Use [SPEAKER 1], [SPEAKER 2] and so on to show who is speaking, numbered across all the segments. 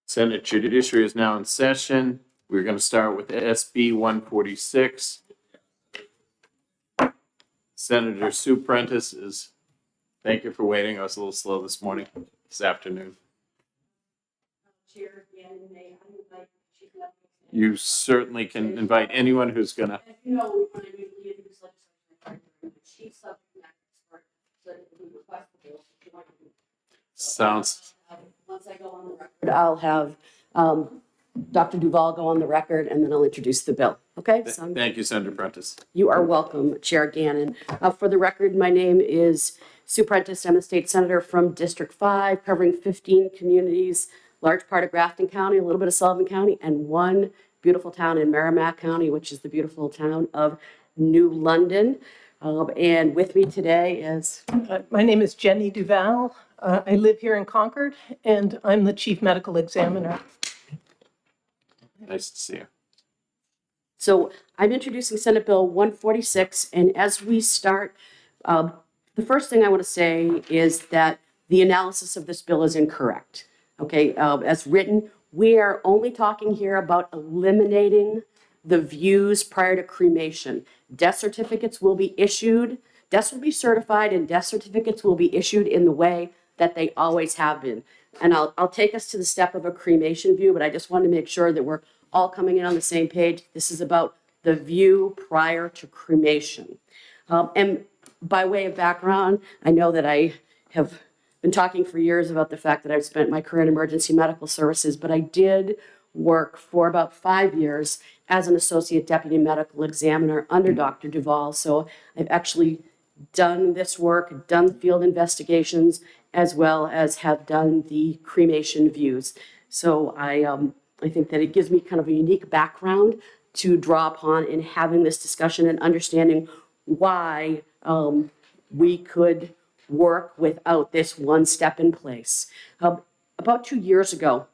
[SPEAKER 1] Senate Judiciary is now in session. We're going to start with SB 146. Senator Sue Prentice is, thank you for waiting. I was a little slow this morning, this afternoon. You certainly can invite anyone who's going to. Sounds.
[SPEAKER 2] Once I go on the record, I'll have Dr. Duval go on the record, and then I'll introduce the bill. Okay?
[SPEAKER 1] Thank you, Senator Prentice.
[SPEAKER 2] You are welcome, Chair Gannon. For the record, my name is Sue Prentice. I'm a state senator from District 5, covering 15 communities, large part of Grafton County, a little bit of Sullivan County, and one beautiful town in Merrimack County, which is the beautiful town of New London. And with me today is...
[SPEAKER 3] My name is Jenny Duval. I live here in Concord, and I'm the chief medical examiner.
[SPEAKER 1] Nice to see you.
[SPEAKER 2] So I'm introducing Senate Bill 146, and as we start, the first thing I want to say is that the analysis of this bill is incorrect. Okay, as written, we are only talking here about eliminating the views prior to cremation. Death certificates will be issued, deaths will be certified, and death certificates will be issued in the way that they always have been. And I'll take us to the step of a cremation view, but I just want to make sure that we're all coming in on the same page. This is about the view prior to cremation. And by way of background, I know that I have been talking for years about the fact that I've spent my career in emergency medical services, but I did work for about 5 years as an associate deputy medical examiner under Dr. Duval. So I've actually done this work, done the field investigations, as well as have done the cremation views. So I think that it gives me kind of a unique background to draw upon in having this discussion and understanding why we could work without this one step in place. About 2 years ago,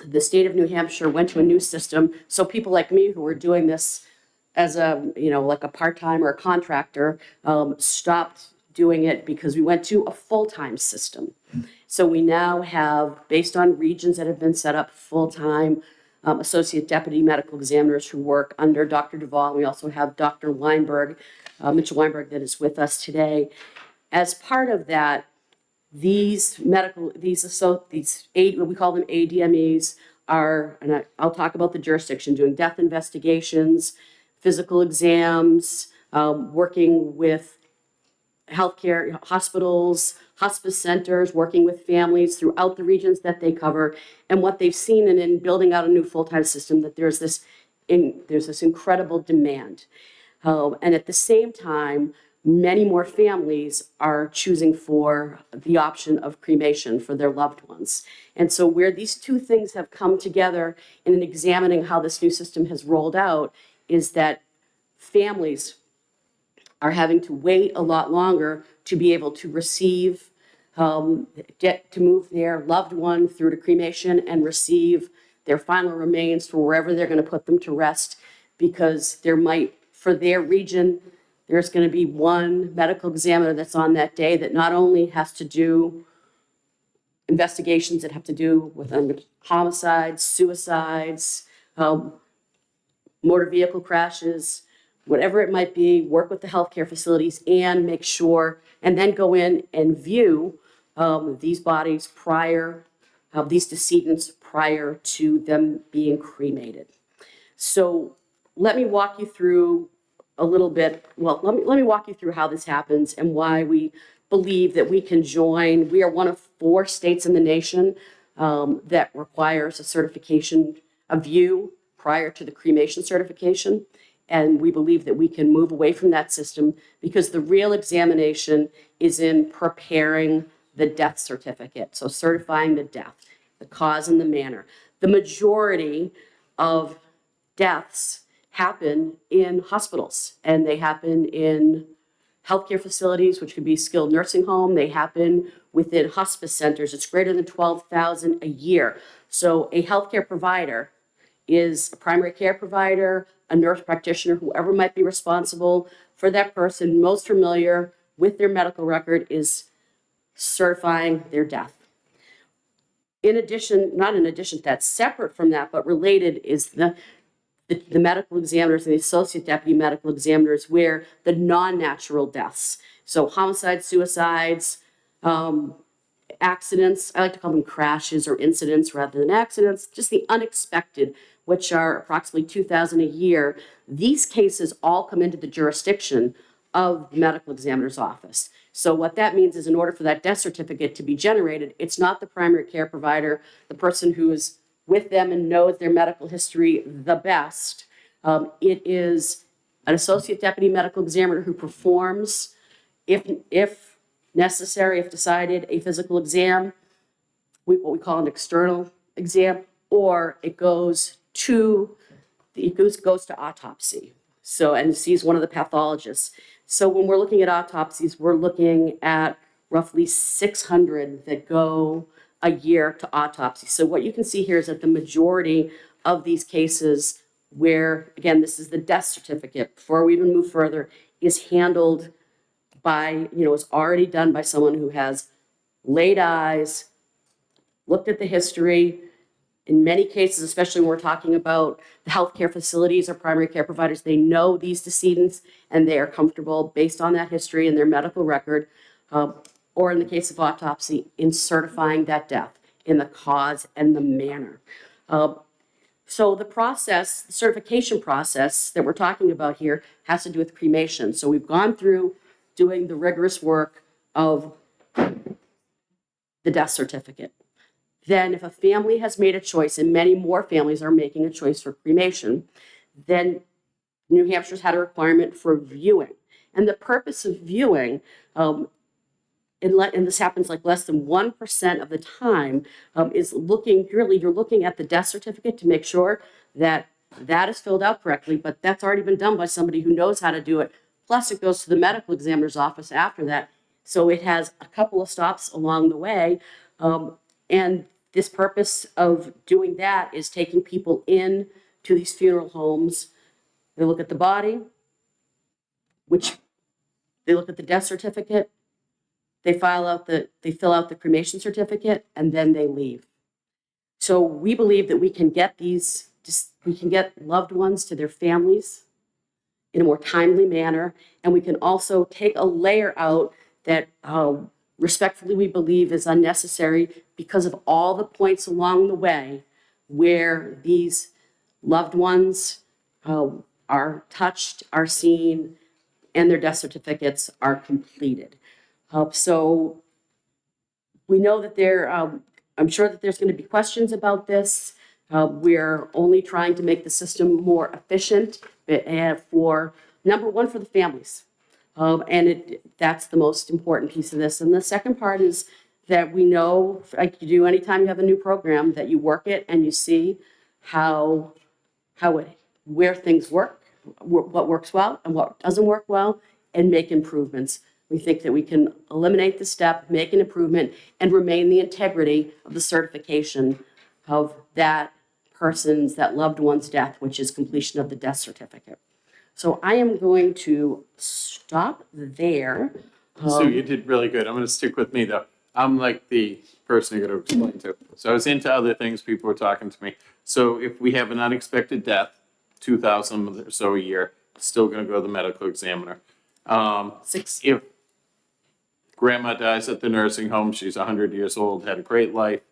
[SPEAKER 2] the state of New Hampshire went to a new system. So people like me who were doing this as a, like a part-time or a contractor, stopped doing it because we went to a full-time system. So we now have, based on regions that have been set up, full-time associate deputy medical examiners who work under Dr. Duval. We also have Dr. Weinberg, Mitchell Weinberg, that is with us today. As part of that, what we call them ADMEs, are, and I'll talk about the jurisdiction, doing death investigations, physical exams, working with healthcare, hospitals, hospice centers, working with families throughout the regions that they cover. And what they've seen in building out a new full-time system, that there's this incredible demand. And at the same time, many more families are choosing for the option of cremation for their loved ones. And so where these two things have come together in examining how this new system has rolled out is that families are having to wait a lot longer to be able to receive, get to move their loved one through to cremation and receive their final remains for wherever they're going to put them to rest, because there might, for their region, there's going to be one medical examiner that's on that day that not only has to do investigations that have to do with homicides, suicides, motor vehicle crashes, whatever it might be, work with the healthcare facilities and make sure, and then go in and view these bodies prior, these decedents prior to them being cremated. So let me walk you through a little bit, let me walk you through how this happens and why we believe that we can join. We are one of 4 states in the nation that requires a certification, a view prior to the cremation certification. And we believe that we can move away from that system because the real examination is in preparing the death certificate. So certifying the death, the cause and the manner. The majority of deaths happen in hospitals, and they happen in healthcare facilities, which could be skilled nursing home. They happen within hospice centers. It's greater than 12,000 a year. So a healthcare provider is a primary care provider, a nurse practitioner, whoever might be responsible for that person, most familiar with their medical record, is certifying their death. In addition, not in addition to that, separate from that, but related is the medical examiners and the associate deputy medical examiners where the non-natural deaths, so homicides, suicides, accidents, I like to call them crashes or incidents rather than accidents, just the unexpected, which are approximately 2,000 a year. These cases all come into the jurisdiction of the medical examiner's office. So what that means is in order for that death certificate to be generated, it's not the primary care provider, the person who is with them and knows their medical history the best. It is an associate deputy medical examiner who performs, if necessary, if decided, a physical exam, what we call an external exam, or it goes to autopsy. So, and sees one of the pathologists. So when we're looking at autopsies, we're looking at roughly 600 that go a year to autopsy. So what you can see here is that the majority of these cases where, again, this is the death certificate, before we even move further, is handled by, is already done by someone who has laid eyes, looked at the history. In many cases, especially when we're talking about the healthcare facilities or primary care providers, they know these decedents and they are comfortable based on that history and their medical record, or in the case of autopsy, in certifying that death in the cause and the manner. So the process, the certification process that we're talking about here has to do with cremation. So we've gone through doing the rigorous work of the death certificate. Then if a family has made a choice, and many more families are making a choice for cremation, then New Hampshire's had a requirement for viewing. And the purpose of viewing, and this happens like less than 1% of the time, is looking, really, you're looking at the death certificate to make sure that that is filled out correctly, but that's already been done by somebody who knows how to do it. Plus it goes to the medical examiner's office after that. So it has a couple of stops along the way. And this purpose of doing that is taking people in to these funeral homes. They look at the body, which they look at the death certificate, they fill out the cremation certificate, and then they leave. So we believe that we can get loved ones to their families in a more timely manner, and we can also take a layer out that respectfully we believe is unnecessary because of all the points along the way where these loved ones are touched, are seen, and their death certificates are completed. So we know that I'm sure that there's going to be questions about this. We're only trying to make the system more efficient for, number one, for the families. And that's the most important piece of this. And the second part is that we know, like you do anytime you have a new program, that you work it and you see where things work, what works well and what doesn't work well, and make improvements. We think that we can eliminate the step, make an improvement, and remain the integrity of the certification of that loved one's death, which is completion of the death certificate. So I am going to stop there.
[SPEAKER 1] So you did really good. I'm going to stick with me, though. I'm like the person you're going to explain to. So I was into other things. People were talking to me. So if we have an unexpected death, 2,000 or so a year, it's still going to go to the medical examiner. If grandma dies at the nursing home, she's 100 years old, had a great life,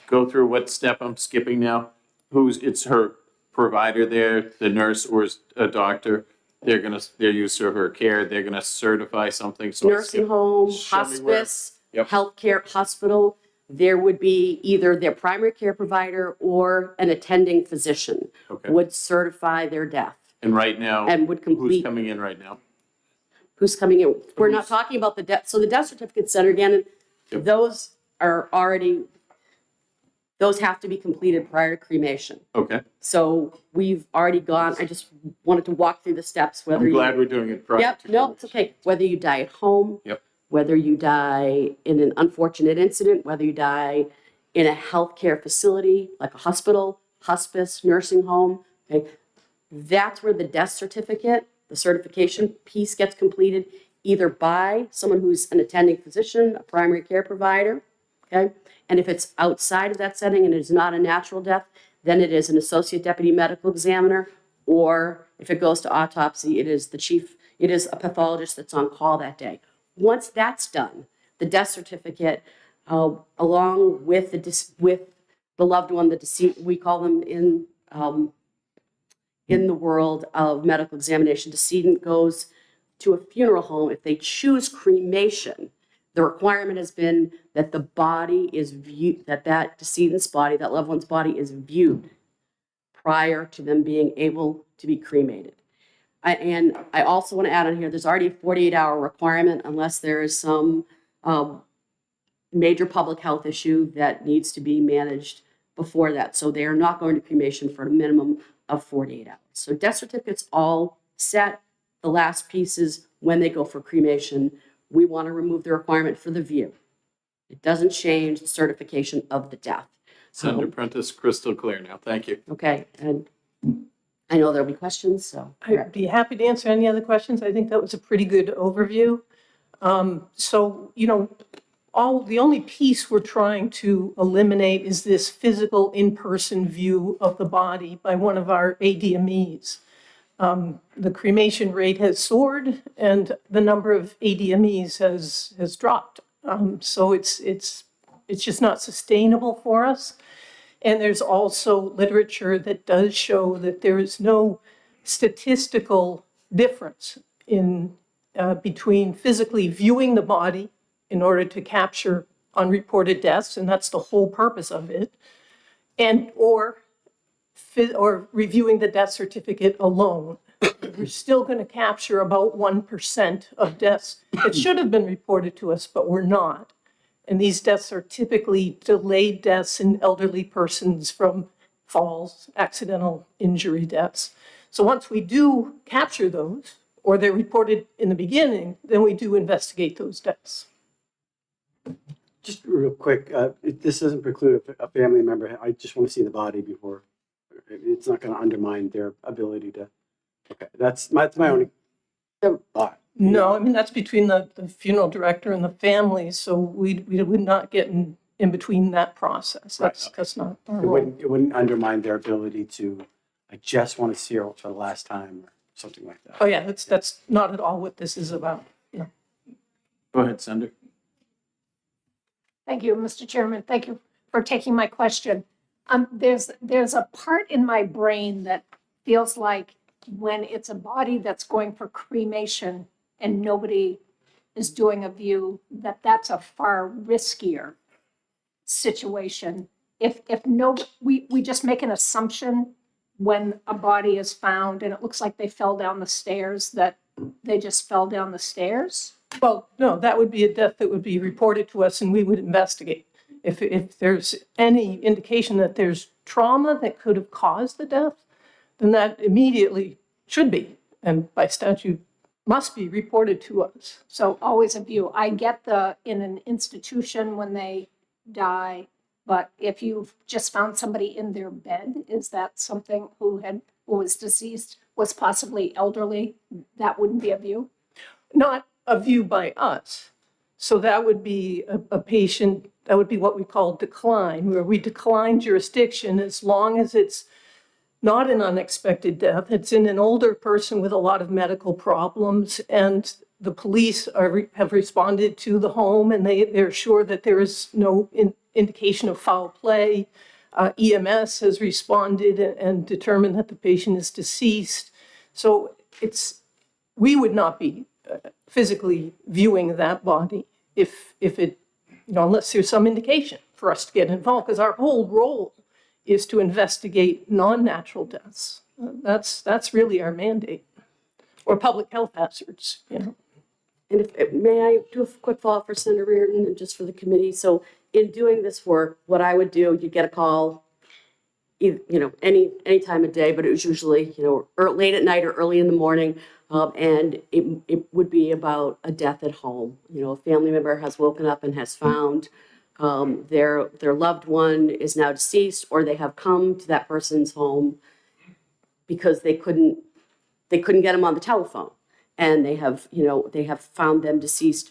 [SPEAKER 1] go through what step I'm skipping now? It's her provider there, the nurse or a doctor. They're used to her care. They're going to certify something. So
[SPEAKER 2] nursing home,
[SPEAKER 1] Show me where.
[SPEAKER 2] hospice,
[SPEAKER 1] Yep.
[SPEAKER 2] healthcare, hospital. There would be either their primary care provider or an attending physician would certify their death
[SPEAKER 1] And right now,
[SPEAKER 2] and would
[SPEAKER 1] who's
[SPEAKER 2] complete.
[SPEAKER 1] coming in right now?
[SPEAKER 2] Who's coming in? We're not talking about the death. So the death certificate center again,
[SPEAKER 1] Yep.
[SPEAKER 2] those have to be completed prior to cremation.
[SPEAKER 1] Okay.
[SPEAKER 2] So we've already gone, I just wanted to walk through the steps, whether
[SPEAKER 1] I'm glad we're doing it prior.
[SPEAKER 2] Yep,
[SPEAKER 1] to
[SPEAKER 2] no, it's okay. Whether you die at home.
[SPEAKER 1] Yep.
[SPEAKER 2] Whether you die in an unfortunate incident, whether you die in a healthcare facility, like a hospital, hospice, nursing home, okay? That's where the death certificate, the certification piece gets completed, either by someone who's an attending physician, a primary care provider, okay? And if it's outside of that setting and it is not a natural death, then it is an associate deputy medical examiner, or if it goes to autopsy, it is a pathologist that's on call that day. Once that's done, the death certificate, along with with the loved one, the deceased, we call them in the world of medical examination, decedent goes to a funeral home. If they choose cremation, the requirement has been that the body is viewed, that decedent's body, that loved one's body is viewed prior to them being able to be cremated. And I also want to add on here, there's already a 48-hour requirement unless there is some major public health issue that needs to be managed before that. So they are not going to cremation for a minimum of 48 hours. So death certificates all set. The last piece is when they go for cremation, we want to remove the requirement for the view. It doesn't change the certification of the death.
[SPEAKER 1] Senator Prentice, crystal clear now. Thank you.
[SPEAKER 2] Okay, and I know there'll be questions, so.
[SPEAKER 3] I'd be happy to answer any other questions. I think that was a pretty good overview. So, you know, the only piece we're trying to eliminate is this physical in-person view of the body by one of our ADMEs. The cremation rate has soared and the number of ADMEs has dropped. So it's just not sustainable for us. And there's also literature that does show that there is no statistical difference in between physically viewing the body in order to capture unreported deaths, and that's the whole purpose of it, and or reviewing the death certificate alone. We're still going to capture about 1% of deaths that should have been reported to us, but we're not. And these deaths are typically delayed deaths in elderly persons from falls, accidental injury deaths. So once we do capture those, or they're reported in the beginning, then we do investigate those deaths.
[SPEAKER 4] Just real quick, this doesn't preclude a family member. I just want to see the body before. It's not going to undermine their ability to. Okay, that's my only thought.
[SPEAKER 3] No, I mean, that's between the funeral director and the family, so we would not get in between that process. That's not our role.
[SPEAKER 4] It wouldn't undermine their ability to, I just want to see her for the last time or something like that.
[SPEAKER 3] Oh, yeah, that's not at all what this is about. Yeah.
[SPEAKER 1] Go ahead, Senator.
[SPEAKER 5] Thank you, Mr. Chairman. Thank you for taking my question. There's a part in my brain that feels like when it's a body that's going for cremation and nobody is doing a view, that's a far riskier situation. We just make an assumption when a body is found and it looks like they fell down the stairs, that they just fell down the stairs.
[SPEAKER 3] Well, no, that would be a death that would be reported to us and we would investigate. If there's any indication that there's trauma that could have caused the death, then that immediately should be, and by statute, must be reported to us.
[SPEAKER 5] So always a view. I get in an institution when they die, but if you've just found somebody in their bed, is that something who was deceased, was possibly elderly, that wouldn't be a view?
[SPEAKER 3] Not a view by us. So that would be a patient, that would be what we call decline, where we decline jurisdiction as long as it's not an unexpected death. It's in an older person with a lot of medical problems, and the police have responded to the home, and they're sure that there is no indication of foul play. EMS has responded and determined that the patient is deceased. So we would not be physically viewing that body if it, unless there's some indication for us to get involved, because our whole role is to investigate non-natural deaths. That's really our mandate, or public health hazards.
[SPEAKER 2] And may I do a quick follow-up for Senator Reardon and just for the committee? So in doing this work, what I would do, you get a call, any time of day, but it was usually, late at night or early in the morning. And it would be about a death at home. A family member has woken up and has found their loved one is now deceased, or they have come to that person's home because they couldn't get him on the telephone, and they have found them deceased.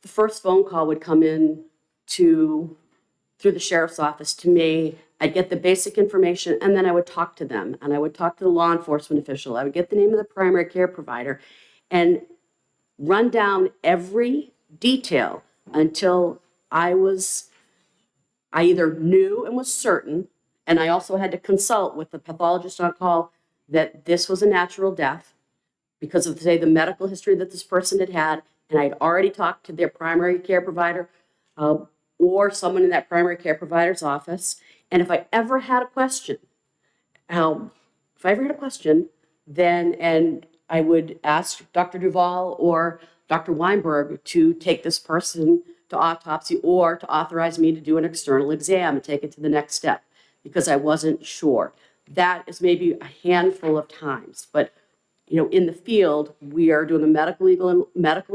[SPEAKER 2] The first phone call would come in to through the sheriff's office to me. I'd get the basic information, and then I would talk to them, and I would talk to the law enforcement official. I would get the name of the primary care provider and run down every detail until I either knew and was certain, and I also had to consult with the pathologist on call that this was a natural death because of, say, the medical history that this person had had, and I'd already talked to their primary care provider or someone in that primary care provider's office. And if I ever had a question, then, and I would ask Dr. Duval or Dr. Weinberg to take this person to autopsy or to authorize me to do an external exam and take it to the next step because I wasn't sure. That is maybe a handful of times, but in the field, we are doing a medical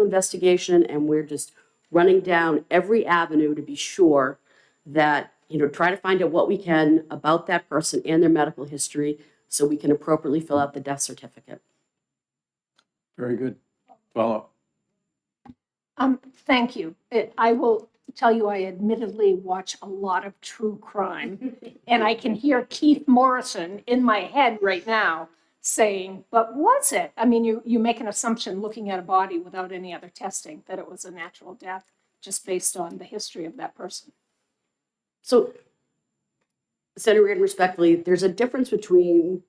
[SPEAKER 2] investigation, and we're just running down every avenue to be sure that, try to find out what we can about that person and their medical history so we can appropriately fill out the death certificate.
[SPEAKER 1] Very good. Follow.
[SPEAKER 5] Thank you. I will tell you, I admittedly watch a lot of true crime, and I can hear Keith Morrison in my head right now saying, but was it? I mean, you make an assumption looking at a body without any other testing that it was a natural death, just based on the history of that person.
[SPEAKER 2] So, Senator Reardon, respectfully, there's a difference between,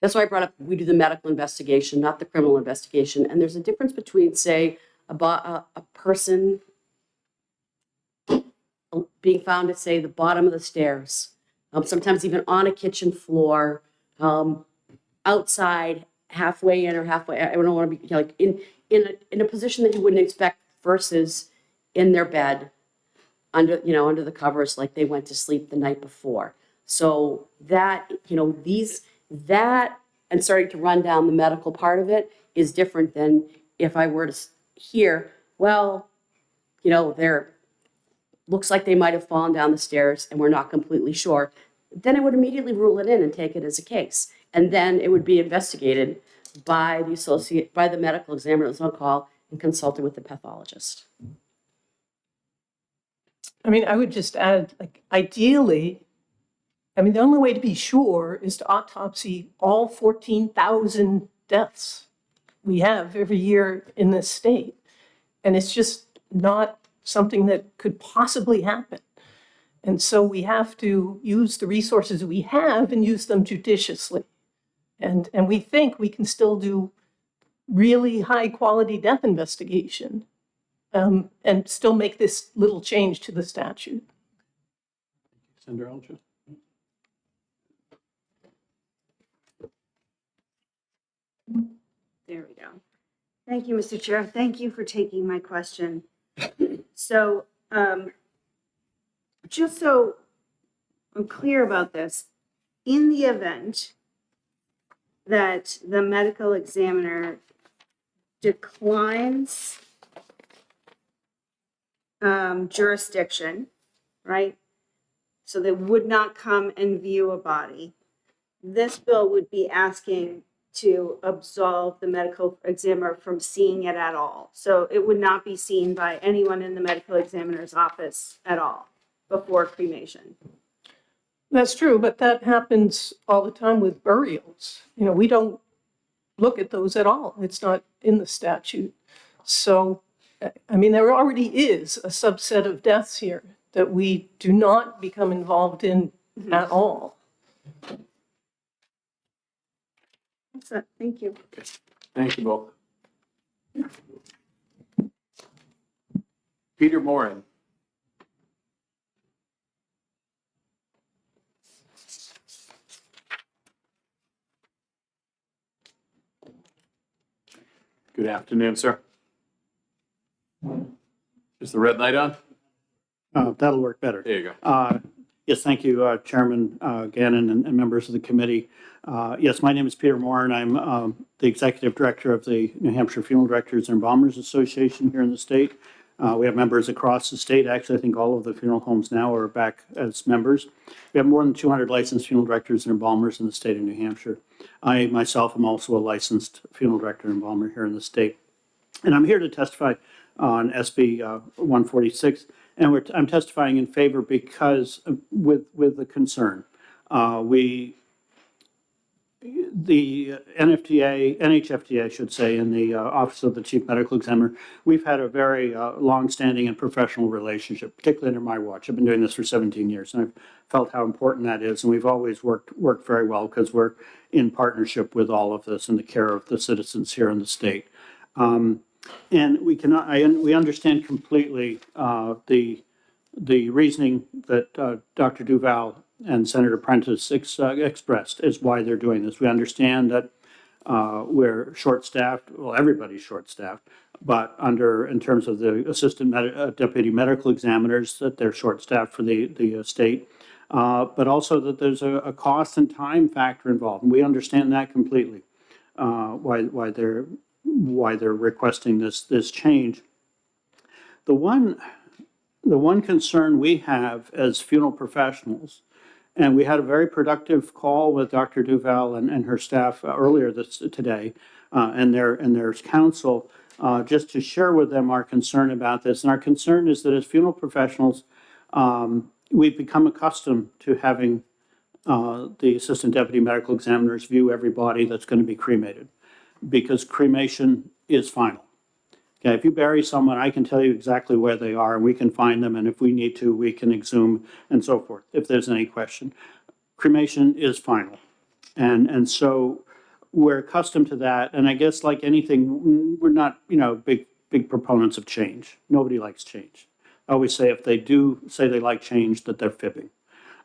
[SPEAKER 2] that's why I brought up, we do the medical investigation, not the criminal investigation. And there's a difference between, say, a person being found at, say, the bottom of the stairs, sometimes even on a kitchen floor, outside, halfway in or halfway, I don't want to be like in a position that you wouldn't expect versus in their bed under the covers like they went to sleep the night before. So that, and starting to run down the medical part of it is different than if I were to hear, well, they're looks like they might have fallen down the stairs and we're not completely sure. Then I would immediately rule it in and take it as a case. And then it would be investigated by the medical examiner that's on call and consulted with the pathologist.
[SPEAKER 3] I mean, I would just add, ideally, the only way to be sure is to autopsy all 14,000 deaths we have every year in this state. And it's just not something that could possibly happen. And so we have to use the resources we have and use them judiciously. And we think we can still do really high quality death investigation and still make this little change to the statute.
[SPEAKER 1] Senator Alger.
[SPEAKER 6] There we go. Thank you, Mr. Chair. Thank you for taking my question. So, just so I'm clear about this, in the event that the medical examiner declines jurisdiction, right? So they would not come and view a body. This bill would be asking to absolve the medical examiner from seeing it at all. So it would not be seen by anyone in the medical examiner's office at all before cremation.
[SPEAKER 3] That's true, but that happens all the time with burials. We don't look at those at all. It's not in the statute. So, there already is a subset of deaths here that we do not become involved in at all.
[SPEAKER 6] That's it. Thank you.
[SPEAKER 1] Okay. Thank you both. Peter Moran. Good afternoon, sir. Is the red light on?
[SPEAKER 7] That'll work better.
[SPEAKER 1] There you go.
[SPEAKER 7] Yes, thank you, Chairman Gannon and members of the committee. Yes, my name is Peter Moore, and I'm the Executive Director of the New Hampshire Funeral Directors and Embalmers Association here in the state. We have members across the state. Actually, I think all of the funeral homes now are back as members. We have more than 200 licensed funeral directors and embalmers in the state of New Hampshire. I myself am also a licensed funeral director and embalmer here in the state. And I'm here to testify on SB 146, and I'm testifying in favor because with the concern. The NHFTA, I should say, in the Office of the Chief Medical Examiner, we've had a very long-standing and professional relationship, particularly under my watch. I've been doing this for 17 years, and I've felt how important that is. And we've always worked very well because we're in partnership with all of this in the care of the citizens here in the state. And we understand completely the reasoning that Dr. Duval and Senator Prentice expressed as why they're doing this. We understand that we're short-staffed, well, everybody's short-staffed, but in terms of the deputy medical examiners, that they're short-staffed for the state, but also that there's a cost and time factor involved. And we understand that completely, why they're requesting this change. The one concern we have as funeral professionals, and we had a very productive call with Dr. Duval and her staff earlier today, and their counsel, just to share with them our concern about this. And our concern is that as funeral professionals, we've become accustomed to having the assistant deputy medical examiners view every body that's going to be cremated, because cremation is final. Okay, if you bury someone, I can tell you exactly where they are, and we can find them, and if we need to, we can exhume and so forth, if there's any question. Cremation is final. And so we're accustomed to that, and I guess like anything, we're not, big proponents of change. Nobody likes change. I always say if they do say they like change, that they're fibbing.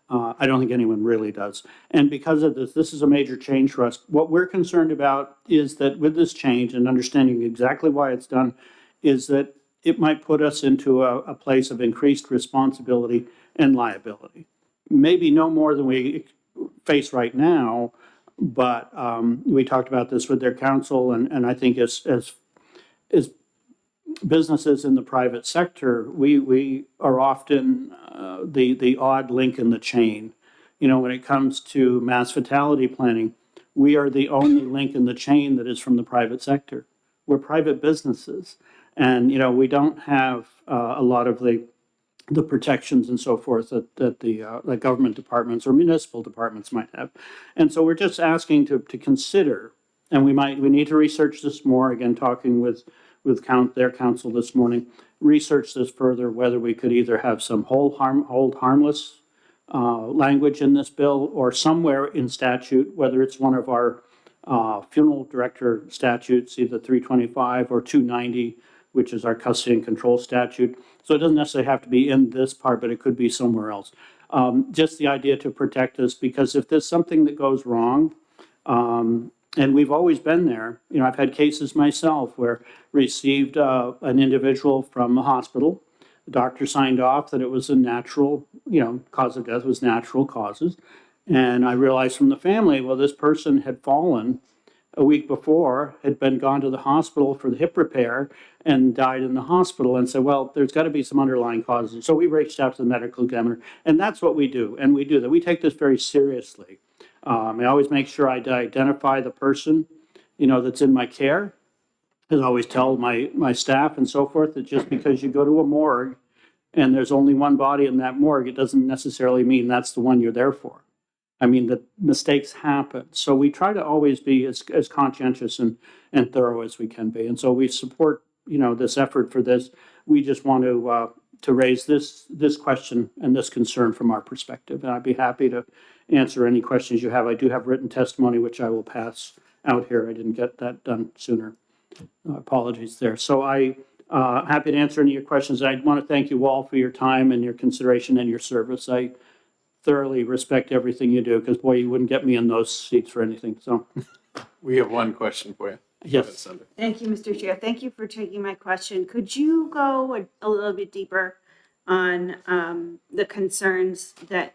[SPEAKER 7] I don't think anyone really does. And because of this is a major change for us. What we're concerned about is that with this change and understanding exactly why it's done, is that it might put us into a place of increased responsibility and liability. Maybe no more than we face right now, but we talked about this with their counsel, and I think as businesses in the private sector, we are often the odd link in the chain. When it comes to mass fatality planning, we are the only link in the chain that is from the private sector. We're private businesses, and we don't have a lot of the protections and so forth that the government departments or municipal departments might have. And so we're just asking to consider, and we need to research this more, again, talking with their counsel this morning, research this further, whether we could either have some hold harmless language in this bill, or somewhere in statute, whether it's one of our funeral director statutes, either 325 or 290, which is our custody and control statute. So it doesn't necessarily have to be in this part, but it could be somewhere else. Just the idea to protect us, because if there's something that goes wrong, and we've always been there. I've had cases myself where received an individual from a hospital. The doctor signed off that it was a natural, cause of death was natural causes. And I realized from the family, well, this person had fallen a week before, had been gone to the hospital for the hip repair and died in the hospital, and said, well, there's got to be some underlying causes. So we reached out to the medical examiner, and that's what we do. And we do that. We take this very seriously. I always make sure I identify the person, that's in my care. I always tell my staff and so forth that just because you go to a morgue and there's only one body in that morgue, it doesn't necessarily mean that's the one you're there for. I mean, the mistakes happen. So we try to always be as conscientious and thorough as we can be. And so we support, this effort for this. We just want to raise this question and this concern from our perspective. And I'd be happy to answer any questions you have. I do have written testimony, which I will pass out here. I didn't get that done sooner. Apologies there. So I happy to answer any of your questions. I want to thank you all for your time and your consideration and your service. I thoroughly respect everything you do, because boy, you wouldn't get me in those seats for anything. So
[SPEAKER 1] We have one question for you.
[SPEAKER 7] yes.
[SPEAKER 6] Thank you, Mr. Chair. Thank you for taking my question. Could you go a little bit deeper on the concerns that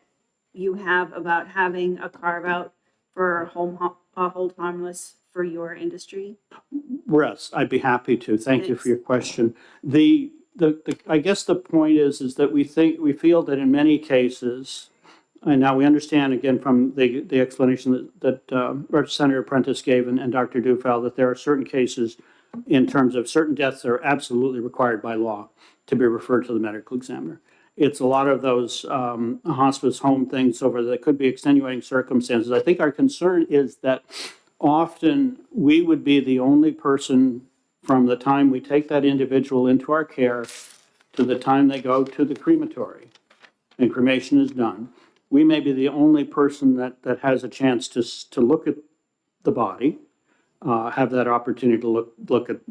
[SPEAKER 6] you have about having a carve out for hold harmless for your industry?
[SPEAKER 7] Yes, I'd be happy to. Thank you for your question. I guess the point is that we feel that in many cases, and now we understand again from the explanation that Senator Prentice gave and Dr. Duval, that there are certain cases in terms of certain deaths that are absolutely required by law to be referred to the medical examiner. It's a lot of those hospice home things over that could be extenuating circumstances. I think our concern is that often we would be the only person from the time we take that individual into our care to the time they go to the crematory and cremation is done. We may be the only person that has a chance to look at the body, have that opportunity to look at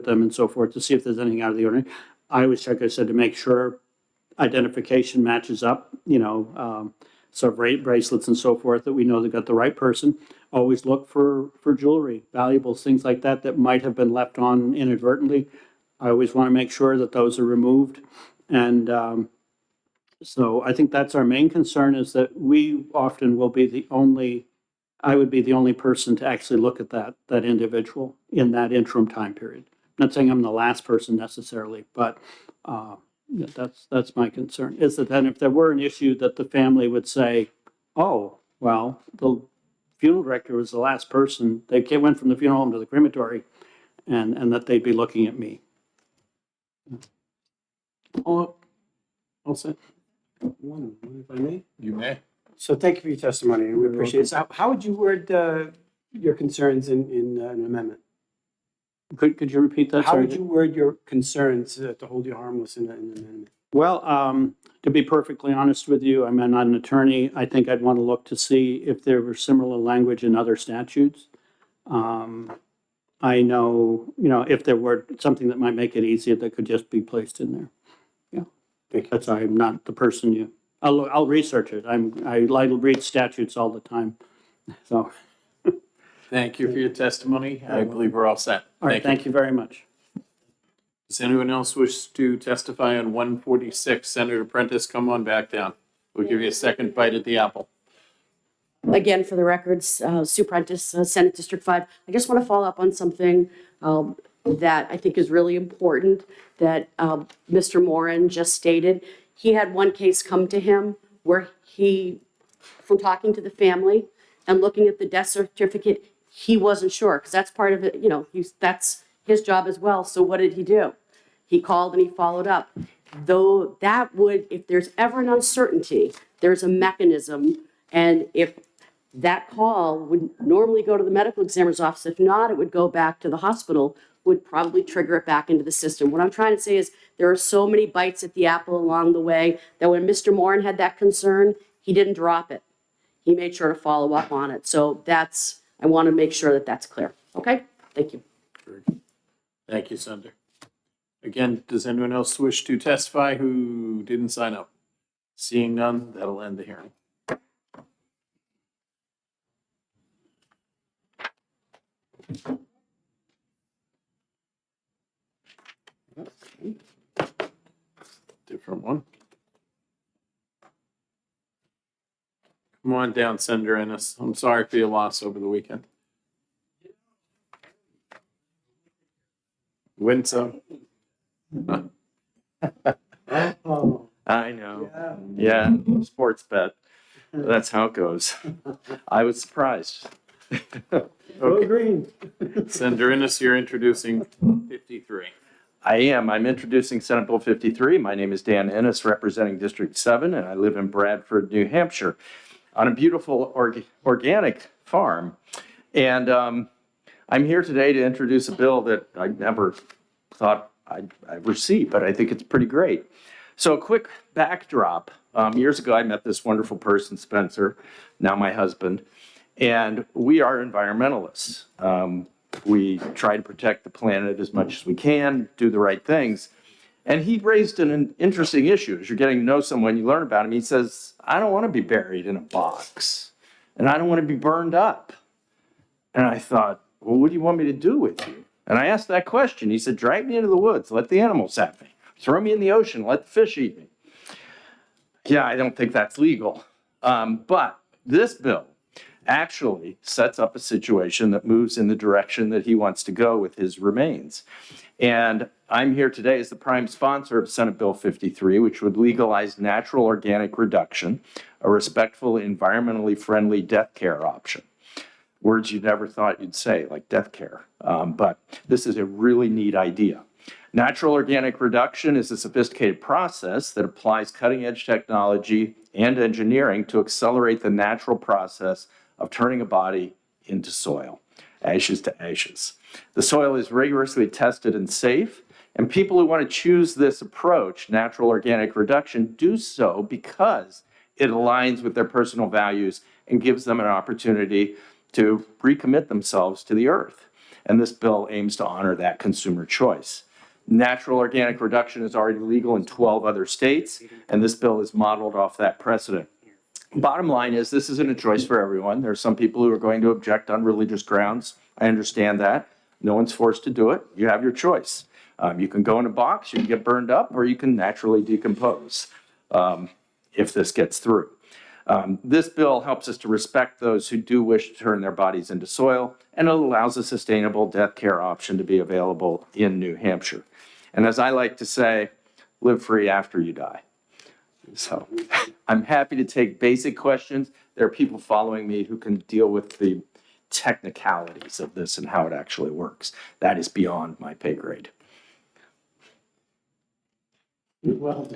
[SPEAKER 7] them and so forth to see if there's anything out of the ordinary. I always check, I said, to make sure identification matches up, sort of bracelets and so forth, that we know they've got the right person. Always look for jewelry, valuables, things like that that might have been left on inadvertently. I always want to make sure that those are removed. And so I think that's our main concern, is that we often will be I would be the only person to actually look at that individual in that interim time period. I'm not saying I'm the last person necessarily, but yeah, that's my concern, is that then if there were an issue that the family would say, oh, well, the funeral director was the last person, they went from the funeral home to the crematory, and that they'd be looking at me.
[SPEAKER 1] All set?
[SPEAKER 4] One, if I may.
[SPEAKER 1] You may.
[SPEAKER 4] So thank you for your testimony, and we appreciate it. So how would you word your concerns in an amendment?
[SPEAKER 7] Could you repeat that?
[SPEAKER 4] How
[SPEAKER 7] Sorry.
[SPEAKER 4] would you word your concerns to hold you harmless in an amendment?
[SPEAKER 7] Well, to be perfectly honest with you, I'm not an attorney. I think I'd want to look to see if there were similar language in other statutes. I know, if there were something that might make it easier, that could just be placed in there. Yeah,
[SPEAKER 4] Thank you.
[SPEAKER 7] that's why I'm not the person I'll research it. I read statutes all the time. So,
[SPEAKER 1] Thank you for your testimony. I believe we're all set.
[SPEAKER 7] all right, thank you very much.
[SPEAKER 1] Does anyone else wish to testify on 146? Senator Prentice, come on back down. We'll give you a second bite at the apple.
[SPEAKER 2] Again, for the records, Sue Prentice, Senate District 5. I just want to follow up on something that I think is really important that Mr. Moran just stated. He had one case come to him where from talking to the family and looking at the death certificate, he wasn't sure, because that's part of it, that's his job as well. So what did he do? He called and he followed up. Though that would, if there's ever an uncertainty, there's a mechanism, and if that call would normally go to the medical examiner's office, if not, it would go back to the hospital, would probably trigger it back into the system. What I'm trying to say is there are so many bites at the apple along the way that when Mr. Moran had that concern, he didn't drop it. He made sure to follow up on it. So I want to make sure that that's clear. Okay? Thank you.
[SPEAKER 1] Thank you, Senator. Again, does anyone else wish to testify who didn't sign up? Seeing none, that'll end the hearing. Different one. Come on down, Senator Ennis. I'm sorry for your loss over the weekend. Win some.
[SPEAKER 4] Oh,
[SPEAKER 8] I know.
[SPEAKER 4] yeah.
[SPEAKER 8] Yeah, sports bet. That's how it goes. I was surprised.
[SPEAKER 4] Go
[SPEAKER 1] Okay,
[SPEAKER 4] green.
[SPEAKER 1] Senator Ennis, you're introducing 53.
[SPEAKER 8] I am. I'm introducing Senate Bill 53. My name is Dan Ennis, representing District 7, and I live in Bradford, New Hampshire, on a beautiful organic farm. And I'm here today to introduce a bill that I never thought I'd ever see, but I think it's pretty great. So a quick backdrop. Years ago, I met this wonderful person, Spencer, now my husband, and we are environmentalists. We try to protect the planet as much as we can, do the right things. And he raised an interesting issue. As you're getting to know someone, you learn about him. He says, I don't want to be buried in a box, and I don't want to be burned up. And I thought, well, what do you want me to do with you? And I asked that question. He said, drag me into the woods, let the animals have me. Throw me in the ocean, let the fish eat me. Yeah, I don't think that's legal. But this bill actually sets up a situation that moves in the direction that he wants to go with his remains. And I'm here today as the prime sponsor of Senate Bill 53, which would legalize natural organic reduction, a respectful, environmentally friendly death care option. words you never thought you'd say, like death care. But this is a really neat idea. Natural organic reduction is a sophisticated process that applies cutting-edge technology and engineering to accelerate the natural process of turning a body into soil, ashes to ashes. The soil is rigorously tested and safe, and people who want to choose this approach, natural organic reduction, do so because it aligns with their personal values and gives them an opportunity to recommit themselves to the earth. And this bill aims to honor that consumer choice. Natural organic reduction is already legal in 12 other states, and this bill is modeled off that precedent. Bottom line is, this isn't a choice for everyone. There are some people who are going to object on religious grounds. I understand that. No one's forced to do it. You have your choice. You can go in a box, you can get burned up, or you can naturally decompose if this gets through. This bill helps us to respect those who do wish to turn their bodies into soil, and it allows a sustainable death care option to be available in New Hampshire. And as I like to say, live free after you die. So I'm happy to take basic questions. There are people following me who can deal with the technicalities of this and how it actually works. That is beyond my pay grade.
[SPEAKER 1] Well,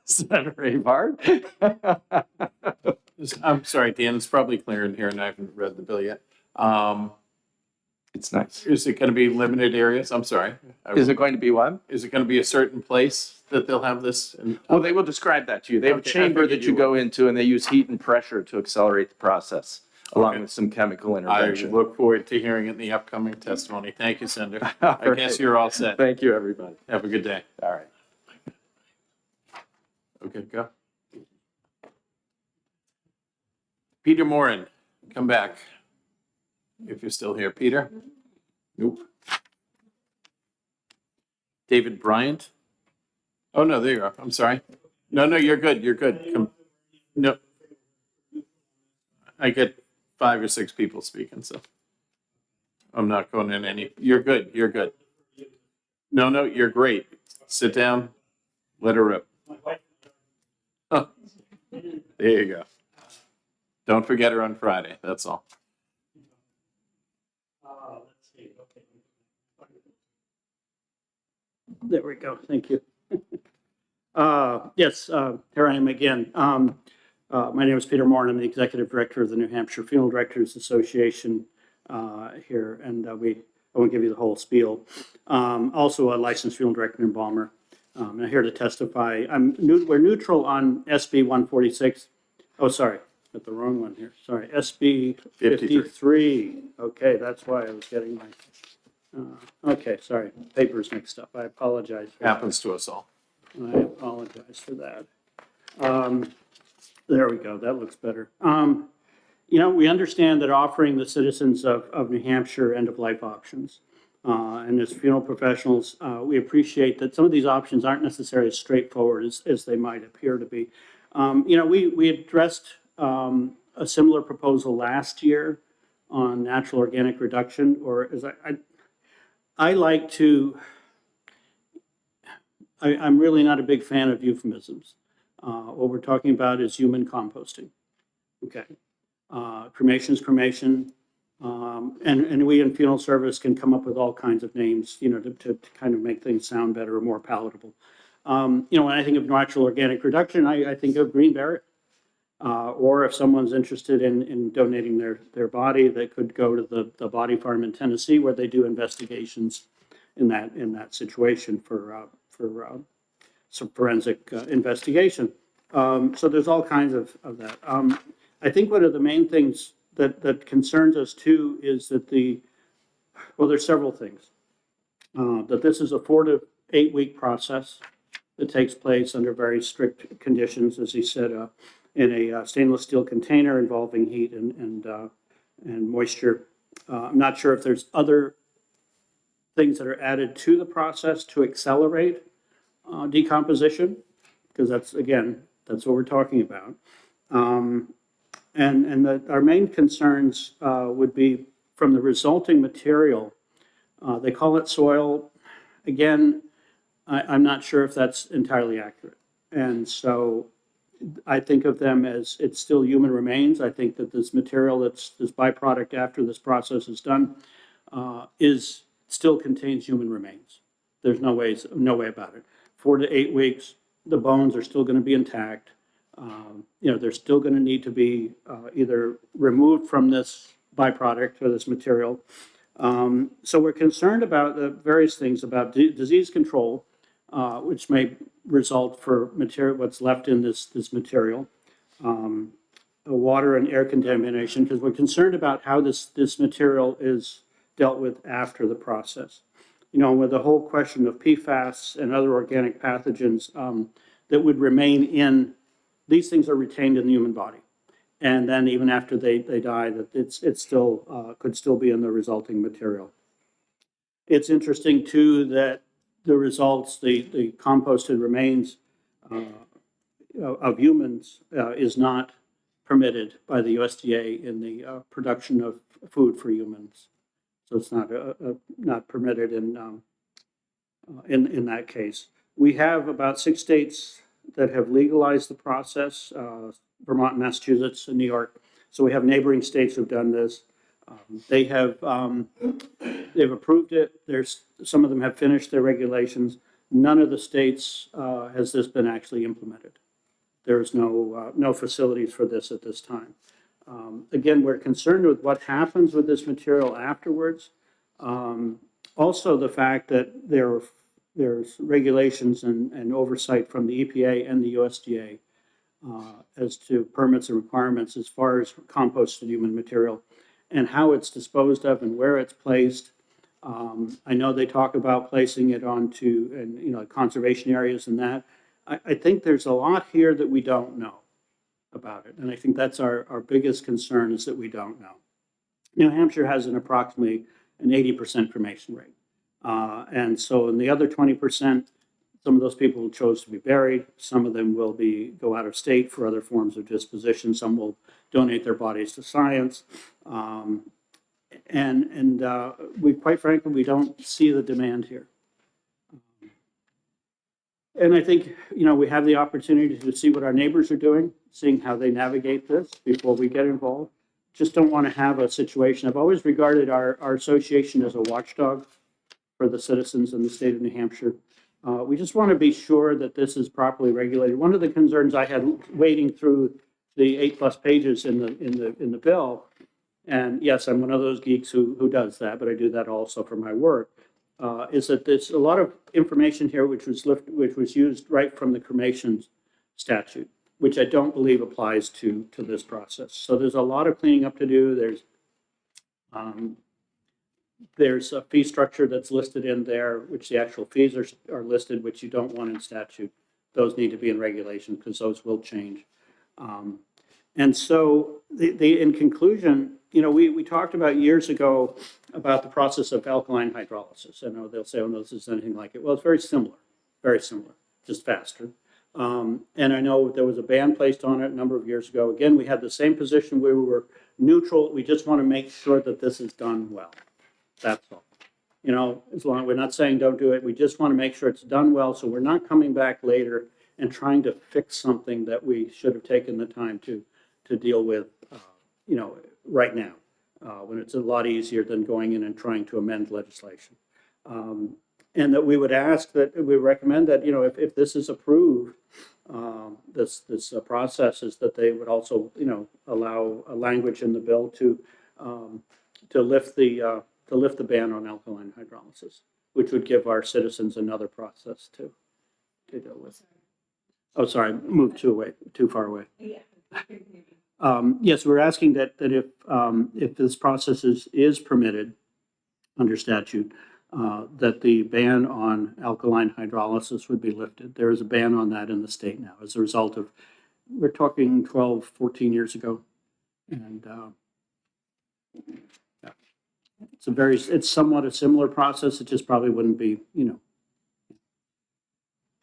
[SPEAKER 8] Senator Avard?
[SPEAKER 1] I'm sorry, Dan, it's probably clear in here and I haven't read the bill yet.
[SPEAKER 8] It's nice.
[SPEAKER 1] Is it going to be limited areas? I'm sorry.
[SPEAKER 8] Is it going to be what?
[SPEAKER 1] Is it going to be a certain place that they'll have this?
[SPEAKER 8] Well, they will describe that to you. They have a
[SPEAKER 1] Okay, I
[SPEAKER 8] chamber
[SPEAKER 1] figured
[SPEAKER 8] that you
[SPEAKER 1] you
[SPEAKER 8] go into, and they use heat and pressure to accelerate the process, along with some chemical
[SPEAKER 1] I
[SPEAKER 8] intervention.
[SPEAKER 1] look forward to hearing it in the upcoming testimony. Thank you, Senator.
[SPEAKER 8] All
[SPEAKER 1] I guess
[SPEAKER 8] right.
[SPEAKER 1] you're all set.
[SPEAKER 8] Thank you, everybody.
[SPEAKER 1] Have a good day.
[SPEAKER 8] All right.
[SPEAKER 1] Okay, go. Peter Moran, come back. If you're still here, Peter? Nope. David Bryant? Oh, no, there you are. I'm sorry. No, you're good. You're good. Come. No. I get 5 or 6 people speaking, so I'm not going in any. You're good. You're good. No, you're great. Sit down. Let her rip. Oh, there you go. Don't forget her on Friday. That's all.
[SPEAKER 7] There we go. Thank you. Yes, here I am again. My name is Peter Moore, and I'm the Executive Director of the New Hampshire Funeral Directors Association here, and I won't give you the whole spiel. Also a licensed funeral director and embalmer. I'm here to testify. We're neutral on SB 146. Oh, sorry, got the wrong one here. Sorry, SB 53. Okay, that's why I was getting my. Okay, sorry, papers mixed up. I apologize. For
[SPEAKER 1] Happens to us all.
[SPEAKER 7] that. I apologize for that. There we go. That looks better. We understand that offering the citizens of New Hampshire end-of-life options. And as funeral professionals, we appreciate that some of these options aren't necessarily as straightforward as they might appear to be. We addressed a similar proposal last year on natural organic reduction, or as I like to, I'm really not a big fan of euphemisms. What we're talking about is human composting. Okay. Cremation is cremation. And we in funeral service can come up with all kinds of names, to kind of make things sound better or more palatable. When I think of natural organic reduction, I think of green burial. Or if someone's interested in donating their body, they could go to the body farm in Tennessee where they do investigations in that situation for some forensic investigation. So there's all kinds of that. I think one of the main things that concerns us too is that there's several things. That this is a 4 to 8 week process that takes place under very strict conditions, as he said, in a stainless steel container involving heat and moisture. I'm not sure if there's other things that are added to the process to accelerate decomposition, because that's what we're talking about. Our main concerns would be from the resulting material. They call it soil. Again, I'm not sure if that's entirely accurate. And so I think of them as it's still human remains. I think that this material that's this byproduct after this process is done is still contains human remains. There's no way about it. 4 to 8 weeks, the bones are still going to be intact. They're still going to need to be either removed from this byproduct or this material. So we're concerned about the various things about disease control, which may result for material, what's left in this material, water and air contamination, because we're concerned about how this material is dealt with after the process. With the whole question of PFAS and other organic pathogens that would remain in, these things are retained in the human body. And then even after they die, that it's still could still be in the resulting material. It's interesting too that the results, the composted remains of humans is not permitted by the USDA in the production of food for humans. So it's not permitted in that case. We have about 6 states that have legalized the process, Vermont, Massachusetts, and New York. So we have neighboring states who've done this. They've approved it. Some of them have finished their regulations. None of the states has this been actually implemented. There's no facilities for this at this time. Again, we're concerned with what happens with this material afterwards. Also, the fact that there's regulations and oversight from the EPA and the USDA as to permits and requirements as far as composted human material and how it's disposed of and where it's placed. I know they talk about placing it onto conservation areas and that. I think there's a lot here that we don't know about it. And I think that's our biggest concern is that we don't know. New Hampshire has approximately an 80% cremation rate. And so in the other 20%, some of those people chose to be buried. Some of them will go out of state for other forms of disposition. Some will donate their bodies to science. We, quite frankly, we don't see the demand here. And I think, we have the opportunity to see what our neighbors are doing, seeing how they navigate this before we get involved. Just don't want to have a situation. I've always regarded our association as a watchdog for the citizens in the state of New Hampshire. We just want to be sure that this is properly regulated. One of the concerns I had wading through the 8+ pages in the bill, and yes, I'm one of those geeks who does that, but I do that also for my work, is that there's a lot of information here which was used right from the cremation statute, which I don't believe applies to this process. So there's a lot of cleaning up to do. There's a fee structure that's listed in there, which the actual fees are listed, which you don't want in statute. Those need to be in regulation because those will change. And so in conclusion, we talked about years ago about the process of alkaline hydrolysis. I know they'll say, oh, no, this is anything like it. Well, it's very similar, just faster. And I know there was a ban placed on it a number of years ago. Again, we had the same position where we were neutral. We just want to make sure that this is done well. That's all. As long as we're not saying don't do it, we just want to make sure it's done well. So we're not coming back later and trying to fix something that we should have taken the time to deal with, right now, when it's a lot easier than going in and trying to amend legislation. And that we would ask that we recommend that, if this is approved, this process is that they would also, allow a language in the bill to lift the ban on alkaline hydrolysis, which would give our citizens another process to deal with. Oh, sorry, moved too far away. Yeah. Yes, we're asking that if this process is permitted under statute, that the ban on alkaline hydrolysis would be lifted. There is a ban on that in the state now as a result of, we're talking 12, 14 years ago. And yeah. It's somewhat a similar process. It just probably wouldn't be,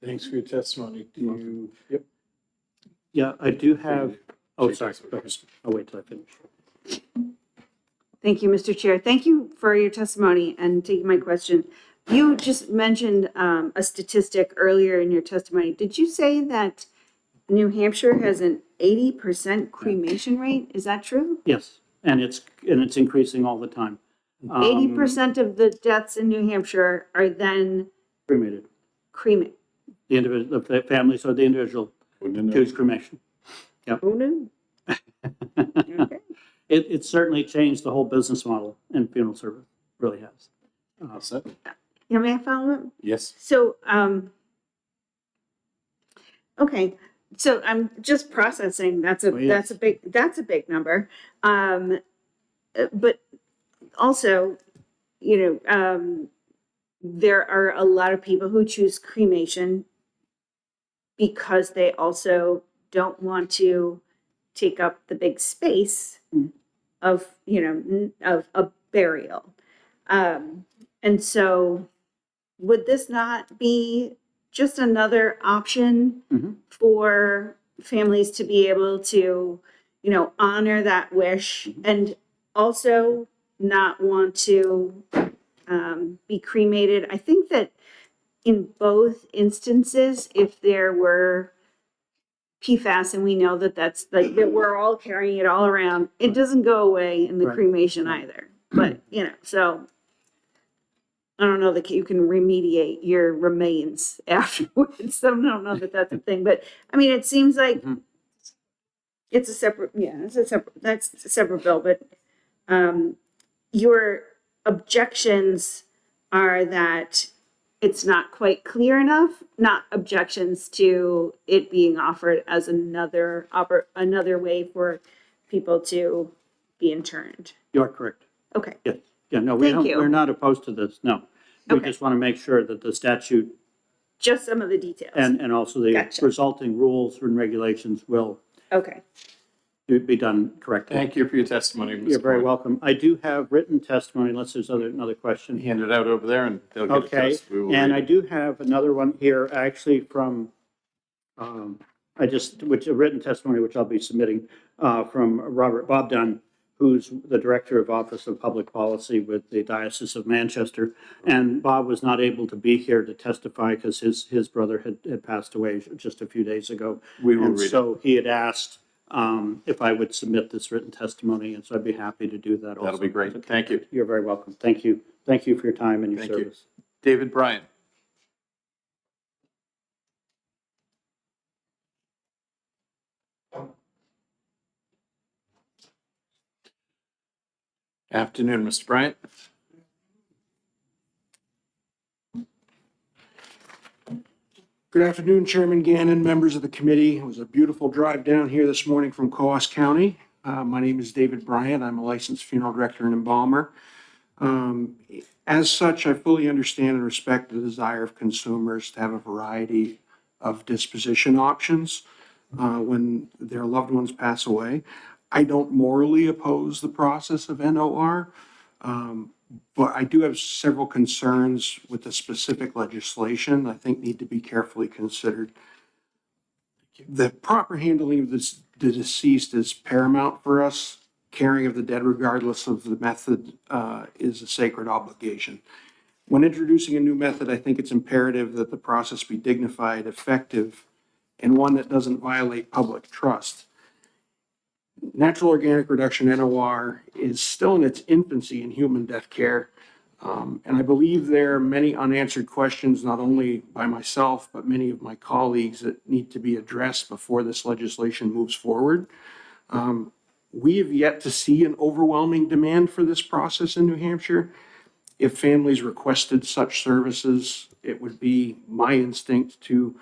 [SPEAKER 1] Thanks for your testimony. Yep.
[SPEAKER 7] Yeah, I do have, oh, sorry. I'll wait till I finish.
[SPEAKER 6] Thank you, Mr. Chair. Thank you for your testimony and taking my question. You just mentioned a statistic earlier in your testimony. Did you say that New Hampshire has an 80% cremation rate. Is that true?
[SPEAKER 7] Yes, and it's increasing all the time.
[SPEAKER 6] 80% of the deaths in New Hampshire are then
[SPEAKER 7] Cremated.
[SPEAKER 6] cremated.
[SPEAKER 7] The individual, the family, so the individual choose cremation.
[SPEAKER 6] Who knew? Okay.
[SPEAKER 7] It certainly changed the whole business model in funeral service, really has.
[SPEAKER 1] That's it?
[SPEAKER 6] Yeah, may I follow up?
[SPEAKER 1] Yes.
[SPEAKER 6] So, okay, so I'm just processing, that's
[SPEAKER 7] Oh, yes.
[SPEAKER 6] that's a big number. But also, there are a lot of people who choose cremation because they also don't want to take up the big space of, of a burial. And so would this not be just another option for families to be able to, honor that wish and also not want to be cremated? I think that in both instances, if there were PFAS, and we know that that's like that we're all carrying it all around, it doesn't go away in the
[SPEAKER 7] Right.
[SPEAKER 6] cremation either. But, so I don't know that you can remediate your remains afterwards. So I don't know that that's a thing. But I mean, it seems like it's a separate, that's a separate bill. But your objections are that it's not quite clear enough, not objections to it being offered as another way for people to be interned.
[SPEAKER 7] You are correct.
[SPEAKER 6] Okay.
[SPEAKER 7] Yes. Yeah, no,
[SPEAKER 6] Thank you.
[SPEAKER 7] we're not opposed to this, no. We
[SPEAKER 6] Okay.
[SPEAKER 7] just want to make sure that the statute
[SPEAKER 6] Just some of the details.
[SPEAKER 7] and also the
[SPEAKER 6] Gotcha.
[SPEAKER 7] resulting rules and regulations will
[SPEAKER 6] Okay.
[SPEAKER 7] be done correctly.
[SPEAKER 1] Thank you for your testimony, Mr.
[SPEAKER 7] You're very
[SPEAKER 1] Moore.
[SPEAKER 7] welcome. I do have written testimony unless there's another question.
[SPEAKER 1] Hand it out over there and they'll get it to
[SPEAKER 7] Okay,
[SPEAKER 1] us. We will
[SPEAKER 7] and
[SPEAKER 1] read
[SPEAKER 7] I
[SPEAKER 1] it.
[SPEAKER 7] do have another one here actually from, which a written testimony, which I'll be submitting, from Robert Bobdun, who's the Director of Office of Public Policy with the Diocese of Manchester. And Bob was not able to be here to testify because his brother had passed away just a few days ago.
[SPEAKER 1] We will
[SPEAKER 7] And
[SPEAKER 1] read it.
[SPEAKER 7] so he had asked if I would submit this written testimony, and so I'd be happy to do that also.
[SPEAKER 1] That'll be great. Thank you.
[SPEAKER 7] You're very welcome. Thank you. Thank you for your time and your
[SPEAKER 1] Thank you.
[SPEAKER 7] service.
[SPEAKER 1] David Bryant. Afternoon, Mr. Bryant.
[SPEAKER 9] Good afternoon, Chairman Gannon, members of the committee. It was a beautiful drive down here this morning from Coos County. My name is David Bryant. I'm a licensed funeral director and embalmer. As such, I fully understand and respect the desire of consumers to have a variety of disposition options when their loved ones pass away. I don't morally oppose the process of NOR, but I do have several concerns with the specific legislation I think need to be carefully considered. The proper handling of the deceased is paramount for us. Caring of the dead, regardless of the method, is a sacred obligation. When introducing a new method, I think it's imperative that the process be dignified, effective, and one that doesn't violate public trust. Natural organic reduction, NOR, is still in its infancy in human death care. And I believe there are many unanswered questions, not only by myself, but many of my colleagues that need to be addressed before this legislation moves forward. We have yet to see an overwhelming demand for this process in New Hampshire. If families requested such services, it would be my instinct to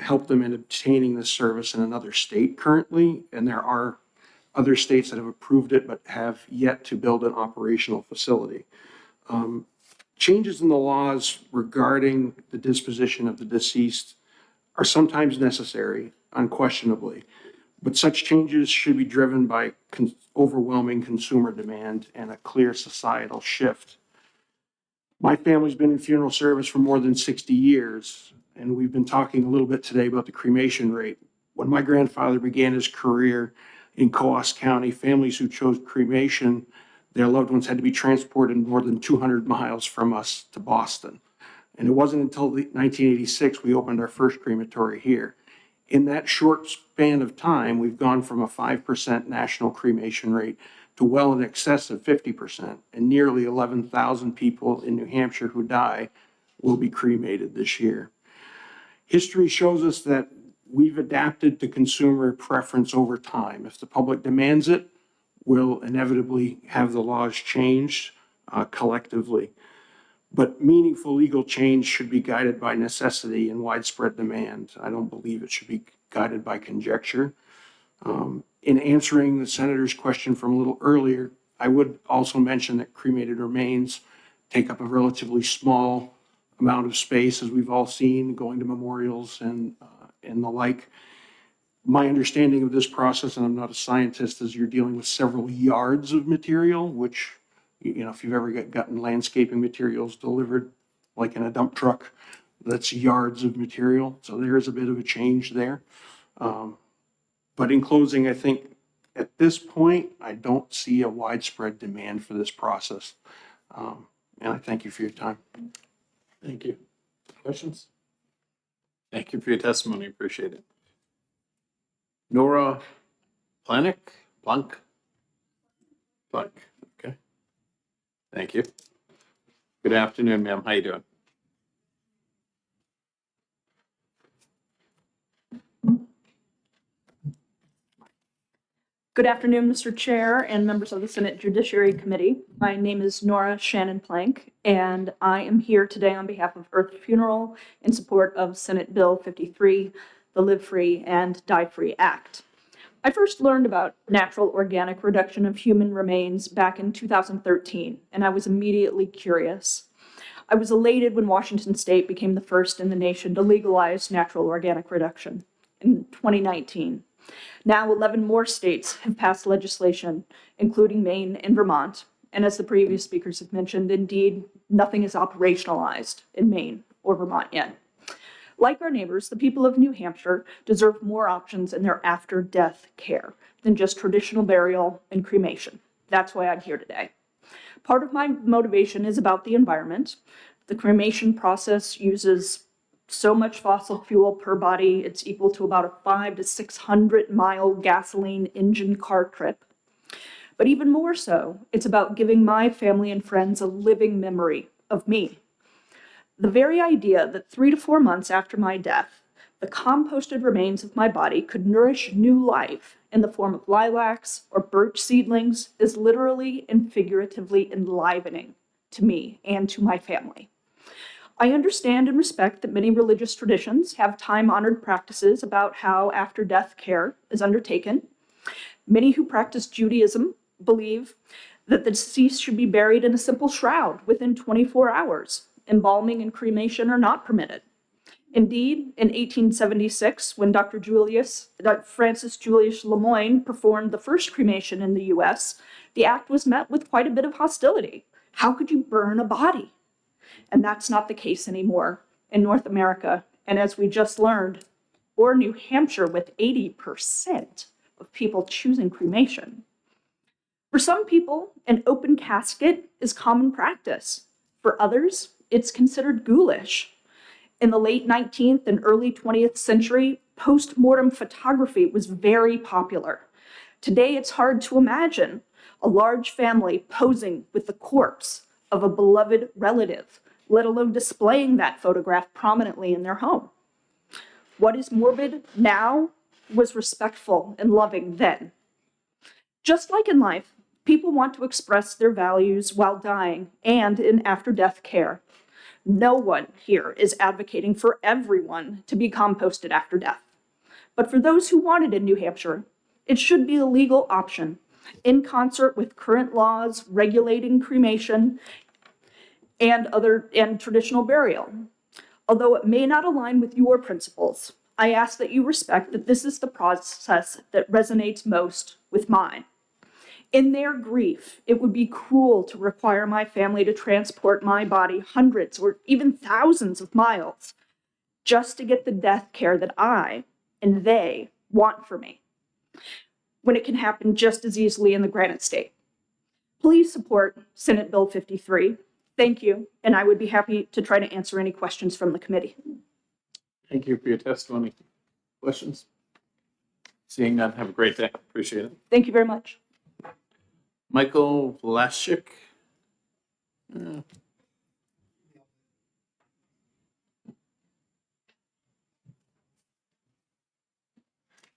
[SPEAKER 9] help them in obtaining this service in another state currently. And there are other states that have approved it but have yet to build an operational facility. Changes in the laws regarding the disposition of the deceased are sometimes necessary, unquestionably, but such changes should be driven by overwhelming consumer demand and a clear societal shift. My family's been in funeral service for more than 60 years, and we've been talking a little bit today about the cremation rate. When my grandfather began his career in Coos County, families who chose cremation, their loved ones had to be transported more than 200 miles from us to Boston. And it wasn't until 1986 we opened our first crematory here. In that short span of time, we've gone from a 5% national cremation rate to well in excess of 50%, and nearly 11,000 people in New Hampshire who die will be cremated this year. History shows us that we've adapted to consumer preference over time. If the public demands it, we'll inevitably have the laws changed collectively. But meaningful legal change should be guided by necessity and widespread demand. I don't believe it should be guided by conjecture. In answering the senator's question from a little earlier, I would also mention that cremated remains take up a relatively small amount of space, as we've all seen, going to memorials and the like. My understanding of this process, and I'm not a scientist, is you're dealing with several yards of material, which, you know, if you've ever gotten landscaping materials delivered, like in a dump truck, that's yards of material. So there is a bit of a change there. But in closing, I think at this point, I don't see a widespread demand for this process. And I thank you for your time.
[SPEAKER 1] Thank you. Questions? Thank you for your testimony. Appreciate it. Nora Plunk? Okay. Thank you. Good afternoon, ma'am. How you doing?
[SPEAKER 10] Good afternoon, Mr. Chair and members of the Senate Judiciary Committee. My name is Nora Shannon Plank, and I am here today on behalf of Earth Funeral in support of Senate Bill 53, the Live Free and Die Free Act. I first learned about natural organic reduction of human remains back in 2013, and I was immediately curious. I was elated when Washington State became the first in the nation to legalize natural organic reduction in 2019. Now 11 more states have passed legislation, including Maine and Vermont. And as the previous speakers have mentioned, indeed, nothing is operationalized in Maine or Vermont yet. Like our neighbors, the people of New Hampshire deserve more options in their after-death care than just traditional burial and cremation. That's why I'm here today. Part of my motivation is about the environment. The cremation process uses so much fossil fuel per body, it's equal to about a 500 to 600 mile gasoline engine car trip. But even more so, it's about giving my family and friends a living memory of me. The very idea that 3 to 4 months after my death, the composted remains of my body could nourish new life in the form of lilacs or birch seedlings is literally and figuratively enlivening to me and to my family. I understand and respect that many religious traditions have time-honored practices about how after-death care is undertaken. Many who practice Judaism believe that the deceased should be buried in a simple shroud within 24 hours. Embalming and cremation are not permitted. Indeed, in 1876, when Dr. Francis Julius Lemoyne performed the first cremation in the US, the act was met with quite a bit of hostility. How could you burn a body? And that's not the case anymore in North America. And as we just learned, or New Hampshire with 80% of people choosing cremation. For some people, an open casket is common practice. For others, it's considered ghoulish. In the late 19th and early 20th century, post-mortem photography was very popular. Today, it's hard to imagine a large family posing with the corpse of a beloved relative, let alone displaying that photograph prominently in their home. What is morbid now was respectful and loving then. Just like in life, people want to express their values while dying and in after-death care. No one here is advocating for everyone to be composted after death. But for those who want it in New Hampshire, it should be a legal option in concert with current laws regulating cremation and traditional burial. Although it may not align with your principles, I ask that you respect that this is the process that resonates most with mine. In their grief, it would be cruel to require my family to transport my body hundreds or even thousands of miles just to get the death care that I and they want for me, when it can happen just as easily in the Granite State. Please support Senate Bill 53. Thank you, and I would be happy to try to answer any questions from the committee.
[SPEAKER 1] Thank you for your testimony. Questions? Seeing none, have a great day. Appreciate it.
[SPEAKER 10] Thank you very much.
[SPEAKER 1] Michael Vlasic.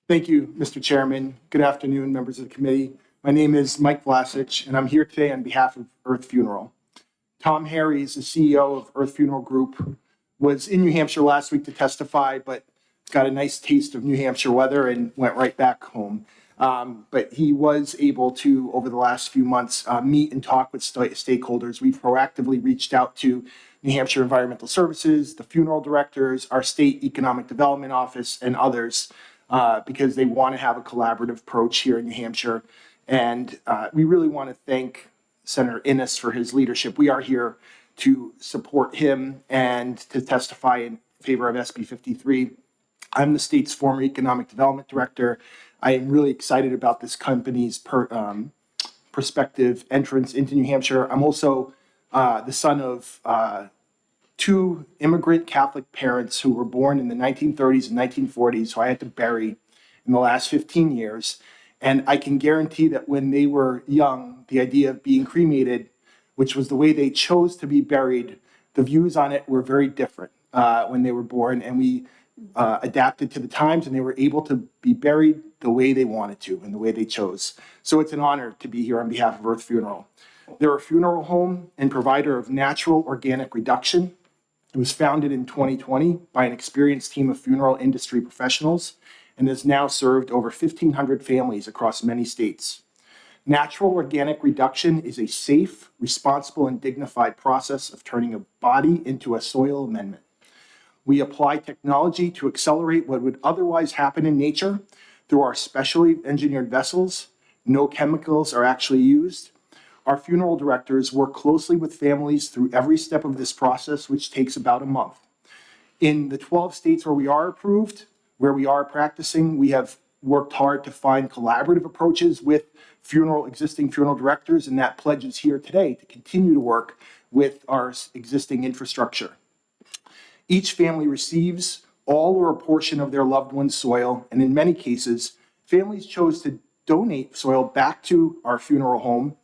[SPEAKER 11] Thank you, Mr. Chairman. Good afternoon, members of the committee. My name is Mike Vlasic, and I'm here today on behalf of Earth Funeral. Tom Harries, the CEO of Earth Funeral Group, was in New Hampshire last week to testify, but got a nice taste of New Hampshire weather and went right back home. But he was able to, over the last few months, meet and talk with stakeholders. We've proactively reached out to New Hampshire Environmental Services, the funeral directors, our state economic development office, and others, because they want to have a collaborative approach here in New Hampshire. And we really want to thank Senator Innes for his leadership. We are here to support him and to testify in favor of SB 53. I'm the state's former economic development director. I am really excited about this company's prospective entrance into New Hampshire. I'm also the son of two immigrant Catholic parents who were born in the 1930s and 1940s, who I had to bury in the last 15 years. And I can guarantee that when they were young, the idea of being cremated, which was the way they chose to be buried, the views on it were very different when they were born. And we adapted to the times, and they were able to be buried the way they wanted to and the way they chose. So it's an honor to be here on behalf of Earth Funeral. They're a funeral home and provider of natural organic reduction. It was founded in 2020 by an experienced team of funeral industry professionals and has now served over 1,500 families across many states. Natural organic reduction is a safe, responsible, and dignified process of turning a body into a soil amendment. We apply technology to accelerate what would otherwise happen in nature through our specially engineered vessels. No chemicals are actually used. Our funeral directors work closely with families through every step of this process, which takes about a month. In the 12 states where we are approved, where we are practicing, we have worked hard to find collaborative approaches with existing funeral directors, and that pledge is here today to continue to work with our existing infrastructure. Each family receives all or a portion of their loved one's soil, and in many cases, families chose to donate soil back to our funeral home,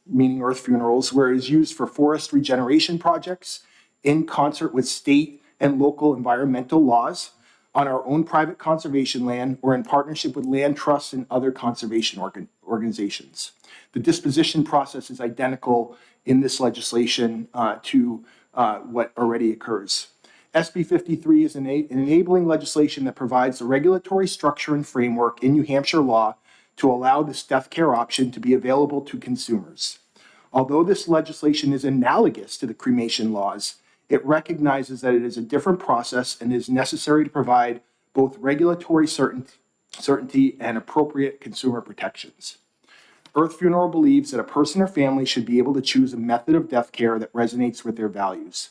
[SPEAKER 11] meaning Earth Funerals, where it is used for forest regeneration projects in concert with state and local environmental laws on our own private conservation land or in partnership with land trusts and other conservation organizations. The disposition process is identical in this legislation to what already occurs. SB 53 is an enabling legislation that provides the regulatory structure and framework in New Hampshire law to allow this death care option to be available to consumers. Although this legislation is analogous to the cremation laws, it recognizes that it is a different process and is necessary to provide both regulatory certainty and appropriate consumer protections. Earth Funeral believes that a person or family should be able to choose a method of death care that resonates with their values.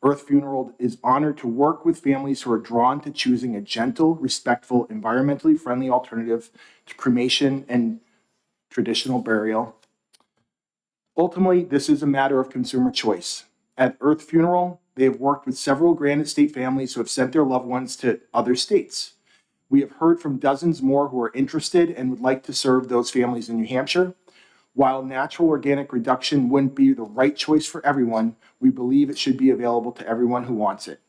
[SPEAKER 11] Earth Funeral is honored to work with families who are drawn to choosing a gentle, respectful, environmentally friendly alternative to cremation and traditional burial. Ultimately, this is a matter of consumer choice. At Earth Funeral, they have worked with several granite state families who have sent their loved ones to other states. We have heard from dozens more who are interested and would like to serve those families in New Hampshire. While natural organic reduction wouldn't be the right choice for everyone, we believe it should be available to everyone who wants it.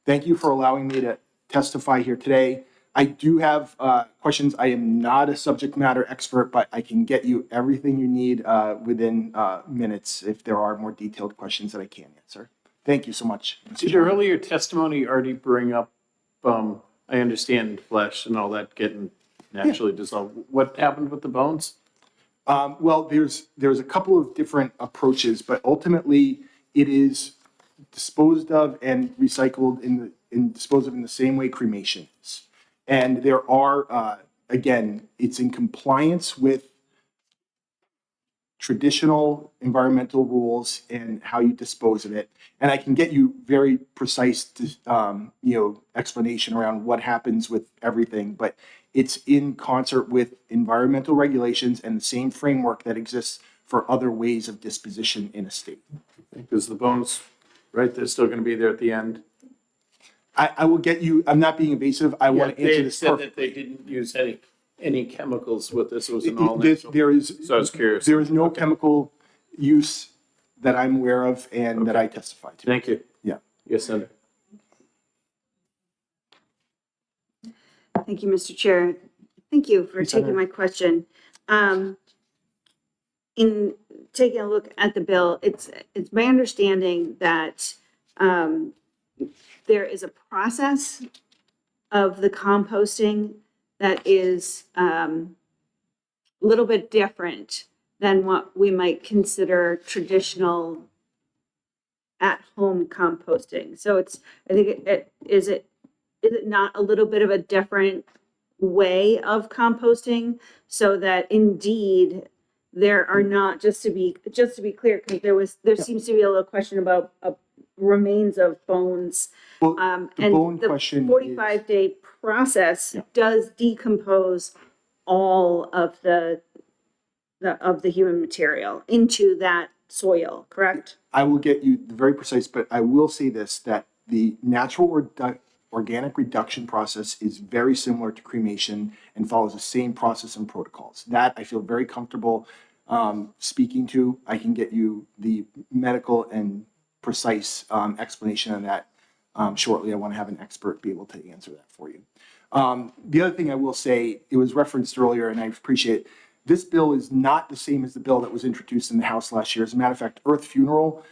[SPEAKER 11] Thank you for allowing me to testify here today. I do have questions. I am not a subject matter expert, but I can get you everything you need within minutes if there are more detailed questions that I can answer. Thank you so much.
[SPEAKER 1] Did your earlier testimony already bring up, I understand flesh and all that getting naturally dissolved. What happened with the bones?
[SPEAKER 11] Well, there's a couple of different approaches, but ultimately it is disposed of and recycled disposed of in the same way cremation is. And there are, again, it's in compliance with traditional environmental rules and how you dispose of it. And I can get you very precise, explanation around what happens with everything, but it's in concert with environmental regulations and the same framework that exists for other ways of disposition in a state.
[SPEAKER 1] Because the bones, right, they're still going to be there at the end.
[SPEAKER 11] I will get you, I'm not being evasive. I want to
[SPEAKER 1] They
[SPEAKER 11] answer
[SPEAKER 1] had
[SPEAKER 11] this
[SPEAKER 1] said that
[SPEAKER 11] perfectly.
[SPEAKER 1] they didn't use any chemicals with this, it was an
[SPEAKER 11] It-
[SPEAKER 1] all
[SPEAKER 11] there-
[SPEAKER 1] natural.
[SPEAKER 11] There is,
[SPEAKER 1] So I was curious.
[SPEAKER 11] there is no
[SPEAKER 1] Okay.
[SPEAKER 11] chemical use that I'm aware of and that
[SPEAKER 1] Okay.
[SPEAKER 11] I testified to.
[SPEAKER 1] Thank you.
[SPEAKER 11] Yeah.
[SPEAKER 1] Yes, Senator.
[SPEAKER 6] Thank you, Mr. Chair. Thank you for
[SPEAKER 11] Please,
[SPEAKER 6] taking
[SPEAKER 11] Senator.
[SPEAKER 6] my question. In taking a look at the bill, it's my understanding that there is a process of the composting that is a little bit different than what we might consider traditional at-home composting. So I think is it not a little bit of a different way of composting so that indeed there are not, just to be clear, because there seems to be a little question about remains of bones.
[SPEAKER 11] Well, the
[SPEAKER 6] And
[SPEAKER 11] bone
[SPEAKER 6] the
[SPEAKER 11] question is-
[SPEAKER 6] 45-day process does decompose all of the human material into that soil, correct?
[SPEAKER 11] I will get you the very precise, but I will say this, that the natural organic reduction process is very similar to cremation and follows the same process and protocols. That I feel very comfortable speaking to. I can get you the medical and precise explanation on that shortly. I want to have an expert be able to answer that for you. The other thing I will say, it was referenced earlier, and I appreciate it. This bill is not the same as the bill that was introduced in the House last year. As a matter of fact, Earth Funeral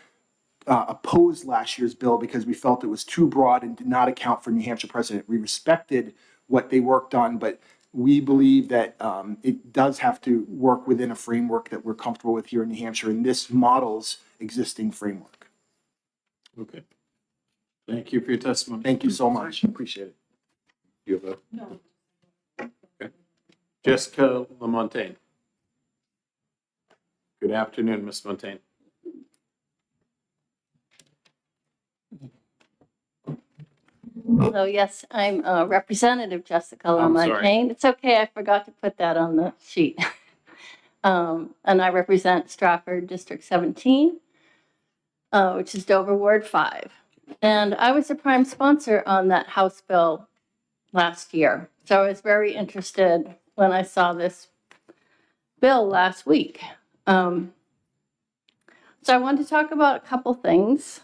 [SPEAKER 11] opposed last year's bill because we felt it was too broad and did not account for New Hampshire precedent. We respected what they worked on, but we believe that it does have to work within a framework that we're comfortable with here in New Hampshire, and this models existing framework.
[SPEAKER 1] Okay. Thank you for your testimony.
[SPEAKER 11] Thank you so much. Appreciate it.
[SPEAKER 1] You have a? No. Okay. Jessica Lamontagne. Good afternoon, Ms. Montaigne.
[SPEAKER 12] So yes, I'm Representative Jessica
[SPEAKER 1] I'm sorry.
[SPEAKER 12] LaMontagne. It's okay, I forgot to put that on the sheet. And I represent Stratford District 17, which is Dover Ward 5. And I was the prime sponsor on that House bill last year. So I was very interested when I saw this bill last week. So I wanted to talk about a couple things.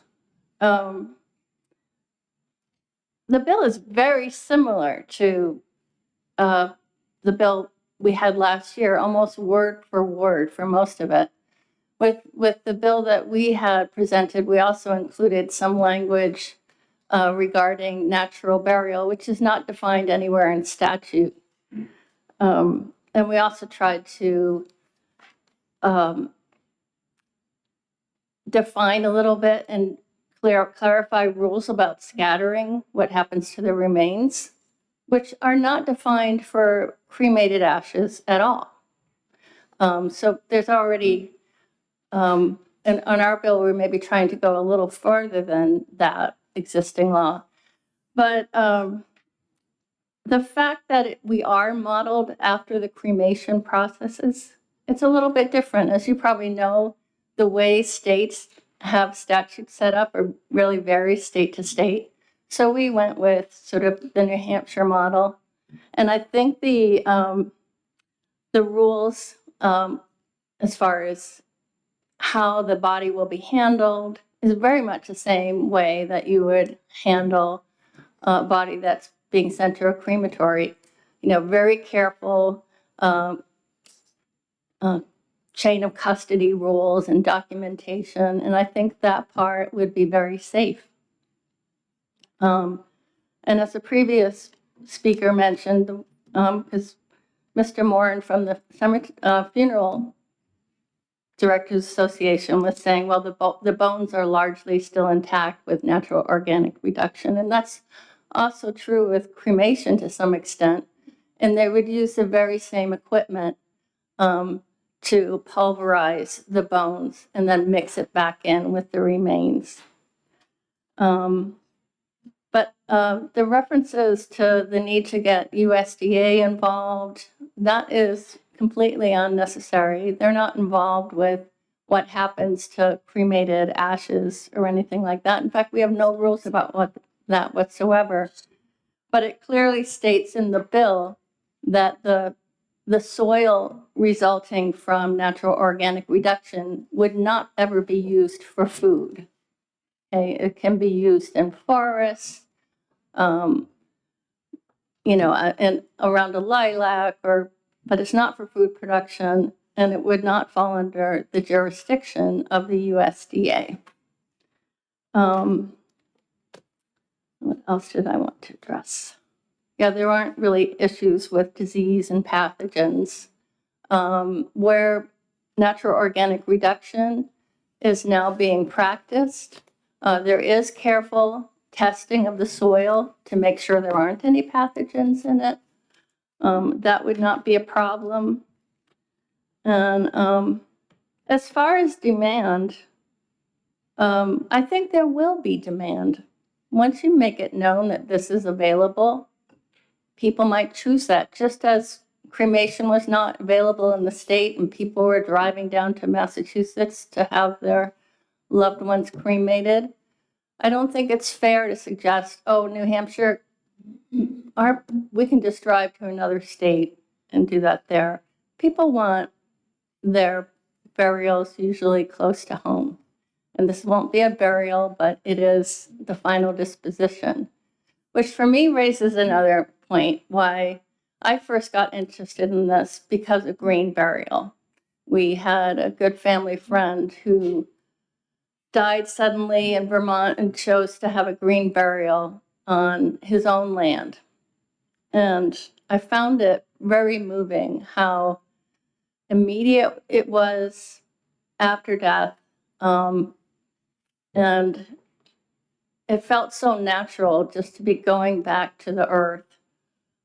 [SPEAKER 12] The bill is very similar to the bill we had last year, almost word for word for most of it. With the bill that we had presented, we also included some language regarding natural burial, which is not defined anywhere in statute. And we also tried to define a little bit and clarify rules about scattering, what happens to the remains, which are not defined for cremated ashes at all. So there's already, and on our bill, we're maybe trying to go a little further than that existing law. But the fact that we are modeled after the cremation processes, it's a little bit different. As you probably know, the way states have statutes set up or really vary state to state. So we went with sort of the New Hampshire model. And I think the rules as far as how the body will be handled is very much the same way that you would handle a body that's being sent to a crematory. You know, very careful chain of custody rules and documentation, and I think that part would be very safe. And as the previous speaker mentioned, because Mr. Moran from the Funeral Directors Association was saying, well, the bones are largely still intact with natural organic reduction, and that's also true with cremation to some extent. And they would use the very same equipment to pulverize the bones and then mix it back in with the remains. But the references to the need to get USDA involved, that is completely unnecessary. They're not involved with what happens to cremated ashes or anything like that. In fact, we have no rules about what that whatsoever. But it clearly states in the bill that the soil resulting from natural organic reduction would not ever be used for food. Okay, it can be used in forests, and around a lilac, but it's not for food production, and it would not fall under the jurisdiction of the USDA. What else did I want to address? Yeah, there aren't really issues with disease and pathogens. Where natural organic reduction is now being practiced, there is careful testing of the soil to make sure there aren't any pathogens in it. That would not be a problem. And as far as demand, I think there will be demand. Once you make it known that this is available, people might choose that, just as cremation was not available in the state and people were driving down to Massachusetts to have their loved ones cremated. I don't think it's fair to suggest, oh, New Hampshire, we can just drive to another state and do that there. People want their burials usually close to home. And this won't be a burial, but it is the final disposition, which for me raises another point why I first got interested in this because of green burial. We had a good family friend who died suddenly in Vermont and chose to have a green burial on his own land. And I found it very moving how immediate it was after death. And it felt so natural just to be going back to the earth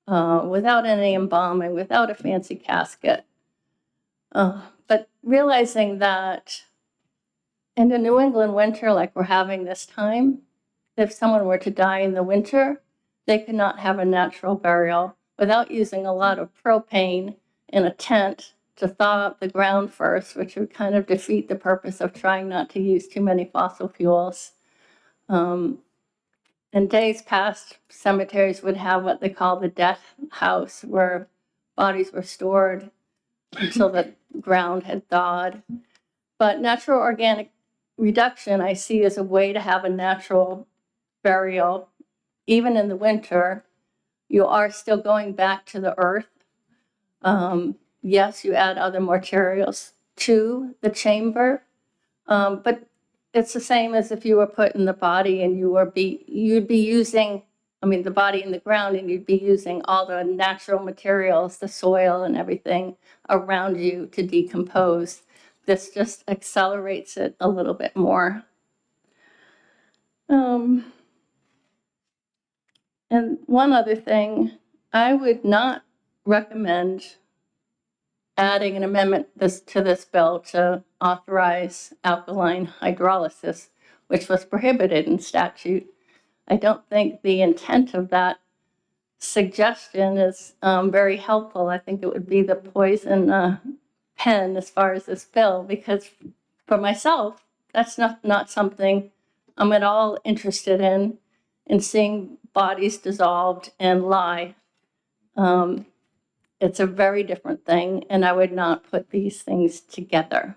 [SPEAKER 12] without any embalming, without a fancy casket. But realizing that in the New England winter, like we're having this time, if someone were to die in the winter, they could not have a natural burial without using a lot of propane in a tent to thaw up the ground first, which would kind of defeat the purpose of trying not to use too many fossil fuels. In days past, cemeteries would have what they call the death house, where bodies were stored until the ground had thawed. But natural organic reduction I see as a way to have a natural burial. Even in the winter, you are still going back to the earth. Yes, you add other materials to the chamber, but it's the same as if you were putting the body and you'd be using, the body in the ground, and you'd be using all the natural materials, the soil and everything around you to decompose. This just accelerates it a little bit more. And one other thing, I would not recommend adding an amendment to this bill to authorize alkaline hydrolysis, which was prohibited in statute. I don't think the intent of that suggestion is very helpful. I think it would be the poison pen as far as this bill, because for myself, that's not something I'm at all interested in seeing bodies dissolved and lie. It's a very different thing, and I would not put these things together.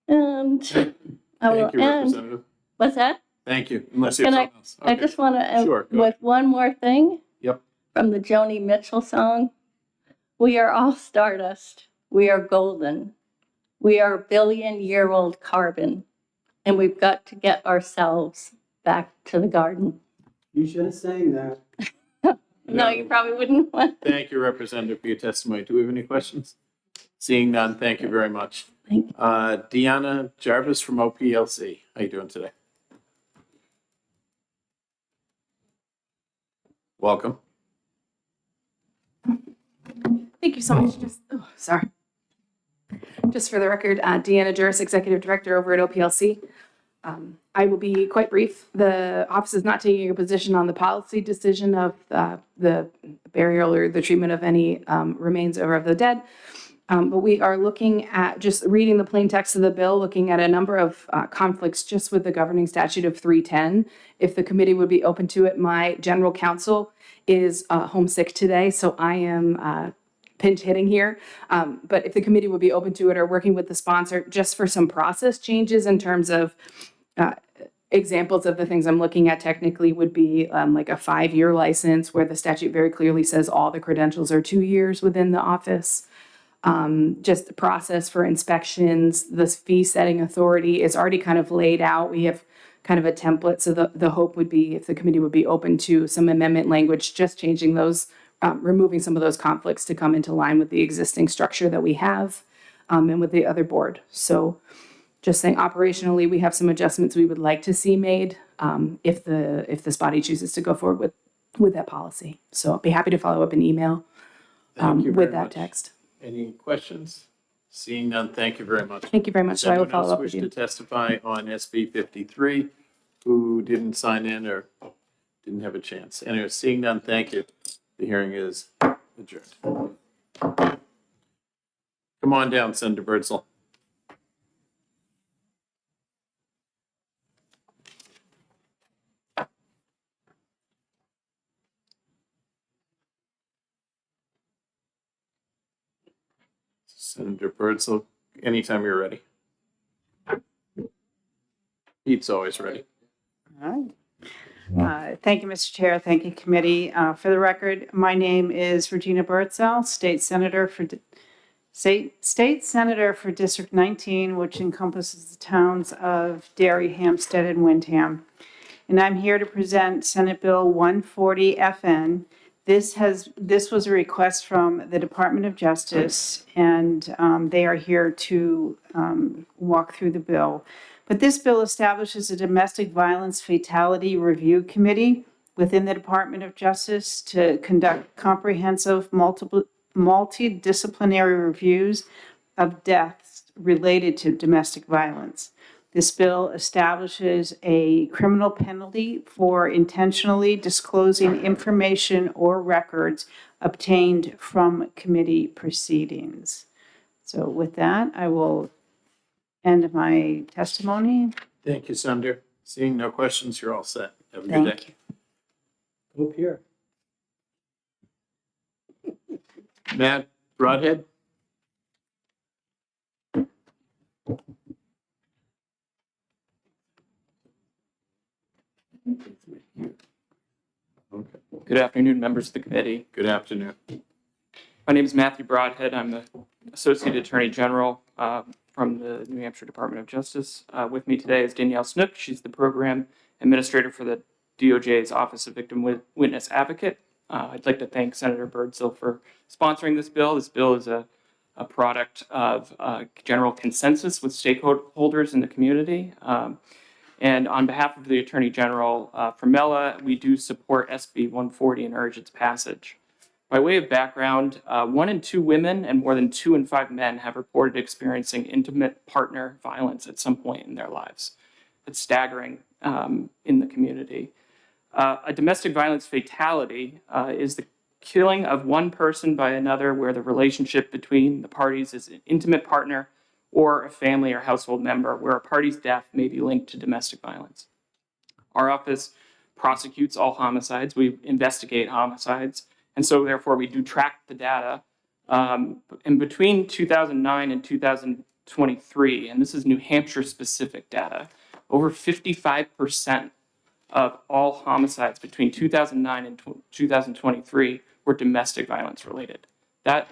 [SPEAKER 12] And I will
[SPEAKER 1] Thank you,
[SPEAKER 12] end.
[SPEAKER 1] Representative.
[SPEAKER 12] What's that?
[SPEAKER 1] Thank you, unless you have
[SPEAKER 12] Can
[SPEAKER 1] something else.
[SPEAKER 12] I
[SPEAKER 1] Okay.
[SPEAKER 12] just want to end
[SPEAKER 1] Sure, go
[SPEAKER 12] with one more thing.
[SPEAKER 1] Yep.
[SPEAKER 12] From the Joni Mitchell song. We are all stardust. We are golden. We are billion-year-old carbon. And we've got to get ourselves back to the garden.
[SPEAKER 4] You should have sang that.
[SPEAKER 12] No, you probably wouldn't want.
[SPEAKER 1] Thank you, Representative, for your testimony. Do we have any questions? Seeing none, thank you very much.
[SPEAKER 12] Thank you.
[SPEAKER 1] Deanna Jarvis from OPLC. How you doing today? Welcome.
[SPEAKER 13] Thank you so much. Just for the record, Deanna Juris, Executive Director over at OPLC. I will be quite brief. The office is not taking a position on the policy decision of the burial or the treatment of any remains or of the dead. But we are looking at, just reading the plain text of the bill, looking at a number of conflicts just with the governing statute of 310. If the committee would be open to it, my general counsel is homesick today, so I am pinch hitting here. But if the committee would be open to it or working with the sponsor, just for some process changes in terms of examples of the things I'm looking at technically would be like a 5-year license where the statute very clearly says all the credentials are 2 years within the office. Just the process for inspections, the fee setting authority is already kind of laid out. We have kind of a template. So the hope would be if the committee would be open to some amendment language, just changing those, removing some of those conflicts to come into line with the existing structure that we have and with the other board. So just saying operationally, we have some adjustments we would like to see made if this body chooses to go forward with that policy. So I'll be happy to follow up an email
[SPEAKER 1] Thank you very
[SPEAKER 13] with that
[SPEAKER 1] much.
[SPEAKER 13] text.
[SPEAKER 1] Any questions? Seeing none, thank you very much.
[SPEAKER 13] Thank you very much.
[SPEAKER 1] Does
[SPEAKER 13] So I will
[SPEAKER 1] anyone
[SPEAKER 13] follow
[SPEAKER 1] else
[SPEAKER 13] up
[SPEAKER 1] wish
[SPEAKER 13] with you.
[SPEAKER 1] to testify on SB 53 who didn't sign in or didn't have a chance? Anyway, seeing none, thank you. The hearing is adjourned. Come on down, Senator Birdsall. Senator Birdsall, anytime you're ready. Pete's always ready.
[SPEAKER 6] All right. Thank you, Mr. Chair. Thank you, committee. For the record, my name is Regina Birdsell, State Senator for District 19, which encompasses the towns of Derry, Hampstead, and Windham. And I'm here to present Senate Bill 140 FN. This was a request from the Department of Justice, and they are here to walk through the bill. But this bill establishes a domestic violence fatality review committee within the Department of Justice to conduct comprehensive multidisciplinary reviews of deaths related to domestic violence. This bill establishes a criminal penalty for intentionally disclosing information or records obtained from committee proceedings. So with that, I will end my testimony.
[SPEAKER 1] Thank you, Senator. Seeing no questions, you're all set. Have a good
[SPEAKER 6] Thank
[SPEAKER 1] day.
[SPEAKER 6] you.
[SPEAKER 4] Up here.
[SPEAKER 1] Matt Broadhead? Okay.
[SPEAKER 14] Good afternoon, members of the committee.
[SPEAKER 1] Good afternoon.
[SPEAKER 14] My name is Matthew Broadhead. I'm the Associate Attorney General from the New Hampshire Department of Justice. With me today is Danielle Snook. She's the Program Administrator for the DOJ's Office of Victim Witness Advocate. I'd like to thank Senator Birdsall for sponsoring this bill. This bill is a product of general consensus with stakeholders in the community. And on behalf of the Attorney General for MELA, we do support SB 140 and urge its passage. By way of background, 1 in 2 women and more than 2 in 5 men have reported experiencing intimate partner violence at some point in their lives. It's staggering in the community. A domestic violence fatality is the killing of one person by another where the relationship between the parties is an intimate partner or a family or household member where a party's death may be linked to domestic violence. Our office prosecutes all homicides. We investigate homicides. And so therefore we do track the data. And between 2009 and 2023, and this is New Hampshire specific data, over 55% of all homicides between 2009 and 2023 were domestic violence related. That,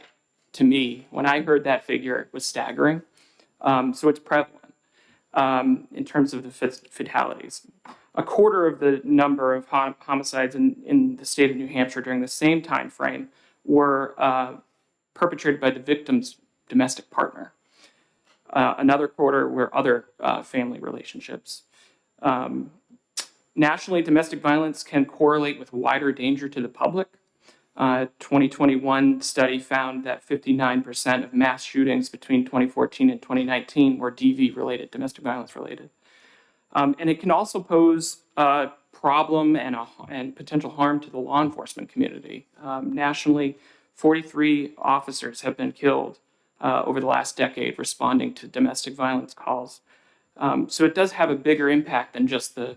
[SPEAKER 14] to me, when I heard that figure, it was staggering. So it's prevalent in terms of the fatalities. A quarter of the number of homicides in the state of New Hampshire during the same time frame were perpetrated by the victim's domestic partner. Another quarter were other family relationships. Nationally, domestic violence can correlate with wider danger to the public. 2021 study found that 59% of mass shootings between 2014 and 2019 were DV related, domestic violence related. And it can also pose a problem and potential harm to the law enforcement community. Nationally, 43 officers have been killed over the last decade responding to domestic violence calls. So it does have a bigger impact than just the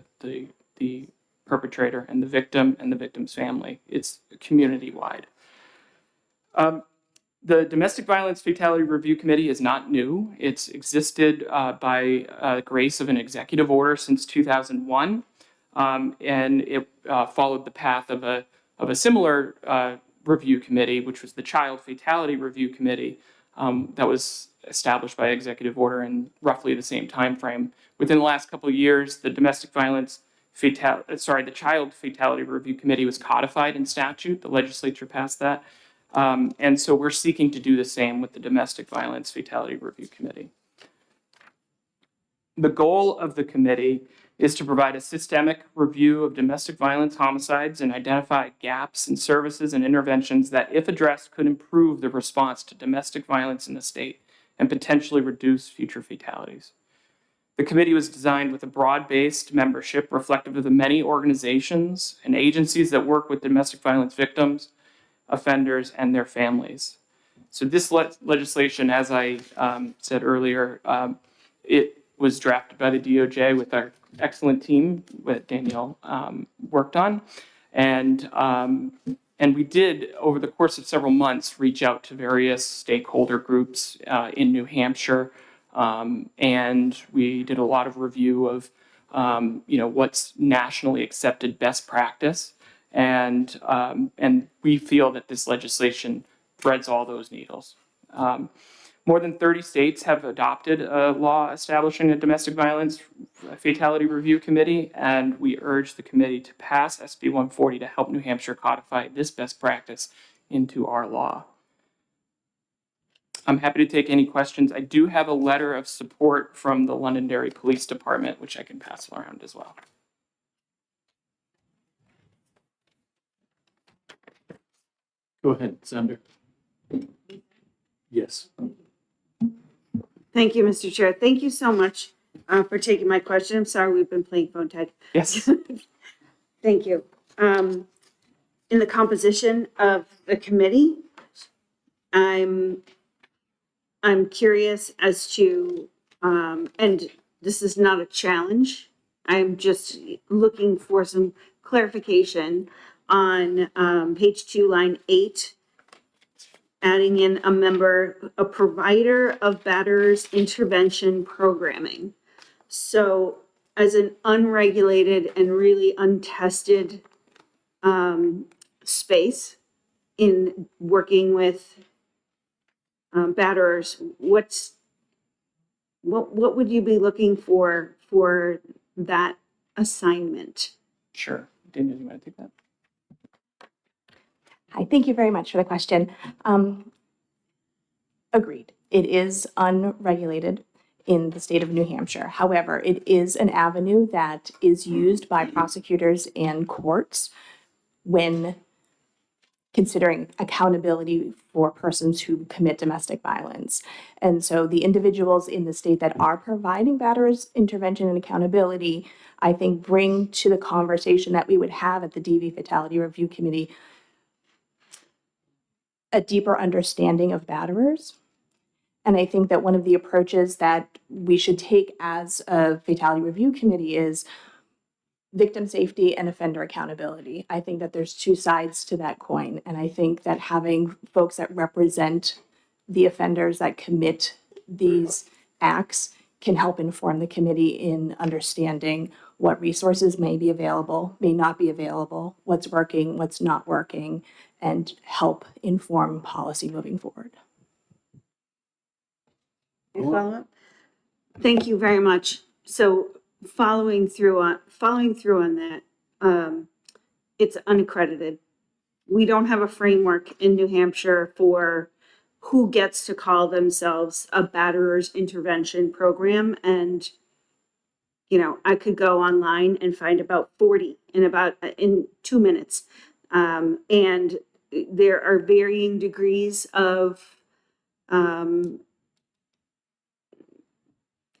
[SPEAKER 14] perpetrator and the victim's family. It's community-wide. The Domestic Violence Fatality Review Committee is not new. It's existed by grace of an executive order since 2001, and it followed the path of a similar review committee, which was the Child Fatality Review Committee, that was established by executive order in roughly the same time frame. Within the last couple of years, the the Child Fatality Review Committee was codified in statute. The legislature passed that. And so we're seeking to do the same with the Domestic Violence Fatality Review Committee. The goal of the committee is to provide a systemic review of domestic violence homicides and identify gaps in services and interventions that, if addressed, could improve the response to domestic violence in the state and potentially reduce future fatalities. The committee was designed with a broad-based membership reflective of the many organizations and agencies that work with domestic violence victims, offenders, and their families. So this legislation, as I said earlier, it was drafted by the DOJ with our excellent team that Danielle worked on. And we did, over the course of several months, reach out to various stakeholder groups in New Hampshire. And we did a lot of review of what's nationally accepted best practice. And we feel that this legislation threads all those needles. More than 30 states have adopted a law establishing a domestic violence fatality review committee, and we urge the committee to pass SB 140 to help New Hampshire codify this best practice into our law. I'm happy to take any questions. I do have a letter of support from the Londonderry Police Department, which I can pass around as well.
[SPEAKER 1] Go ahead, Senator. Yes.
[SPEAKER 6] Thank you, Mr. Chair. Thank you so much for taking my question. I'm sorry we've been playing phone tag.
[SPEAKER 14] Yes.
[SPEAKER 6] Thank you. In the composition of the committee, I'm curious as to, and this is not a challenge, I'm just looking for some clarification on page 2, line 8, adding in a provider of batterers intervention programming. So as an unregulated and really untested space in working with batterers, what would you be looking for that assignment?
[SPEAKER 14] Sure. Daniel, you want to take that?
[SPEAKER 15] Hi, thank you very much for the question. Agreed. It is unregulated in the state of New Hampshire. However, it is an avenue that is used by prosecutors and courts when considering accountability for persons who commit domestic violence. And so the individuals in the state that are providing batterers intervention and accountability, I think, bring to the conversation that we would have at the DV Fatality Review Committee a deeper understanding of batterers. And I think that one of the approaches that we should take as a fatality review committee is victim safety and offender accountability. I think that there's two sides to that coin. And I think that having folks that represent the offenders that commit these acts can help inform the committee in understanding what resources may be available, may not be available, what's working, what's not working, and help inform policy moving forward.
[SPEAKER 6] Follow-up? Thank you very much. So following through on that, it's unaccredited. We don't have a framework in New Hampshire for who gets to call themselves a batterers intervention program. And, I could go online and find about 40 in 2 minutes. And there are varying degrees of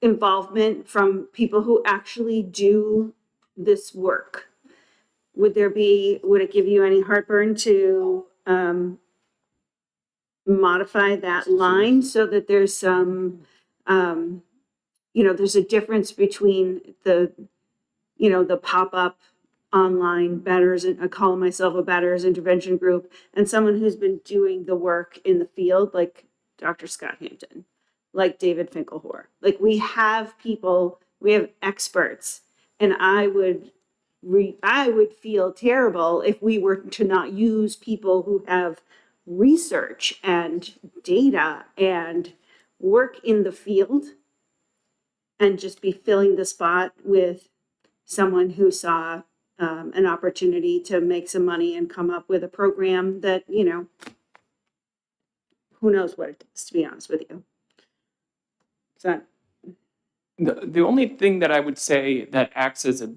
[SPEAKER 6] involvement from people who actually do this work. Would it give you any heartburn to modify that line so that there's some, there's a difference between the pop-up online batters, I call myself a batters intervention group, and someone who's been doing the work in the field, like Dr. Scott Hampton, like David Finkelhor. Like we have people, we have experts, and I would feel terrible if we were to not use people who have research and data and work in the field and just be filling the spot with someone who saw an opportunity to make some money and come up with a program that, who knows what it is, to be honest with you. So
[SPEAKER 14] The only thing that I would say that acts as a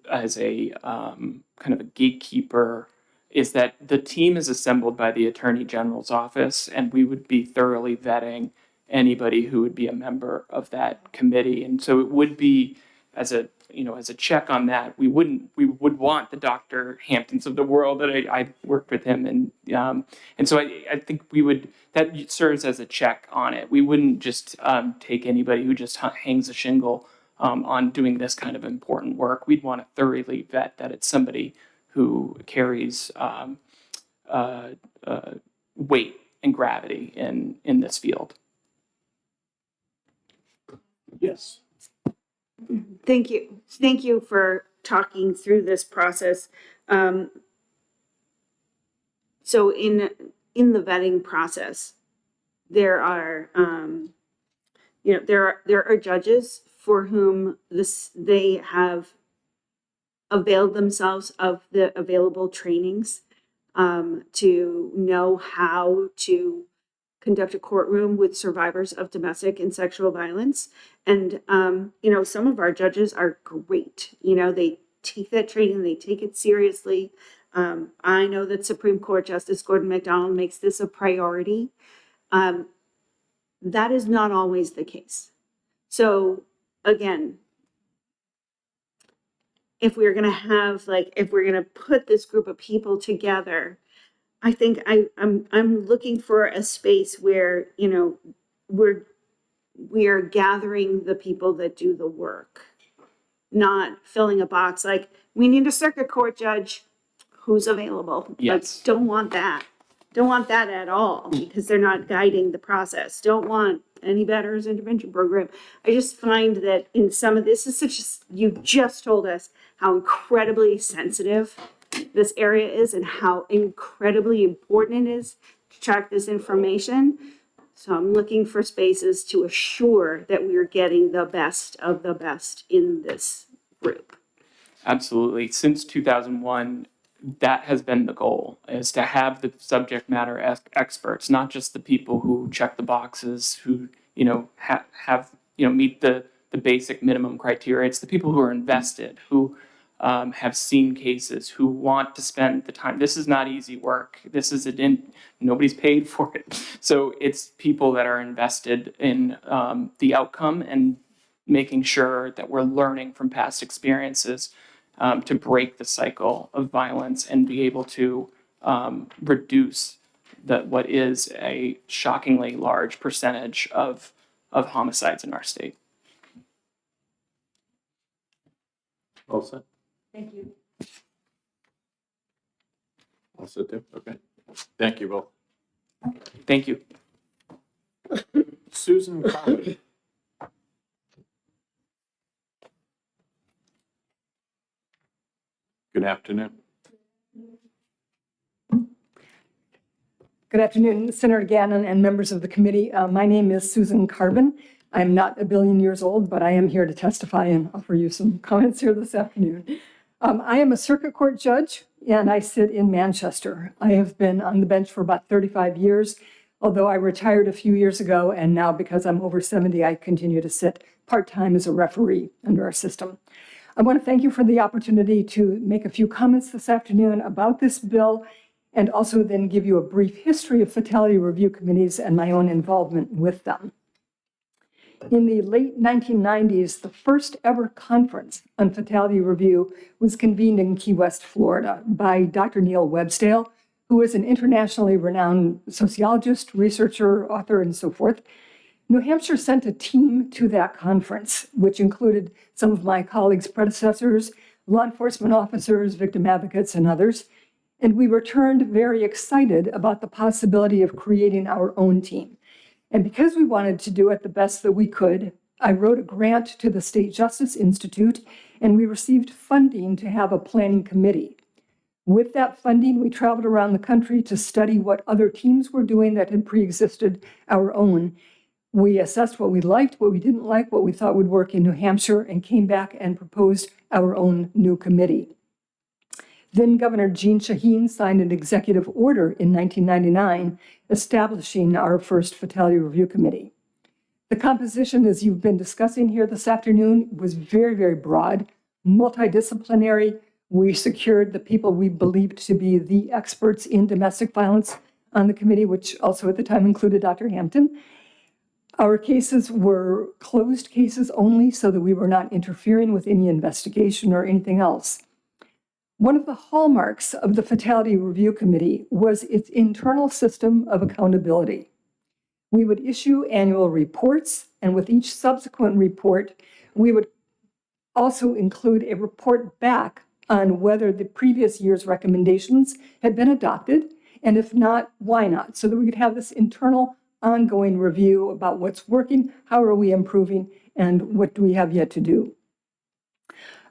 [SPEAKER 14] kind of a gatekeeper is that the team is assembled by the Attorney General's office, and we would be thoroughly vetting anybody who would be a member of that committee. And so it would be as a check on that, we would want the Dr. Hamptons of the world that I worked with him, and so I think that serves as a check on it. We wouldn't just take anybody who just hangs a shingle on doing this kind of important work. We'd want to thoroughly vet that it's somebody who carries weight and gravity in this field.
[SPEAKER 9] Yes.
[SPEAKER 6] thank you. Thank you for talking through this process. So in the vetting process, there are there are judges for whom they have availed themselves of the available trainings to know how to conduct a courtroom with survivors of domestic and sexual violence. And, some of our judges are great. They take that training, they take it seriously. I know that Supreme Court Justice Gordon MacDonald makes this a priority. That is not always the case. So again, if we're going to put this group of people together, I think I'm looking for a space where, we are gathering the people that do the work, not filling a box like we need a circuit court judge who's available.
[SPEAKER 14] Yes.
[SPEAKER 6] Like, don't want that. Don't want that at all because they're not guiding the process. Don't want any batterers intervention program. I just find that in some of this you just told us how incredibly sensitive this area is and how incredibly important it is to track this information. So I'm looking for spaces to assure that we're getting the best of the best in this group.
[SPEAKER 14] Absolutely. Since 2001, that has been the goal, is to have the subject matter experts, not just the people who check the boxes, who have meet the basic minimum criteria. It's the people who are invested, who have seen cases, who want to spend the time. This is not easy work. This is nobody's paid for it. So it's people that are invested in the outcome and making sure that we're learning from past experiences to break the cycle of violence and be able to reduce what is a shockingly large percentage of homicides in our state.
[SPEAKER 1] All set?
[SPEAKER 2] Thank you.
[SPEAKER 1] All set too? Okay. Thank you both.
[SPEAKER 14] Thank you.
[SPEAKER 1] Susan Conley. Good afternoon.
[SPEAKER 16] Good afternoon, Senator Gannon and members of the committee. My name is Susan Carbon. I'm not a billion years old, but I am here to testify and offer you some comments here this afternoon. I am a circuit court judge, and I sit in Manchester. I have been on the bench for about 35 years, although I retired a few years ago, and now because I'm over 70, I continue to sit part-time as a referee under our system. I want to thank you for the opportunity to make a few comments this afternoon about this bill, and also then give you a brief history of fatality review committees and my own involvement with them. In the late 1990s, the first ever conference on fatality review was convened in Key West, Florida by Dr. Neil Webstale, who is an internationally renowned sociologist, researcher, author, and so forth. New Hampshire sent a team to that conference, which included some of my colleagues' predecessors, law enforcement officers, victim advocates, and others. And we returned very excited about the possibility of creating our own team. And because we wanted to do it the best that we could, I wrote a grant to the State Justice Institute, and we received funding to have a planning committee. With that funding, we traveled around the country to study what other teams were doing that had pre-existed our own. We assessed what we liked, what we didn't like, what we thought would work in New Hampshire, and came back and proposed our own new committee. Then Governor Jeanne Shaheen signed an executive order in 1999 establishing our first Fatality Review Committee. The composition, as you've been discussing here this afternoon, was very, very broad, multidisciplinary. We secured the people we believed to be the experts in domestic violence on the committee, which also at the time included Dr. Hampton. Our cases were closed cases only so that we were not interfering with any investigation or anything else. One of the hallmarks of the Fatality Review Committee was its internal system of accountability. We would issue annual reports, and with each subsequent report, we would also include a report back on whether the previous year's recommendations had been adopted, and if not, why not, so that we could have this internal ongoing review about what's working, how are we improving, and what do we have yet to do.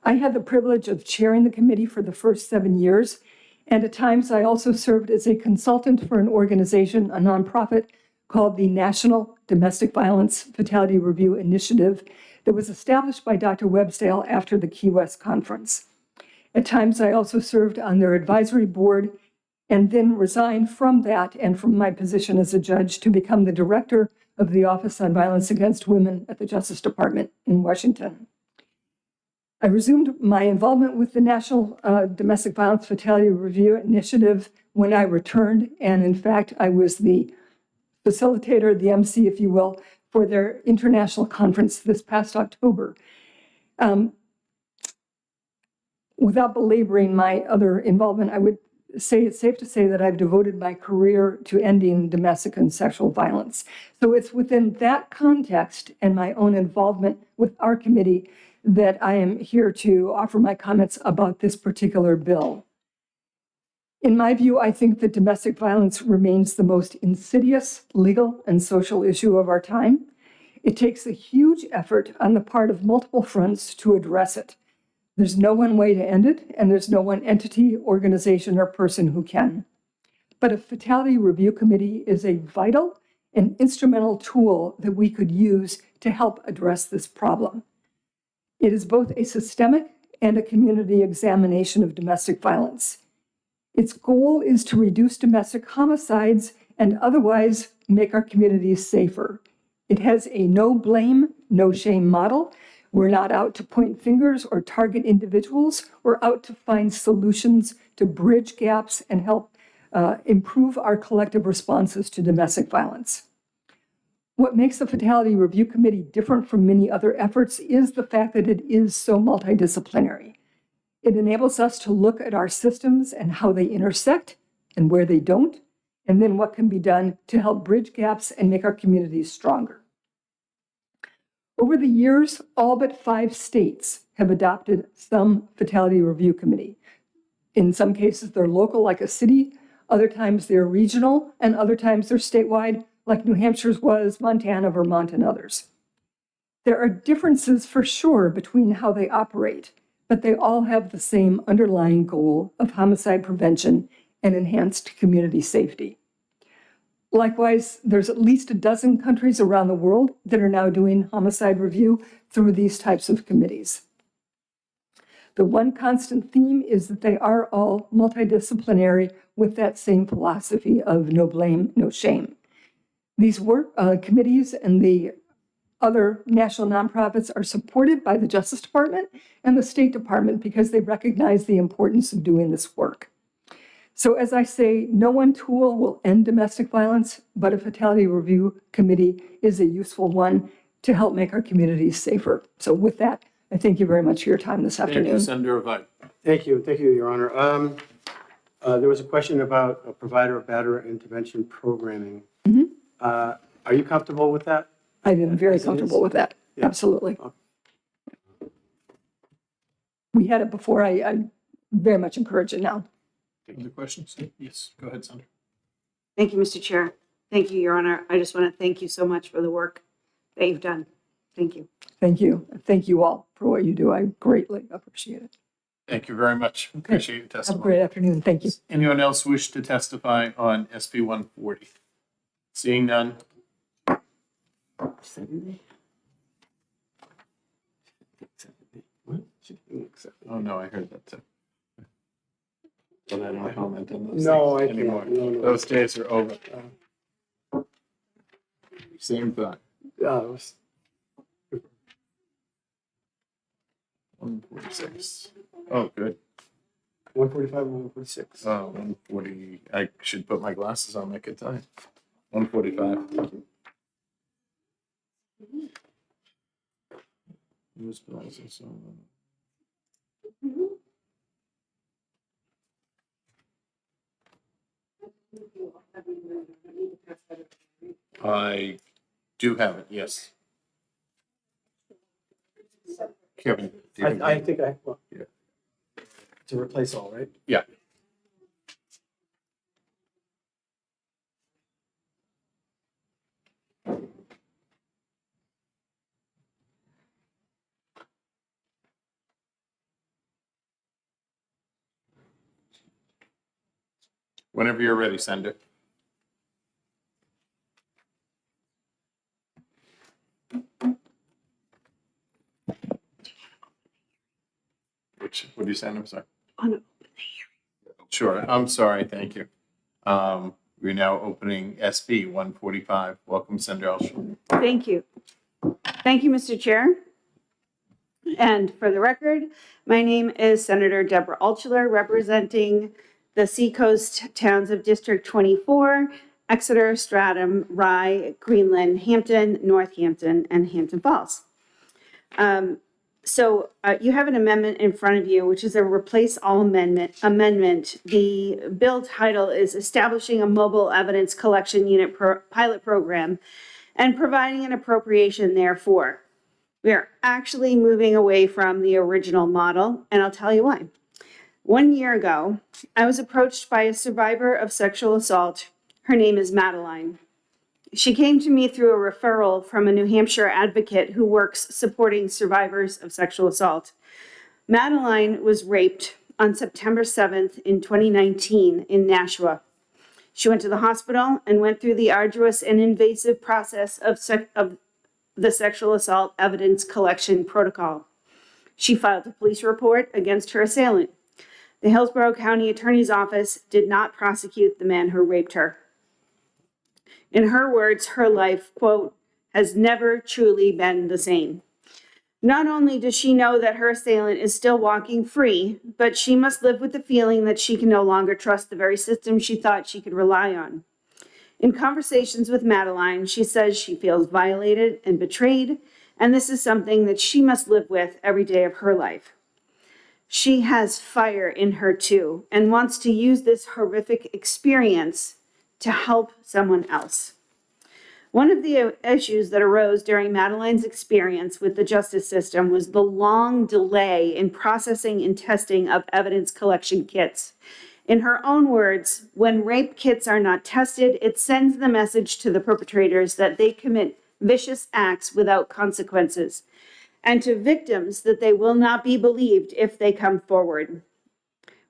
[SPEAKER 16] I had the privilege of chairing the committee for the first 7 years, and at times I also served as a consultant for an organization, a nonprofit, called the National Domestic Violence Fatality Review Initiative that was established by Dr. Websdale after the Key West Conference. At times I also served on their advisory board and then resigned from that and from my position as a judge to become the director of the Office on Violence Against Women at the Justice Department in Washington. I resumed my involvement with the National Domestic Violence Fatality Review Initiative when I returned, and in fact, I was the facilitator, the MC, if you will, for their international conference this past October. Without belaboring my other involvement, I would say it's safe to say that I've devoted my career to ending domestic and sexual violence. So it's within that context and my own involvement with our committee that I am here to offer my comments about this particular bill. In my view, I think that domestic violence remains the most insidious legal and social issue of our time. It takes a huge effort on the part of multiple fronts to address it. There's no one way to end it, and there's no one entity, organization, or person who can. But a Fatality Review Committee is a vital and instrumental tool that we could use to help address this problem. It is both a systemic and a community examination of domestic violence. Its goal is to reduce domestic homicides and otherwise make our communities safer. It has a no blame, no shame model. We're not out to point fingers or target individuals. We're out to find solutions to bridge gaps and help improve our collective responses to domestic violence. What makes the Fatality Review Committee different from many other efforts is the fact that it is so multidisciplinary. It enables us to look at our systems and how they intersect and where they don't, and then what can be done to help bridge gaps and make our communities stronger. Over the years, all but 5 states have adopted some Fatality Review Committee. In some cases, they're local, like a city. Other times they're regional, and other times they're statewide, like New Hampshire's was, Montana, Vermont, and others. There are differences for sure between how they operate, but they all have the same underlying goal of homicide prevention and enhanced community safety. Likewise, there's at least a dozen countries around the world that are now doing homicide review through these types of committees. The one constant theme is that they are all multidisciplinary with that same philosophy of no blame, no shame. These committees and the other national nonprofits are supported by the Justice Department and the State Department because they recognize the importance of doing this work. So as I say, no one tool will end domestic violence, but a Fatality Review Committee is a useful one to help make our communities safer. So with that, I thank you very much for your time this afternoon.
[SPEAKER 1] Thank you, Senator Veit.
[SPEAKER 4] Thank you, Your Honor. There was a question about a provider of batterer intervention programming. Are you comfortable with that?
[SPEAKER 16] I am very
[SPEAKER 4] As it
[SPEAKER 16] comfortable
[SPEAKER 4] is?
[SPEAKER 16] with that.
[SPEAKER 4] Yeah.
[SPEAKER 16] Absolutely. We had it before. I very much encourage it now.
[SPEAKER 1] Other questions? Yes, go ahead, Sandra.
[SPEAKER 6] Thank you, Mr. Chair. Thank you, Your Honor. I just want to thank you so much for the work that you've done. Thank you.
[SPEAKER 16] Thank you. Thank you all for what you do. I greatly appreciate it.
[SPEAKER 1] Thank you very much. Appreciate your
[SPEAKER 16] Have a
[SPEAKER 1] testimony.
[SPEAKER 16] great afternoon. Thank you.
[SPEAKER 1] Anyone else wish to testify on SB 140? Seeing none. Oh, no, I heard that too. But I don't comment on those
[SPEAKER 4] No,
[SPEAKER 1] things
[SPEAKER 4] I can't.
[SPEAKER 1] anymore.
[SPEAKER 4] No.
[SPEAKER 1] Those days are over. Same thought.
[SPEAKER 4] It was
[SPEAKER 1] 146. Oh, good.
[SPEAKER 4] 145 and 146.
[SPEAKER 1] 140. I should put my glasses on. I could tell you. 145. Use bills and so on. I do have it, yes. Kevin, do you have
[SPEAKER 4] I
[SPEAKER 1] it?
[SPEAKER 4] think well,
[SPEAKER 1] Yeah.
[SPEAKER 4] to replace all, right?
[SPEAKER 1] Yeah. Whenever you're ready, send it. What do you send? I'm sorry. Sure, I'm sorry, thank you. We're now opening SB 145. Welcome, Senator Elsham.
[SPEAKER 6] Thank you. Thank you, Mr. Chair. And for the record, my name is Senator Deborah Altshuler, representing the Seacoast towns of District 24, Exeter, Stratham, Rye, Greenland, Hampton, Northampton, and Hampton Falls. So you have an amendment in front of you, which is a replace all amendment. The bill title is Establishing a Mobile Evidence Collection Unit Pilot Program and providing an appropriation therefore. We are actually moving away from the original model, and I'll tell you why. 1 year ago, I was approached by a survivor of sexual assault. Her name is Madeline. She came to me through a referral from a New Hampshire advocate who works supporting survivors of sexual assault. Madeline was raped on September 7th in 2019 in Nashua. She went to the hospital and went through the arduous and invasive process of the sexual assault evidence collection protocol. She filed a police report against her assailant. The Hillsborough County Attorney's Office did not prosecute the man who raped her. In her words, her life, quote, has never truly been the same. Not only does she know that her assailant is still walking free, but she must live with the feeling that she can no longer trust the very system she thought she could rely on. In conversations with Madeline, she says she feels violated and betrayed, and this is something that she must live with every day of her life. She has fire in her too, and wants to use this horrific experience to help someone else. One of the issues that arose during Madeline's experience with the justice system was the long delay in processing and testing of evidence collection kits. In her own words, when rape kits are not tested, it sends the message to the perpetrators that they commit vicious acts without consequences, and to victims that they will not be believed if they come forward.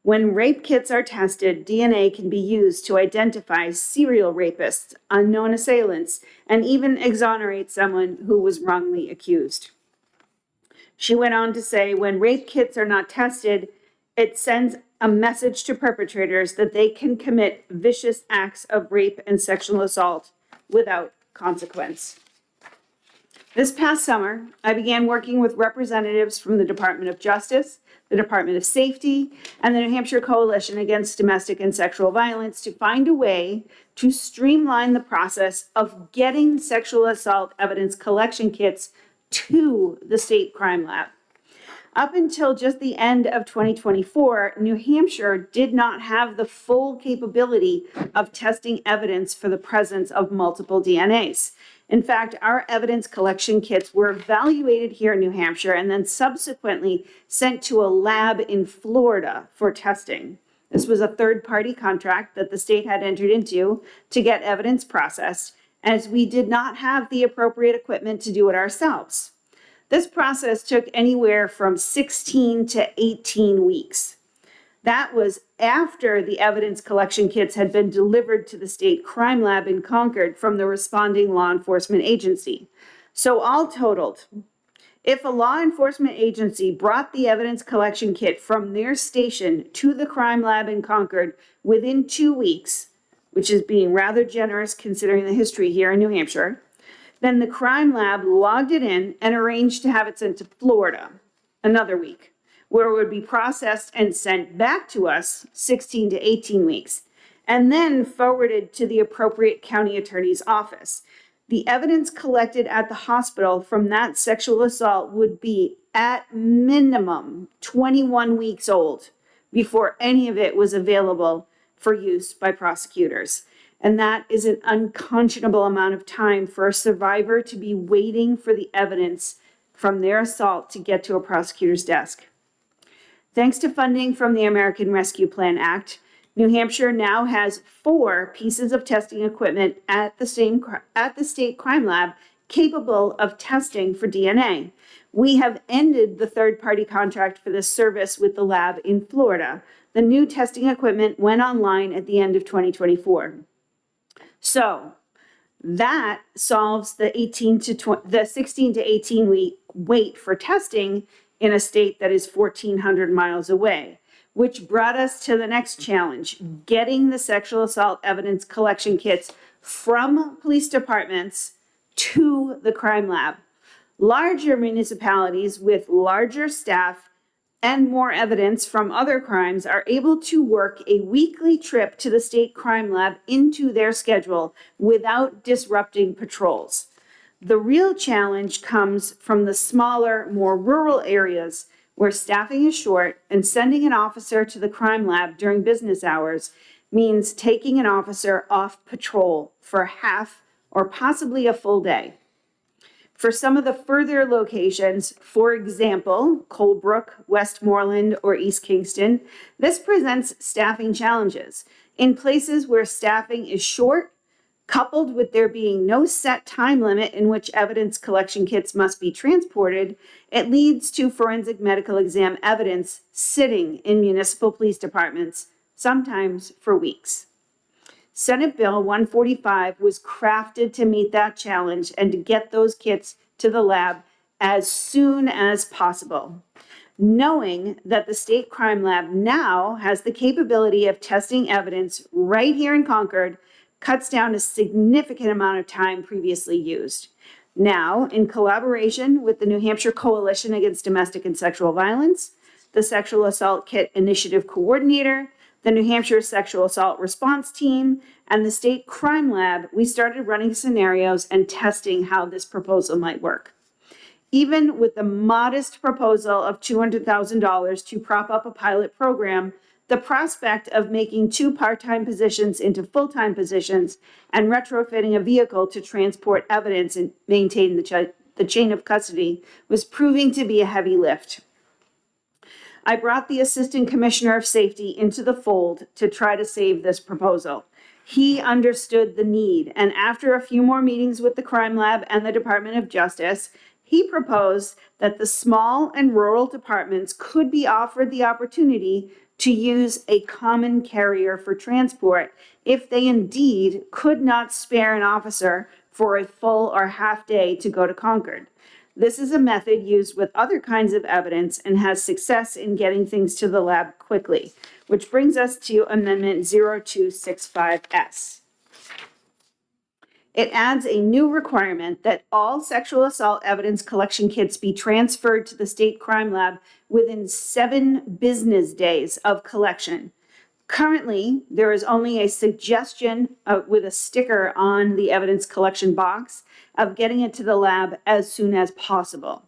[SPEAKER 6] When rape kits are tested, DNA can be used to identify serial rapists, unknown assailants, and even exonerate someone who was wrongly accused. She went on to say, when rape kits are not tested, it sends a message to perpetrators that they can commit vicious acts of rape and sexual assault without consequence. This past summer, I began working with representatives from the Department of Justice, the Department of Safety, and the New Hampshire Coalition Against Domestic and Sexual Violence to find a way to streamline the process of getting sexual assault evidence collection kits to the state crime lab. Up until just the end of 2024, New Hampshire did not have the full capability of testing evidence for the presence of multiple DNAs. In fact, our evidence collection kits were evaluated here in New Hampshire and then subsequently sent to a lab in Florida for testing. This was a third-party contract that the state had entered into to get evidence processed, as we did not have the appropriate equipment to do it ourselves. This process took anywhere from 16 to 18 weeks. That was after the evidence collection kits had been delivered to the state crime lab in Concord from the responding law enforcement agency. So all totaled, if a law enforcement agency brought the evidence collection kit from their station to the crime lab in Concord within 2 weeks, which is being rather generous considering the history here in New Hampshire, then the crime lab logged it in and arranged to have it sent to Florida another week, where it would be processed and sent back to us 16 to 18 weeks, and then forwarded to the appropriate county attorney's office. The evidence collected at the hospital from that sexual assault would be at minimum 21 weeks old before any of it was available for use by prosecutors. And that is an unconscionable amount of time for a survivor to be waiting for the evidence from their assault to get to a prosecutor's desk. Thanks to funding from the American Rescue Plan Act, New Hampshire now has 4 pieces of testing equipment at the state crime lab capable of testing for DNA. We have ended the third-party contract for this service with the lab in Florida. The new testing equipment went online at the end of 2024. So that solves the 16 to 18 week wait for testing in a state that is 1,400 miles away, which brought us to the next challenge, getting the sexual assault evidence collection kits from police departments to the crime lab. Larger municipalities with larger staff and more evidence from other crimes are able to work a weekly trip to the state crime lab into their schedule without disrupting patrols. The real challenge comes from the smaller, more rural areas where staffing is short, and sending an officer to the crime lab during business hours means taking an officer off patrol for half or possibly a full day. For some of the further locations, for example, Colebrook, Westmoreland, or East Kingston, this presents staffing challenges. In places where staffing is short, coupled with there being no set time limit in which evidence collection kits must be transported, it leads to forensic medical exam evidence sitting in municipal police departments, sometimes for weeks. Senate Bill 145 was crafted to meet that challenge and to get those kits to the lab as soon as possible. Knowing that the state crime lab now has the capability of testing evidence right here in Concord cuts down a significant amount of time previously used. Now, in collaboration with the New Hampshire Coalition Against Domestic and Sexual Violence, the Sexual Assault Kit Initiative Coordinator, the New Hampshire Sexual Assault Response Team, and the State Crime Lab, we started running scenarios and testing how this proposal might work. Even with the modest proposal of $200,000 to prop up a pilot program, the prospect of making 2 part-time positions into full-time positions and retrofitting a vehicle to transport evidence and maintain the chain of custody was proving to be a heavy lift. I brought the Assistant Commissioner of Safety into the fold to try to save this proposal. He understood the need, and after a few more meetings with the Crime Lab and the Department of Justice, he proposed that the small and rural departments could be offered the opportunity to use a common carrier for transport if they indeed could not spare an officer for a full or half day to go to Concord. This is a method used with other kinds of evidence and has success in getting things to the lab quickly, which brings us to Amendment 0265S. It adds a new requirement that all sexual assault evidence collection kits be transferred to the state crime lab within 7 business days of collection. Currently, there is only a suggestion with a sticker on the evidence collection box of getting it to the lab as soon as possible.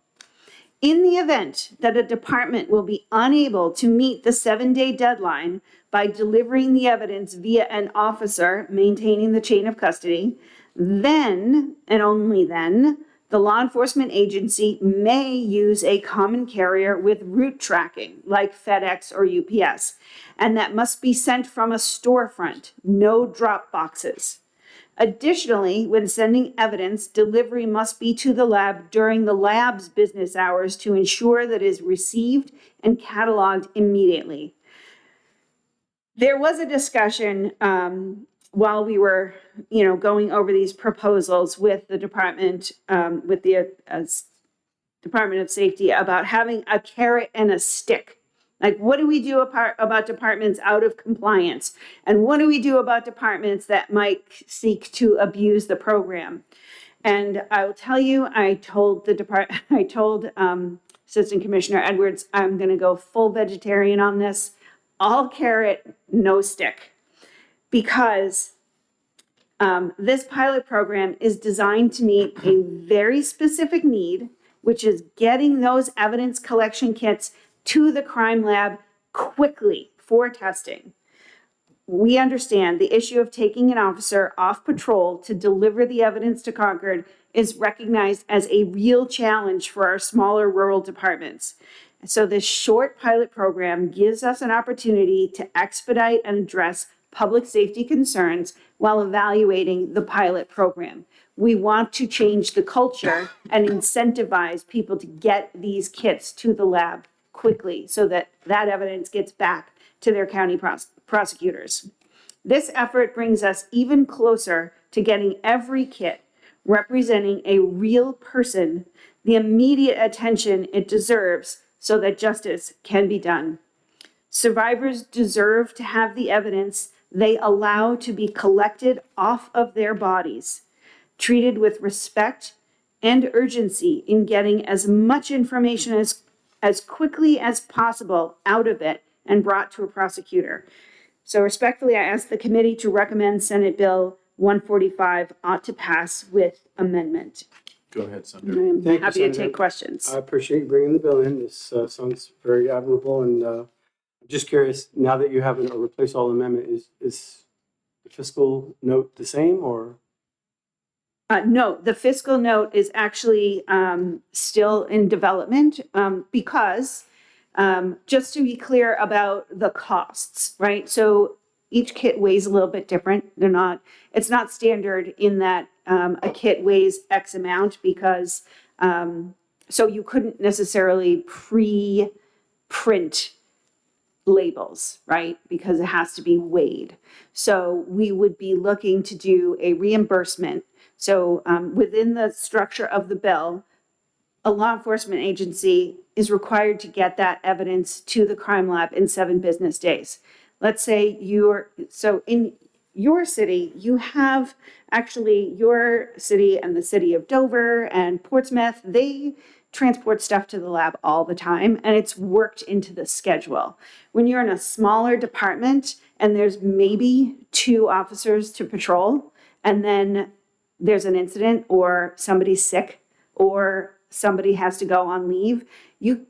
[SPEAKER 6] In the event that a department will be unable to meet the 7-day deadline by delivering the evidence via an officer maintaining the chain of custody, then, and only then, the law enforcement agency may use a common carrier with route tracking, like FedEx or UPS, and that must be sent from a storefront, no drop boxes. Additionally, when sending evidence, delivery must be to the lab during the lab's business hours to ensure that it is received and cataloged immediately. There was a discussion while we were, going over these proposals with the department, with the Department of Safety about having a carrot and a stick. Like, what do we do about departments out of compliance? And what do we do about departments that might seek to abuse the program? And I will tell you, I told Assistant Commissioner Edwards, I'm going to go full vegetarian on this. All carrot, no stick. Because this pilot program is designed to meet a very specific need, which is getting those evidence collection kits to the crime lab quickly for testing. We understand the issue of taking an officer off patrol to deliver the evidence to Concord is recognized as a real challenge for our smaller rural departments. So this short pilot program gives us an opportunity to expedite and address public safety concerns while evaluating the pilot program. We want to change the culture and incentivize people to get these kits to the lab quickly so that that evidence gets back to their county prosecutors. This effort brings us even closer to getting every kit representing a real person the immediate attention it deserves so that justice can be done. Survivors deserve to have the evidence they allow to be collected off of their bodies, treated with respect and urgency in getting as much information as quickly as possible out of it and brought to a prosecutor. So respectfully, I ask the committee to recommend Senate Bill 145 ought to pass with amendment.
[SPEAKER 1] Go ahead, Senator.
[SPEAKER 6] I'm
[SPEAKER 4] Thank you,
[SPEAKER 6] happy to
[SPEAKER 4] Senator.
[SPEAKER 6] take questions.
[SPEAKER 4] I appreciate you bringing the bill in. This sounds very admirable, and I'm just curious, now that you have a replace all amendment, is the fiscal note the same, or?
[SPEAKER 6] No, the fiscal note is actually still in development because, just to be clear about the costs, right? So each kit weighs a little bit different. It's not standard in that a kit weighs X amount because, so you couldn't necessarily pre-print labels, right? Because it has to be weighed. So we would be looking to do a reimbursement. So within the structure of the bill, a law enforcement agency is required to get that evidence to the crime lab in 7 business days. Let's say in your city, you have actually your city and the city of Dover and Portsmouth, they transport stuff to the lab all the time, and it's worked into the schedule. When you're in a smaller department and there's maybe 2 officers to patrol, and then there's an incident or somebody's sick or somebody has to go on leave,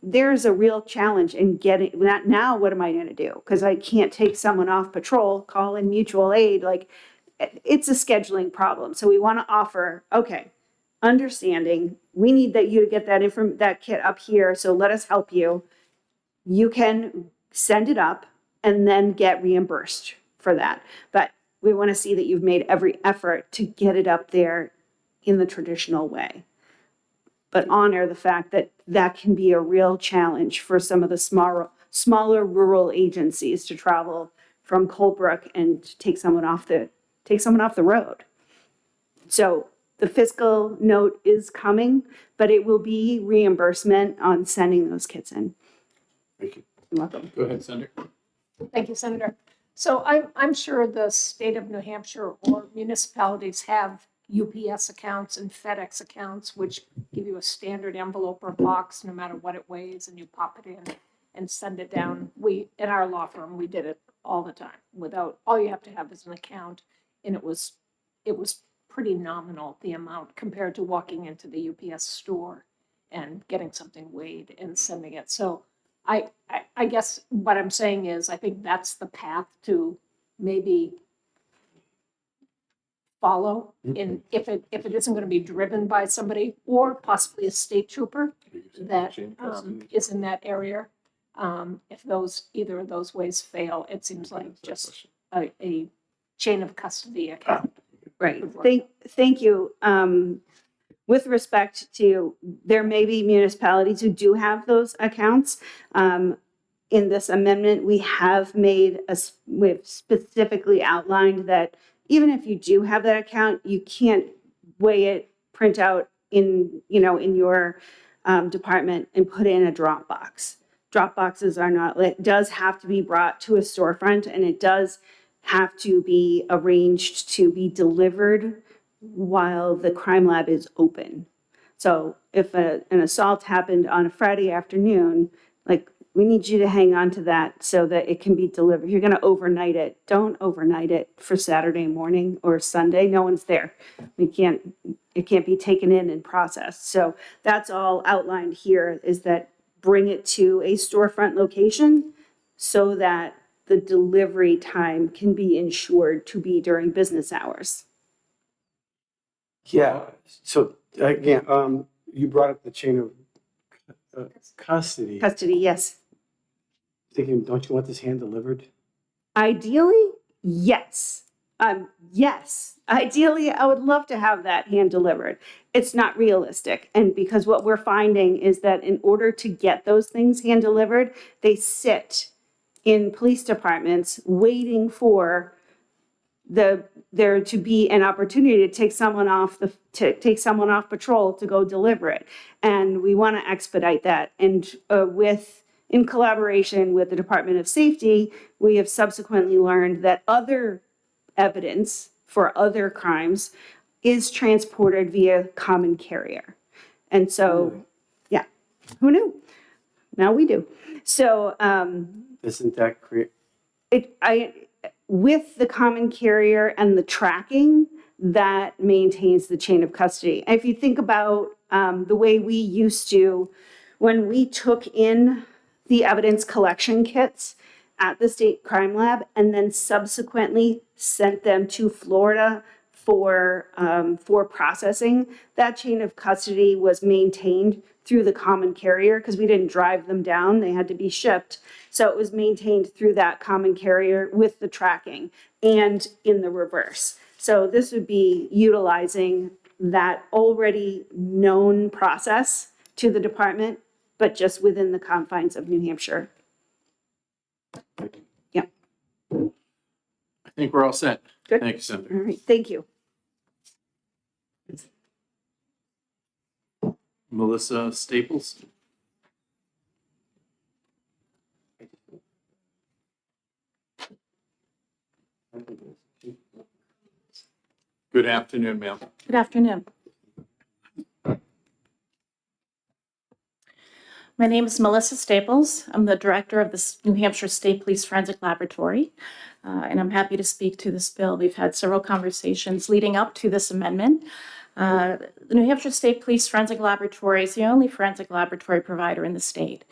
[SPEAKER 6] there's a real challenge in getting that. Now, what am I going to do? Because I can't take someone off patrol, call in mutual aid. Like, it's a scheduling problem. So we want to offer, okay, understanding, we need you to get that kit up here, so let us help you. You can send it up and then get reimbursed for that. But we want to see that you've made every effort to get it up there in the traditional way. But honor the fact that that can be a real challenge for some of the smaller rural agencies to travel from Colebrook and take someone off the road. So the fiscal note is coming, but it will be reimbursement on sending those kits in.
[SPEAKER 4] Thank you.
[SPEAKER 6] You're welcome.
[SPEAKER 1] Go ahead, Senator.
[SPEAKER 5] Thank you, Senator. So I'm sure the state of New Hampshire or municipalities have UPS accounts and FedEx accounts, which give you a standard envelope or box, no matter what it weighs, and you pop it in and send it down. In our law firm, we did it all the time all you have to have is an account. And it was pretty nominal, the amount, compared to walking into the UPS store and getting something weighed and sending it. So I guess what I'm saying is, I think that's the path to maybe follow in, if it isn't going to be driven by somebody or possibly a state trooper that is in that area. If either of those ways fail, it seems like just a chain of custody account.
[SPEAKER 6] Right. Thank you. With respect to, there may be municipalities who do have those accounts. In this amendment, we've specifically outlined that even if you do have that account, you can't weigh it, print out in your department and put it in a drop box. Drop boxes are not, it does have to be brought to a storefront, and it does have to be arranged to be delivered while the crime lab is open. So if an assault happened on a Friday afternoon, like, we need you to hang on to that so that it can be delivered. If you're going to overnight it, don't overnight it for Saturday morning or Sunday. No one's there. It can't be taken in and processed. So that's all outlined here, is that bring it to a storefront location so that the delivery time can be ensured to be during business hours.
[SPEAKER 4] Yeah, so again, you brought up the chain of custody.
[SPEAKER 6] Custody, yes.
[SPEAKER 4] Thinking, don't you want this hand delivered?
[SPEAKER 6] Ideally, yes. Yes. Ideally, I would love to have that hand delivered. It's not realistic. And because what we're finding is that in order to get those things hand delivered, they sit in police departments waiting for there to be an opportunity to take someone off patrol to go deliver it. And we want to expedite that. And in collaboration with the Department of Safety, we have subsequently learned that other evidence for other crimes is transported via common carrier. And so, yeah, who knew? Now we do. So,
[SPEAKER 4] Isn't that create?
[SPEAKER 6] With the common carrier and the tracking, that maintains the chain of custody. And if you think about the way we used to, when we took in the evidence collection kits at the state crime lab and then subsequently sent them to Florida for processing, that chain of custody was maintained through the common carrier because we didn't drive them down. They had to be shipped. So it was maintained through that common carrier with the tracking and in the reverse. So this would be utilizing that already known process to the department, but just within the confines of New Hampshire. Yeah.
[SPEAKER 1] I think we're all set.
[SPEAKER 6] Good.
[SPEAKER 1] Thank you, Senator.
[SPEAKER 6] All right, thank you.
[SPEAKER 1] Melissa Staples. Good afternoon, ma'am.
[SPEAKER 13] Good afternoon. My name is Melissa Staples. I'm the director of the New Hampshire State Police Forensic Laboratory, and I'm happy to speak to this bill. We've had several conversations leading up to this amendment. The New Hampshire State Police Forensic Laboratory is the only forensic laboratory provider in the state.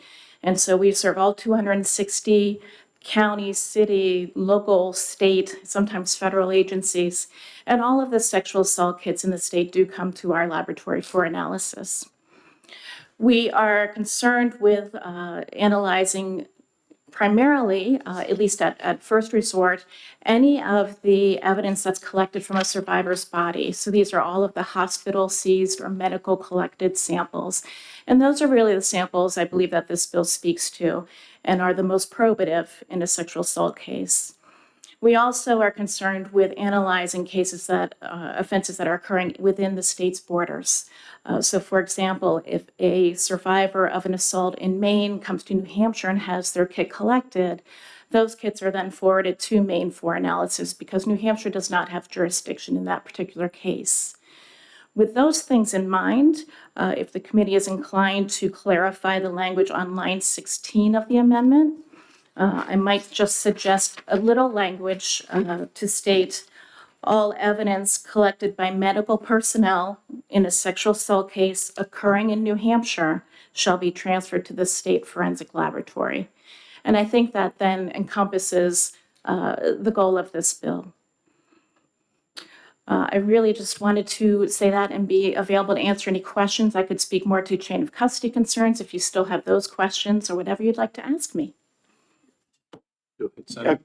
[SPEAKER 13] And so we serve all 260 county, city, local, state, sometimes federal agencies. And all of the sexual assault kits in the state do come to our laboratory for analysis. We are concerned with analyzing primarily, at least at first resort, any of the evidence that's collected from a survivor's body. So these are all of the hospital seized or medical collected samples. And those are really the samples I believe that this bill speaks to and are the most probative in a sexual assault case. We also are concerned with analyzing cases that, offenses that are occurring within the state's borders. So for example, if a survivor of an assault in Maine comes to New Hampshire and has their kit collected, those kits are then forwarded to Maine for analysis because New Hampshire does not have jurisdiction in that particular case. With those things in mind, if the committee is inclined to clarify the language on line 16 of the amendment, I might just suggest a little language to state
[SPEAKER 5] All evidence collected by medical personnel in a sexual assault case occurring in New Hampshire shall be transferred to the state forensic laboratory. And I think that then encompasses the goal of this bill. I really just wanted to say that and be available to answer any questions. I could speak more to chain of custody concerns if you still have those questions or whatever you'd like to ask me.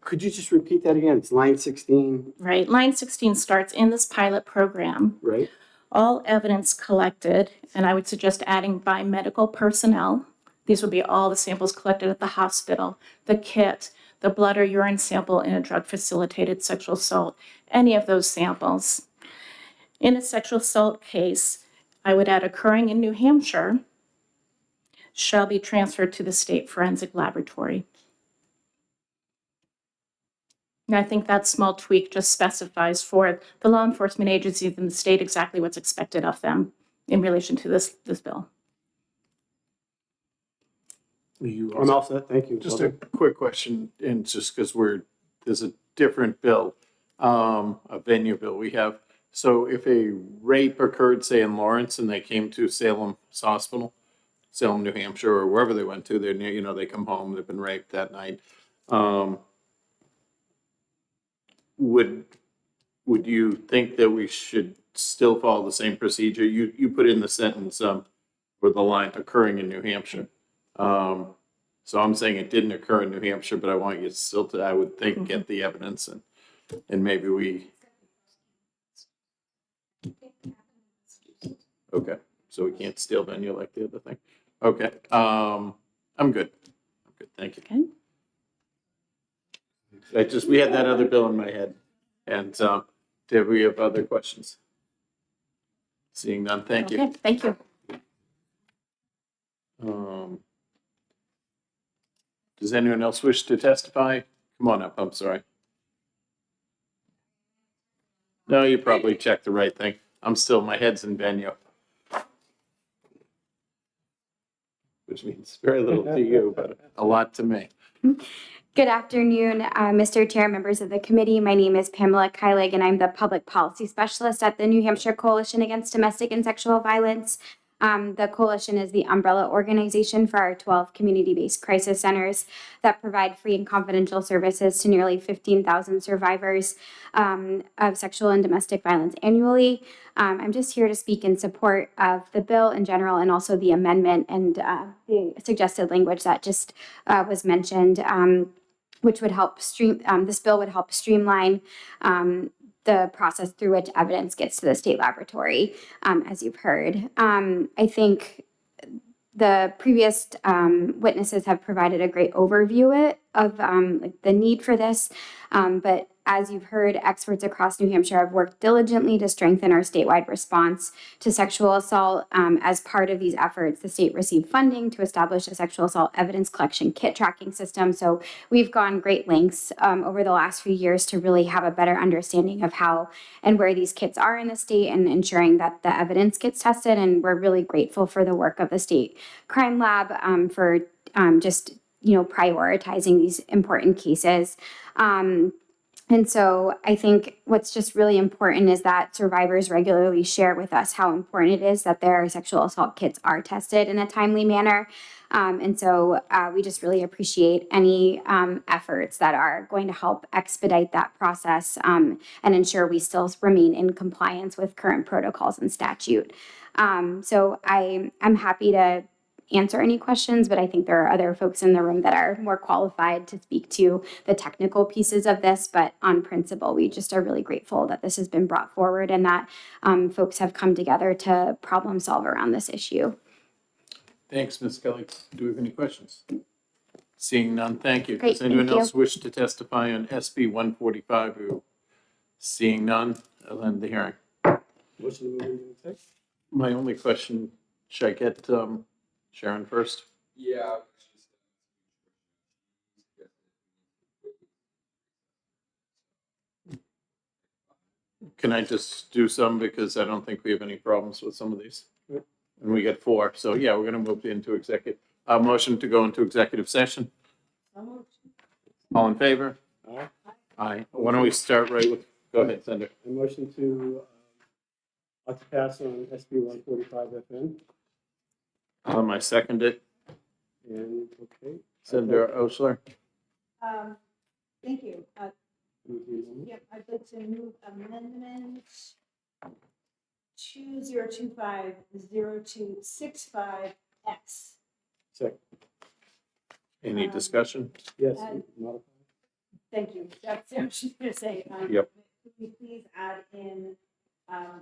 [SPEAKER 4] Could you just repeat that again? It's line 16,
[SPEAKER 5] Right, line 16 starts in this pilot program.
[SPEAKER 4] right?
[SPEAKER 5] All evidence collected, and I would suggest adding by medical personnel. These would be all the samples collected at the hospital, the kit, the blood or urine sample in a drug-facilitated sexual assault, any of those samples. In a sexual assault case, I would add occurring in New Hampshire shall be transferred to the state forensic laboratory. And I think that small tweak just specifies for the law enforcement agencies in the state exactly what's expected of them in relation to this bill.
[SPEAKER 4] I'm all set, thank you.
[SPEAKER 1] Just a quick question, and just because there's a different bill, a venue bill we have. So if a rape occurred, say in Lawrence, and they came to Salem Hospital, Salem, New Hampshire, or wherever they went to, they're near, you know, they come home, they've been raped that night. Would you think that we should still follow the same procedure? You put in the sentence, for the line occurring in New Hampshire. So I'm saying it didn't occur in New Hampshire, but I want you still to, I would think, get the evidence and maybe we. Okay, so we can't steal venue like the other thing. Okay, I'm good. Thank you.
[SPEAKER 5] Okay.
[SPEAKER 1] We had that other bill in my head. And did we have other questions? Seeing none, thank you.
[SPEAKER 5] Okay, thank you.
[SPEAKER 1] Does anyone else wish to testify? Come on up, I'm sorry. No, you probably checked the right thing. My head's in venue. Which means very little to you, but a lot to me.
[SPEAKER 17] Good afternoon, Mr. Chair, members of the committee. My name is Pamela Keilig, and I'm the Public Policy Specialist at the New Hampshire Coalition Against Domestic and Sexual Violence. The coalition is the umbrella organization for our 12 community-based crisis centers that provide free and confidential services to nearly 15,000 survivors of sexual and domestic violence annually. I'm just here to speak in support of the bill in general and also the amendment and the suggested language that just was mentioned, which would help this bill would help streamline the process through which evidence gets to the state laboratory, as you've heard. I think the previous witnesses have provided a great overview of the need for this, but as you've heard, experts across New Hampshire have worked diligently to strengthen our statewide response to sexual assault. As part of these efforts, the state received funding to establish a sexual assault evidence collection kit tracking system. So we've gone great lengths over the last few years to really have a better understanding of how and where these kits are in the state and ensuring that the evidence gets tested. And we're really grateful for the work of the state crime lab for just prioritizing these important cases. And so I think what's just really important is that survivors regularly share with us how important it is that their sexual assault kits are tested in a timely manner. And so we just really appreciate any efforts that are going to help expedite that process and ensure we still remain in compliance with current protocols and statute. So I'm happy to answer any questions, but I think there are other folks in the room that are more qualified to speak to the technical pieces of this. But on principle, we just are really grateful that this has been brought forward and that folks have come together to problem solve around this issue.
[SPEAKER 1] Thanks, Ms. Kelly. Do we have any questions? Seeing none, thank you.
[SPEAKER 17] Great,
[SPEAKER 1] Does anyone
[SPEAKER 17] thank you.
[SPEAKER 1] else wish to testify on SB 145? Seeing none, I'll end the hearing.
[SPEAKER 4] Motion to move into exec?
[SPEAKER 1] My only question, should I get Sharon first?
[SPEAKER 18] Yeah.
[SPEAKER 1] Can I just do some because I don't think we have any problems with some of these? And we get 4, so yeah, we're gonna move into executive. Motion to go into executive session. All in favor?
[SPEAKER 4] Aye.
[SPEAKER 1] Aye. Why don't we start right with, Go ahead, Senator.
[SPEAKER 4] A motion to pass on SB 145 FN.
[SPEAKER 1] I second it.
[SPEAKER 4] And, okay.
[SPEAKER 1] Senator Osler.
[SPEAKER 6] Thank you. Yep, I'd like to move amendment 2025-0265X.
[SPEAKER 4] Second.
[SPEAKER 1] Any discussion?
[SPEAKER 4] Yes.
[SPEAKER 6] Uh, Thank you. That's what I was just gonna say.
[SPEAKER 1] Yep.
[SPEAKER 6] Could we please add in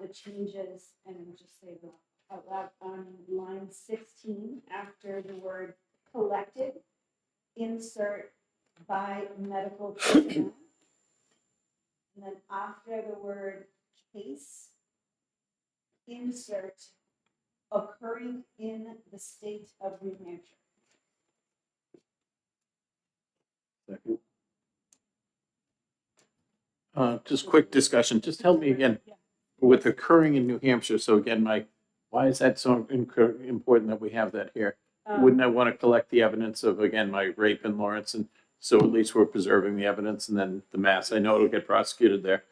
[SPEAKER 6] the changes and just say them out loud on line 16 after the word collected, insert by medical personnel. And then after the word case, insert occurring in the state of New Hampshire.
[SPEAKER 4] Second.
[SPEAKER 1] Just quick discussion. Just help me again with occurring in New Hampshire. So again, why is that so important that we have that here? Wouldn't I want to collect the evidence of, again, my rape in Lawrence? And so at least we're preserving the evidence, and then the mass, I know it'll get prosecuted there.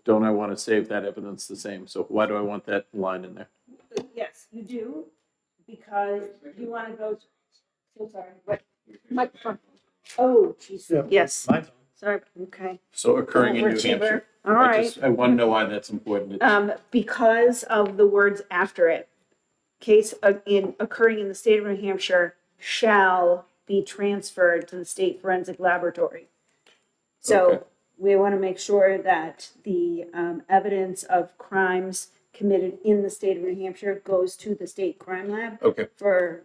[SPEAKER 1] Don't I want to save that evidence the same? So why do I want that line in there?
[SPEAKER 6] Yes, you do, because you want to go, so sorry, what, microphone? Oh, geez, yes, sorry, okay.
[SPEAKER 1] So occurring in New
[SPEAKER 6] Overachiever.
[SPEAKER 1] Hampshire.
[SPEAKER 6] All right.
[SPEAKER 1] I want to know why that's important.
[SPEAKER 6] Because of the words after it. Case occurring in the state of New Hampshire shall be transferred to the state forensic laboratory. So
[SPEAKER 1] Okay.
[SPEAKER 6] we want to make sure that the evidence of crimes committed in the state of New Hampshire goes to the state crime lab
[SPEAKER 1] Okay.
[SPEAKER 6] for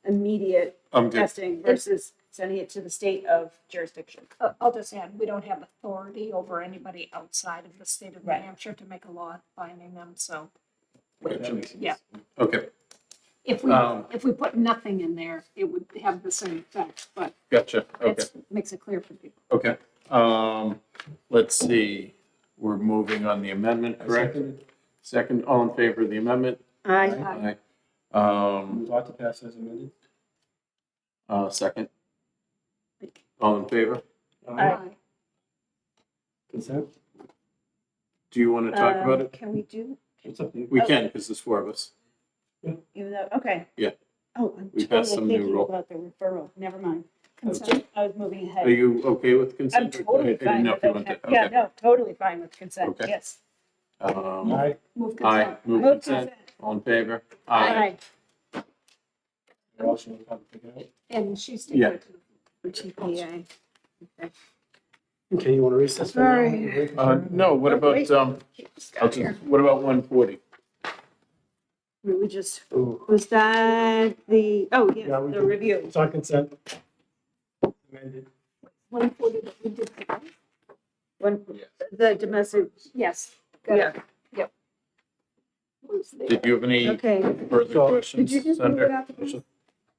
[SPEAKER 6] immediate
[SPEAKER 1] I'm good.
[SPEAKER 6] testing versus sending it to the state of jurisdiction.
[SPEAKER 5] I'll just add, we don't have authority over anybody outside of the state of New
[SPEAKER 6] Right.
[SPEAKER 5] Hampshire to make a law binding them, so,
[SPEAKER 1] Right.
[SPEAKER 5] yeah.
[SPEAKER 1] Okay,
[SPEAKER 5] If we put nothing in there, it would have the same effect, but
[SPEAKER 1] gotcha. Okay.
[SPEAKER 5] it makes it clear for people.
[SPEAKER 1] Okay. Let's see. We're moving on the amendment, correct? Second, all in favor of the amendment?
[SPEAKER 6] Aye.
[SPEAKER 1] Aye.
[SPEAKER 4] Move to pass as amended.
[SPEAKER 1] Second. All in favor?
[SPEAKER 6] Aye.
[SPEAKER 4] Consent?
[SPEAKER 1] Do you want to talk about it?
[SPEAKER 6] Can we do,
[SPEAKER 4] It's up to you.
[SPEAKER 1] We can, because there's four of us.
[SPEAKER 6] even though, okay.
[SPEAKER 1] Yeah.
[SPEAKER 6] Oh, I'm
[SPEAKER 1] We passed some
[SPEAKER 6] totally
[SPEAKER 1] new
[SPEAKER 6] thinking
[SPEAKER 1] rule.
[SPEAKER 6] about the referral. Never mind.
[SPEAKER 5] Consent.
[SPEAKER 6] I was moving ahead.
[SPEAKER 1] Are you okay with consent?
[SPEAKER 6] I'm totally
[SPEAKER 1] I didn't
[SPEAKER 6] fine
[SPEAKER 1] know
[SPEAKER 6] with
[SPEAKER 1] if you wanted
[SPEAKER 6] it.
[SPEAKER 1] to-
[SPEAKER 6] Yeah,
[SPEAKER 1] okay.
[SPEAKER 6] no, totally fine with consent,
[SPEAKER 1] Okay.
[SPEAKER 6] yes.
[SPEAKER 4] Aye.
[SPEAKER 5] Move
[SPEAKER 1] Aye,
[SPEAKER 5] consent.
[SPEAKER 1] move
[SPEAKER 6] Move
[SPEAKER 1] consent.
[SPEAKER 6] consent.
[SPEAKER 1] All in favor?
[SPEAKER 6] Aye.
[SPEAKER 5] And she's
[SPEAKER 1] Yeah.
[SPEAKER 5] taking it
[SPEAKER 6] For TPA. Okay.
[SPEAKER 4] Okay, you want to recess? for now?
[SPEAKER 6] Sorry.
[SPEAKER 1] No, what about,
[SPEAKER 6] Wait.
[SPEAKER 1] what about 140?
[SPEAKER 6] We just,
[SPEAKER 4] Ooh.
[SPEAKER 6] was that the, oh,
[SPEAKER 4] Yeah,
[SPEAKER 6] yeah,
[SPEAKER 4] we
[SPEAKER 6] the
[SPEAKER 4] did.
[SPEAKER 6] review.
[SPEAKER 4] It's on consent. Amended.
[SPEAKER 5] 140 that we did today.
[SPEAKER 6] When, the domestic,
[SPEAKER 5] Yes. Got
[SPEAKER 6] yeah.
[SPEAKER 5] it. Was there-
[SPEAKER 1] Did you have any
[SPEAKER 6] Okay.
[SPEAKER 1] further
[SPEAKER 4] So-
[SPEAKER 1] questions?
[SPEAKER 6] Did you just move
[SPEAKER 1] Senator?
[SPEAKER 6] it out the-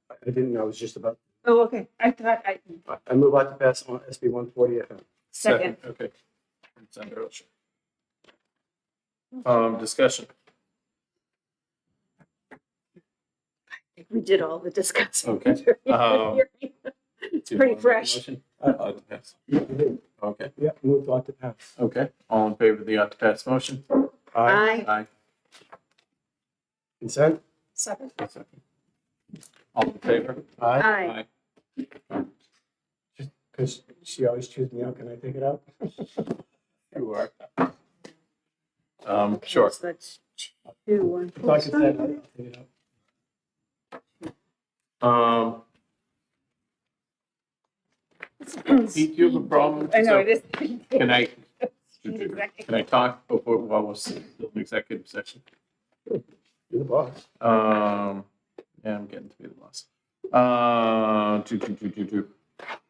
[SPEAKER 4] I didn't know, it was just about,
[SPEAKER 6] Oh, okay. I thought
[SPEAKER 4] I move on to pass on SB 140 FM.
[SPEAKER 6] second.
[SPEAKER 1] Okay. Senator Oshie. Discussion.
[SPEAKER 6] We did all the discussing.
[SPEAKER 1] Okay.
[SPEAKER 6] It's
[SPEAKER 1] Do you
[SPEAKER 6] pretty
[SPEAKER 1] want to make a
[SPEAKER 6] fresh.
[SPEAKER 1] motion? To pass. Okay,
[SPEAKER 4] Yeah, moved on to pass.
[SPEAKER 1] okay. All in favor of the ought to pass motion?
[SPEAKER 6] Aye.
[SPEAKER 1] Aye.
[SPEAKER 4] Consent?
[SPEAKER 5] Second.
[SPEAKER 1] All in favor?
[SPEAKER 4] Aye.
[SPEAKER 6] Aye.
[SPEAKER 4] Because she always chews me out, can I take it out?
[SPEAKER 1] You are. Sure.
[SPEAKER 6] So that's 2, 1.
[SPEAKER 4] It's on consent, I'll take it out.
[SPEAKER 1] Pete, do you have a problem?
[SPEAKER 6] I know,
[SPEAKER 1] So,
[SPEAKER 6] it is.
[SPEAKER 1] Can I,
[SPEAKER 6] Exactly.
[SPEAKER 1] can I talk before, while we're still in executive session?
[SPEAKER 4] You're the boss.
[SPEAKER 1] Yeah, I'm getting to be the boss.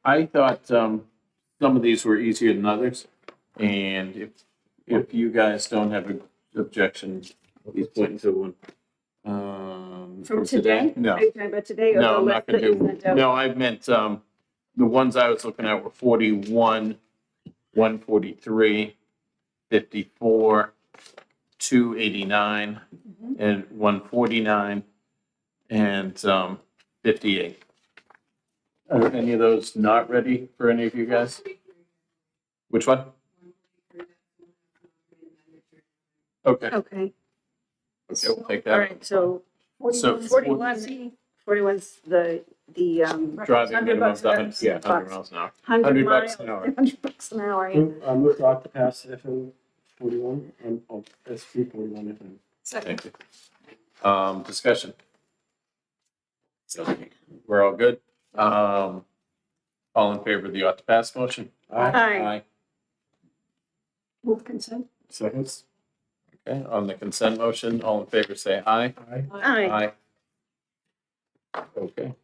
[SPEAKER 1] I thought, some of these were easier than others. And if you guys don't have an objection, he's pointing to one.
[SPEAKER 6] From today?
[SPEAKER 1] No.
[SPEAKER 6] Are you talking about today or
[SPEAKER 1] No,
[SPEAKER 6] the
[SPEAKER 1] I'm
[SPEAKER 6] list
[SPEAKER 1] not gonna
[SPEAKER 6] that you
[SPEAKER 1] do,
[SPEAKER 6] sent out?
[SPEAKER 1] no, I meant, the ones I was looking at were 41, 143, 54, 289, and 149, and 58. Are any of those not ready for any of you guys? Which one? Okay,
[SPEAKER 6] Okay,
[SPEAKER 1] we'll take
[SPEAKER 6] all
[SPEAKER 1] that.
[SPEAKER 6] right, so
[SPEAKER 1] So
[SPEAKER 6] 41's the,
[SPEAKER 1] driving
[SPEAKER 3] $100
[SPEAKER 1] minimum,
[SPEAKER 3] an hour.
[SPEAKER 1] yeah, 100 miles an hour.
[SPEAKER 6] 100
[SPEAKER 1] $100
[SPEAKER 6] miles,
[SPEAKER 1] an hour.
[SPEAKER 6] $100 an hour, yeah.
[SPEAKER 4] Move to opt to pass FM 41 and SB 41 FM.
[SPEAKER 1] Thank you. Discussion. We're all good? All in favor of the ought to pass motion?
[SPEAKER 6] Aye.
[SPEAKER 3] Move consent.
[SPEAKER 1] Seconds? Okay, on the consent motion, all in favor say aye.
[SPEAKER 6] Aye.
[SPEAKER 1] Okay.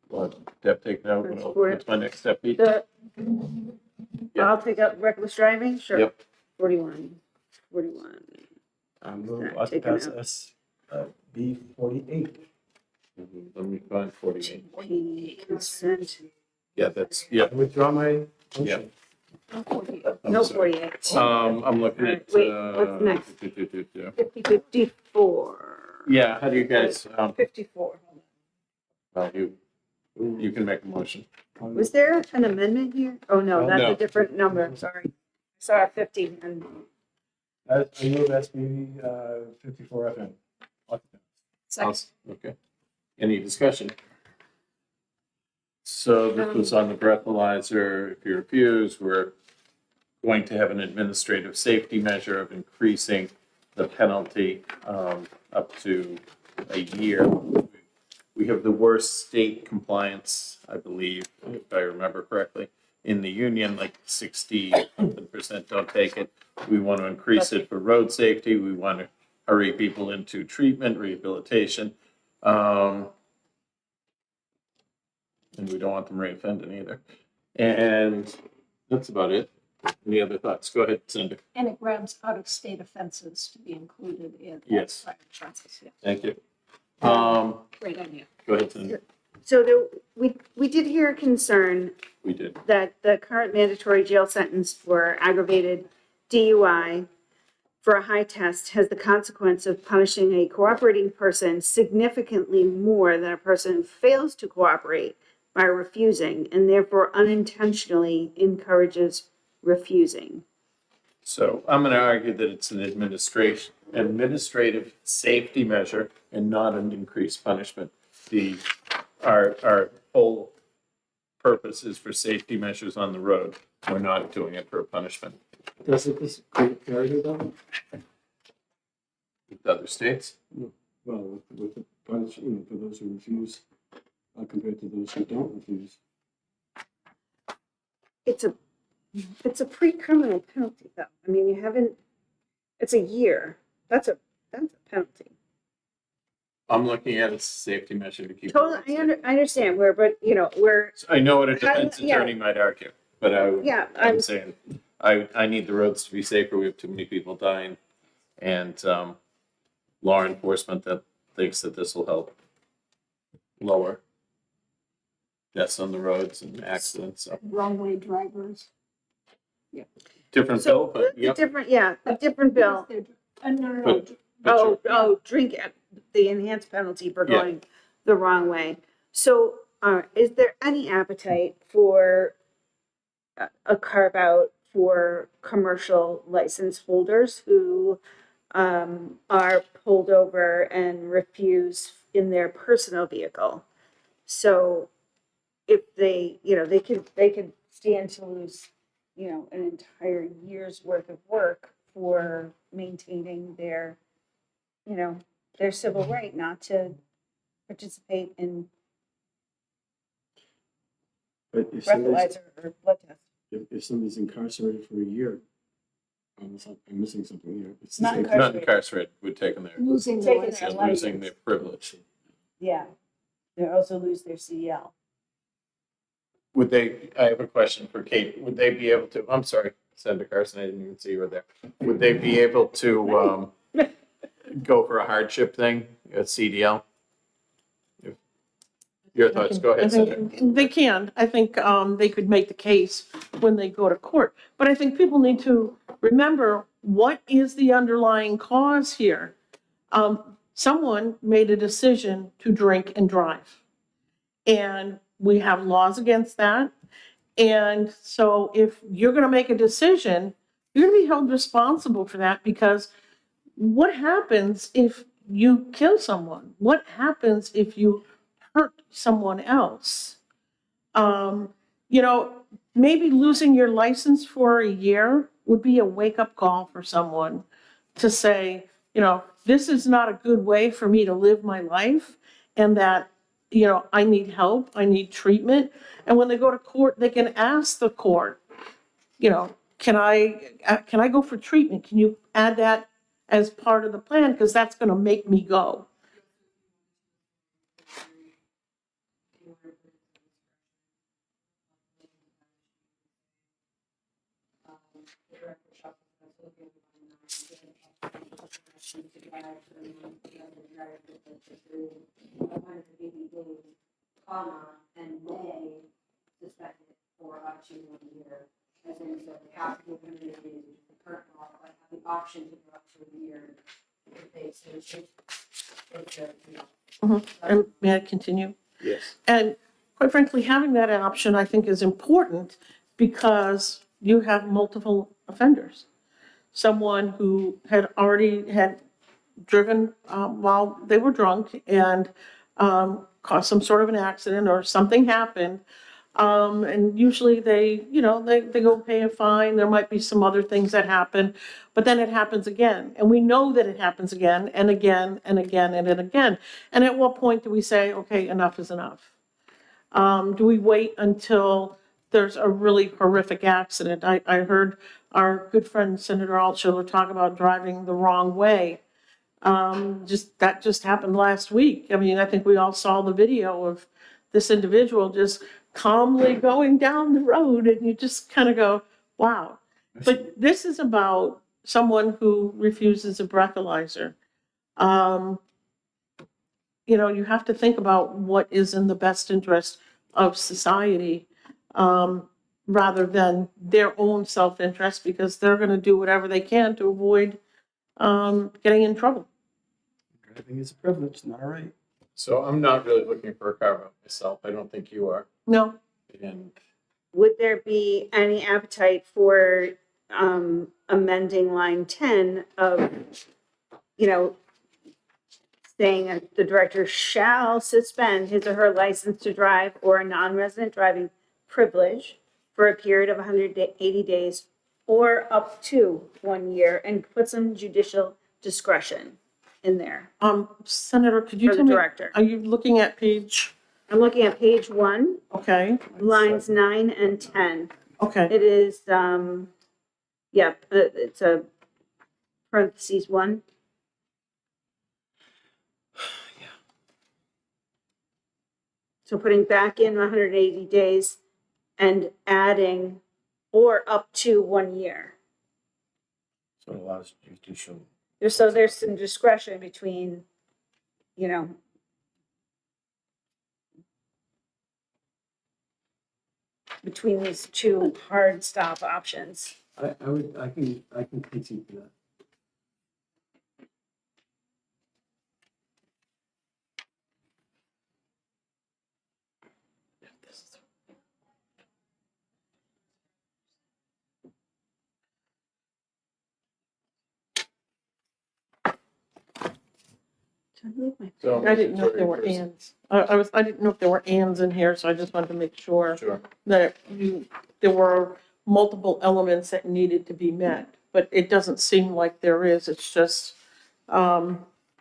[SPEAKER 1] What, Deb, take it out, what's my next step be?
[SPEAKER 6] The,
[SPEAKER 1] Yeah.
[SPEAKER 6] I'll take up reckless driving, sure.
[SPEAKER 1] Yep.
[SPEAKER 6] 41.
[SPEAKER 4] Move
[SPEAKER 6] Not
[SPEAKER 4] opt to
[SPEAKER 6] taken
[SPEAKER 4] pass SB 48.
[SPEAKER 1] Let me find 48.
[SPEAKER 6] P consent,
[SPEAKER 1] Yeah, that's, yeah.
[SPEAKER 4] Withdraw my
[SPEAKER 1] Yeah.
[SPEAKER 4] motion.
[SPEAKER 1] I'm
[SPEAKER 6] no
[SPEAKER 1] sorry.
[SPEAKER 6] 48.
[SPEAKER 1] I'm looking at.
[SPEAKER 6] Wait, what's next? 54.
[SPEAKER 1] Yeah, how do you guys,
[SPEAKER 6] 54.
[SPEAKER 1] well, you can make a motion.
[SPEAKER 6] Was there an amendment here? Oh, no, that's
[SPEAKER 1] No.
[SPEAKER 6] a different number, sorry. I saw a 50 and
[SPEAKER 4] I move SB 54 FM.
[SPEAKER 1] Okay. Any discussion? So this was on the breathalyzer. If you refuse, we're going to have an administrative safety measure of increasing the penalty up to a year. We have the worst state compliance, I believe, if I remember correctly, in the union, like 60% don't take it. We want to increase it for road safety. We want to hurry people into treatment, rehabilitation. And we don't want them reoffending either. And that's about it. Any other thoughts? Go ahead, Cindy.
[SPEAKER 5] And it grabs out-of-state offenses to be included in.
[SPEAKER 1] Yes.
[SPEAKER 5] prior offenses, yeah.
[SPEAKER 1] Thank you.
[SPEAKER 5] Great idea.
[SPEAKER 1] Go ahead, Cindy.
[SPEAKER 6] so there, we did hear a concern
[SPEAKER 1] We did.
[SPEAKER 6] that the current mandatory jail sentence for aggravated DUI for a high test has the consequence of punishing a cooperating person significantly more than a person who fails to cooperate by refusing and therefore unintentionally encourages refusing.
[SPEAKER 1] So I'm going to argue that it's an administrative safety measure and not an increased punishment. Our whole purpose is for safety measures on the road. We're not doing it for a punishment.
[SPEAKER 4] Doesn't this create parity though?
[SPEAKER 1] With other states?
[SPEAKER 4] Well, with the punishment for those who refuse compared to those who don't refuse.
[SPEAKER 6] It's a pre-criminal penalty though. I mean, you haven't, it's a year. That's a penalty.
[SPEAKER 1] I'm looking at it as a safety measure to keep.
[SPEAKER 6] Totally, I understand where, but you know, we're,
[SPEAKER 1] I know what a defense
[SPEAKER 6] Yeah.
[SPEAKER 1] attorney might argue, but
[SPEAKER 6] Yeah,
[SPEAKER 1] I'm saying, I need the roads to be safer. We have too many people dying. And law enforcement that thinks that this will help lower deaths on the roads and accidents. So,
[SPEAKER 5] Wrong-way drivers.
[SPEAKER 1] different
[SPEAKER 6] so
[SPEAKER 1] bill, but
[SPEAKER 6] a
[SPEAKER 1] yep.
[SPEAKER 6] different bill.
[SPEAKER 5] No.
[SPEAKER 1] But
[SPEAKER 6] Drink at the enhanced penalty for
[SPEAKER 1] Yeah.
[SPEAKER 6] going the wrong way. So, is there any appetite for a carve out for commercial license holders who are pulled over and refuse in their personal vehicle? So, if they, they could stand to lose, an entire year's worth of work for maintaining their civil right not to participate in
[SPEAKER 4] But if somebody's,
[SPEAKER 6] breathalyzer or blood test.
[SPEAKER 4] if somebody's incarcerated for a year, I'm missing something here. It's the
[SPEAKER 6] Not
[SPEAKER 4] same-
[SPEAKER 1] Not incarcerated, we're taking their,
[SPEAKER 5] Losing the
[SPEAKER 6] Taking
[SPEAKER 5] license.
[SPEAKER 6] their
[SPEAKER 1] and losing
[SPEAKER 6] license.
[SPEAKER 1] their privilege.
[SPEAKER 6] Yeah. They also lose their CDL.
[SPEAKER 1] Would they, I have a question for Kate, would they be able to, I'm sorry, Senator Carson, I didn't even see you were there. Would they be able to go for a hardship thing, a CDL? Your thoughts, go ahead,
[SPEAKER 3] I
[SPEAKER 1] Senator.
[SPEAKER 3] think they can. I think they could make the case when they go to court. But I think people need to remember, what is the underlying cause here? Someone made a decision to drink and drive. And we have laws against that. And so if you're going to make a decision you're gonna be held responsible for that, because what happens if you kill someone? What happens if you hurt someone else? You know, maybe losing your license for a year would be a wake-up call for someone to say, you know, this is not a good way for me to live my life, and that, you know, I need help, I need treatment. And when they go to court, they can ask the court, you know, can I go for treatment? Can you add that as part of the plan? Because that's going to make me go.
[SPEAKER 2] And may suspend it for up to 1 year. As in, so they have to give them the current law, but have the option to go up to a year if they so
[SPEAKER 3] And may I continue?
[SPEAKER 1] Yes.
[SPEAKER 3] And quite frankly, having that option, I think, is important, because you have multiple offenders. Someone who had already had driven while they were drunk and caused some sort of an accident or something happened. And usually they, you know, they go pay a fine. There might be some other things that happen, but then it happens again. And we know that it happens again and again and again and again. And at what point do we say, okay, enough is enough? Do we wait until there's a really horrific accident? I heard our good friend Senator Altshuler talk about driving the wrong way. That just happened last week. I mean, I think we all saw the video of this individual just calmly going down the road, and you just kind of go, wow. But this is about someone who refuses a breathalyzer. You know, you have to think about what is in the best interest of society, rather than their own self-interest, because they're going to do whatever they can to avoid getting in trouble.
[SPEAKER 4] Driving is a privilege, not a right.
[SPEAKER 1] So I'm not really looking for a carve-out myself. I don't think you are.
[SPEAKER 3] No.
[SPEAKER 1] And
[SPEAKER 6] Would there be any appetite for amending line 10 of, you know, saying that the director shall suspend his or her license to drive or a non-resident driving privilege for a period of 180 days or up to 1 year, and put some judicial discretion in there?
[SPEAKER 3] Senator, could you
[SPEAKER 6] For the
[SPEAKER 3] tell me,
[SPEAKER 6] director.
[SPEAKER 3] are you looking at page?
[SPEAKER 6] I'm looking at page 1,
[SPEAKER 3] Okay,
[SPEAKER 6] lines 9 and 10.
[SPEAKER 3] okay.
[SPEAKER 6] It is, it's a parentheses 1. So putting back in 180 days and adding or up to 1 year.
[SPEAKER 1] so it allows judicial.
[SPEAKER 6] So there's some discretion between, you know, between these two hard stop options.
[SPEAKER 4] I can concede to that.
[SPEAKER 1] So
[SPEAKER 3] I didn't know if there were ands. I didn't know if there were ands in here, so I just wanted to make sure
[SPEAKER 1] Sure.
[SPEAKER 3] that there were multiple elements that needed to be met. But it doesn't seem like there is. It's just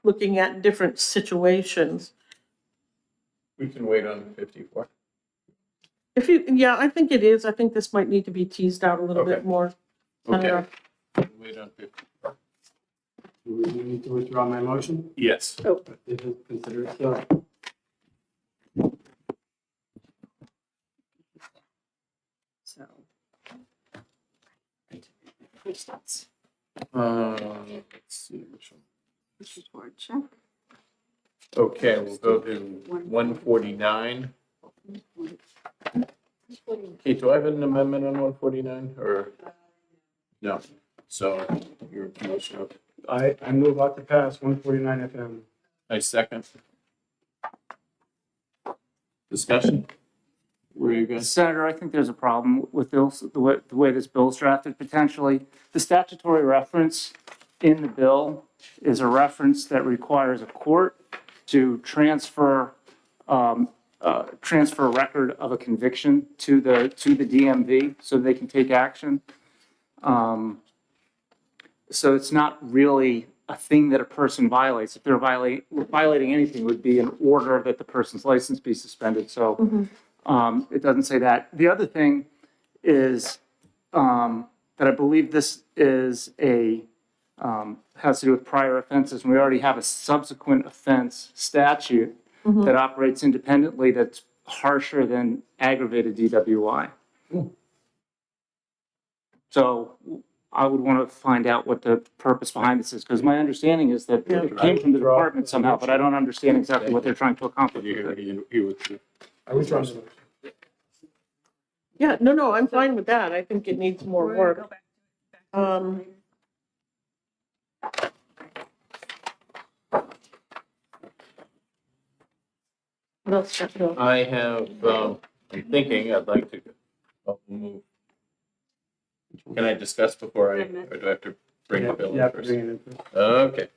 [SPEAKER 3] looking at different situations.
[SPEAKER 1] We can wait on 54.
[SPEAKER 3] Yeah, I think it is. I think this might need to be teased out a little
[SPEAKER 1] Okay.
[SPEAKER 3] bit more.
[SPEAKER 1] Okay. Wait on 54.
[SPEAKER 4] Do we need to withdraw my motion?
[SPEAKER 1] Yes.
[SPEAKER 4] Consider it so.
[SPEAKER 2] So.
[SPEAKER 1] Let's see which one.
[SPEAKER 2] This is board check.
[SPEAKER 1] Okay, we'll go to 149. Okay, do I have an amendment on 149 or? No. So your motion, okay.
[SPEAKER 4] I move out to pass 149 FM.
[SPEAKER 1] I second. Discussion? Where are you guys?
[SPEAKER 14] Senator, I think there's a problem with this, the way this bill's drafted potentially. The statutory reference in the bill is a reference that requires a court to transfer a record of a conviction to the DMV so they can take action. So it's not really a thing that a person violates. If they're violating anything, it would be an order that the person's license be suspended. So it doesn't say that. The other thing is that I believe this is has to do with prior offenses, and we already have a subsequent offense statute that operates independently that's harsher than aggravated DWI. So I would want to find out what the purpose behind this is, because my understanding is that it came from the department somehow, but I don't understand exactly what they're trying to accomplish.
[SPEAKER 3] Yeah, no, I'm fine with that. I think it needs more work. What else, Bill?
[SPEAKER 1] I have, I'm thinking I'd like to move. Can I discuss before or do I have to bring the bill in first?
[SPEAKER 4] Bring it in first.
[SPEAKER 1] Okay.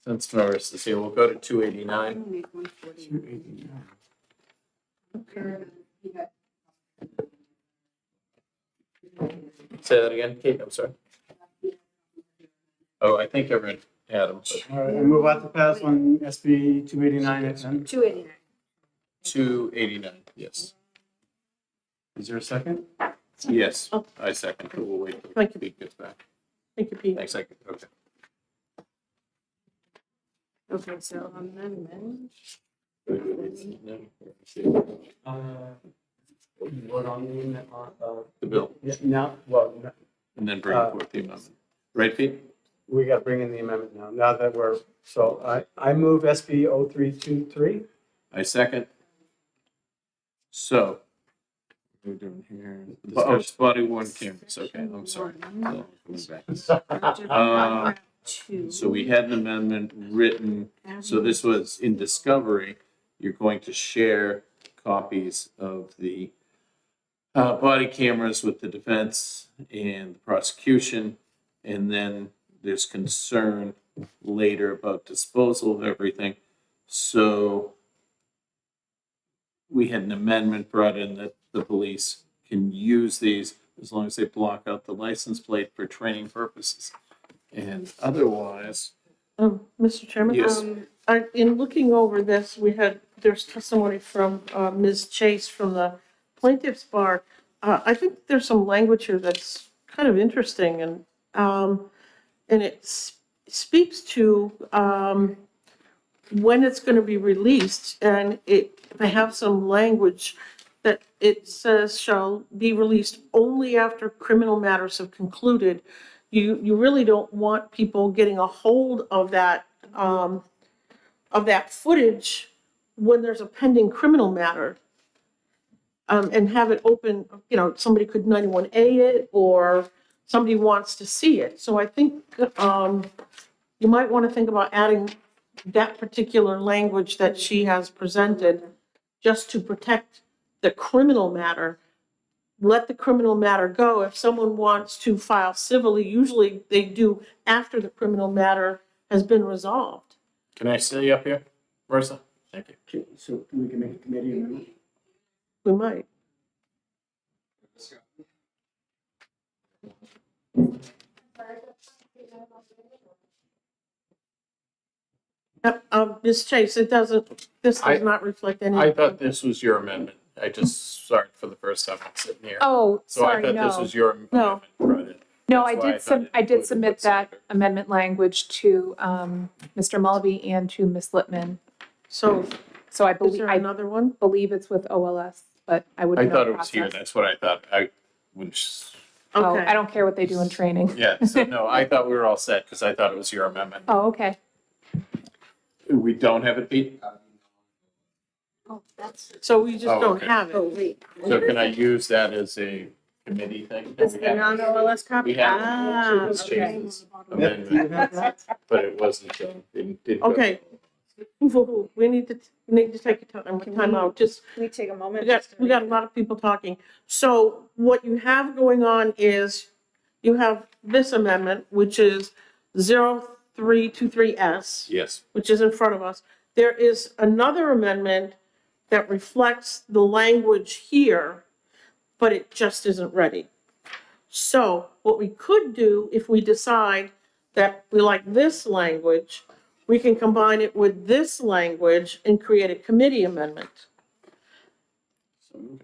[SPEAKER 1] Since Norris is here, we'll go to 289. Say that again, Kate, I'm sorry. Oh, I think everyone had them.
[SPEAKER 4] All right, I move out to pass on SB 289 and
[SPEAKER 6] 289.
[SPEAKER 1] 289, yes.
[SPEAKER 4] Is there a second?
[SPEAKER 1] Yes, I second, but we'll wait till
[SPEAKER 3] Thank you.
[SPEAKER 1] Pete gets back.
[SPEAKER 3] Thank you, Pete.
[SPEAKER 1] Thanks, okay.
[SPEAKER 6] Okay, so amendment.
[SPEAKER 4] Vote on
[SPEAKER 1] The bill,
[SPEAKER 4] yeah, now, well,
[SPEAKER 1] and then bring forth the amendment. Right, Pete?
[SPEAKER 4] we got to bring in the amendment now that we're, so I move SB 0323.
[SPEAKER 1] I second. So, what are we doing here? Oh, it's body worn cameras, okay, I'm sorry. So we had an amendment written, so this was in discovery, you're going to share copies of the body cameras with the defense and the prosecution, and then there's concern later about disposal of everything. So we had an amendment brought in that the police can use these as long as they block out the license plate for training purposes. And otherwise,
[SPEAKER 3] Mr. Chairman?
[SPEAKER 1] Yes.
[SPEAKER 3] In looking over this, there's testimony from Ms. Chase from the plaintiff's bar. I think there's some language here that's kind of interesting, and it speaks to when it's going to be released, and they have some language that it says shall be released only after criminal matters have concluded. You really don't want people getting a hold of that footage when there's a pending criminal matter, and have it open. Somebody could 91A it, or somebody wants to see it. So I think you might want to think about adding that particular language that she has presented, just to protect the criminal matter. Let the criminal matter go. If someone wants to file civilly, usually they do after the criminal matter has been resolved.
[SPEAKER 1] can I stay up here, Marissa? Thank you.
[SPEAKER 4] So we can make a committee amendment?
[SPEAKER 3] We might. Ms. Chase, this does not reflect any.
[SPEAKER 1] I thought this was your amendment. I just saw it for the first time I'm sitting here.
[SPEAKER 13] Oh,
[SPEAKER 1] So I
[SPEAKER 13] sorry,
[SPEAKER 1] thought this
[SPEAKER 13] no.
[SPEAKER 1] was your amendment brought in.
[SPEAKER 13] No,
[SPEAKER 1] That's
[SPEAKER 13] I
[SPEAKER 1] why
[SPEAKER 13] did
[SPEAKER 1] thought it
[SPEAKER 13] I did
[SPEAKER 1] included
[SPEAKER 13] submit
[SPEAKER 1] what's
[SPEAKER 13] that
[SPEAKER 1] there.
[SPEAKER 13] amendment language to Mr. Mulvey and to Ms. Littman.
[SPEAKER 3] So
[SPEAKER 13] So I
[SPEAKER 3] is
[SPEAKER 13] believe,
[SPEAKER 3] there
[SPEAKER 13] I
[SPEAKER 3] another one?
[SPEAKER 13] believe it's with OLS, but I would
[SPEAKER 1] I
[SPEAKER 13] know
[SPEAKER 1] thought
[SPEAKER 13] the
[SPEAKER 1] it was here,
[SPEAKER 13] process.
[SPEAKER 1] that's what I thought. I wouldn't,
[SPEAKER 13] Oh,
[SPEAKER 3] Okay.
[SPEAKER 13] I don't care what they do in training.
[SPEAKER 1] yeah, so no, I thought we were all set because I thought it was your amendment.
[SPEAKER 13] Oh, okay.
[SPEAKER 1] We don't have it, Pete?
[SPEAKER 3] So we just
[SPEAKER 1] Oh,
[SPEAKER 3] don't
[SPEAKER 1] okay.
[SPEAKER 3] have
[SPEAKER 6] Oh,
[SPEAKER 3] it.
[SPEAKER 6] wait.
[SPEAKER 1] So can I use that as a committee thing?
[SPEAKER 6] It's the non-OLS copy?
[SPEAKER 1] We have
[SPEAKER 6] Ah,
[SPEAKER 1] Ms.
[SPEAKER 6] okay.
[SPEAKER 1] Chase's amendment, but it wasn't, it didn't go.
[SPEAKER 3] Okay. We need to take a time out, just,
[SPEAKER 6] Can we take a moment?
[SPEAKER 3] we got a lot of people talking. So what you have going on is, you have this amendment, which is 0323S.
[SPEAKER 1] Yes.
[SPEAKER 3] Which is in front of us. There is another amendment that reflects the language here, but it just isn't ready. So what we could do, if we decide that we like this language, we can combine it with this language and create a committee amendment.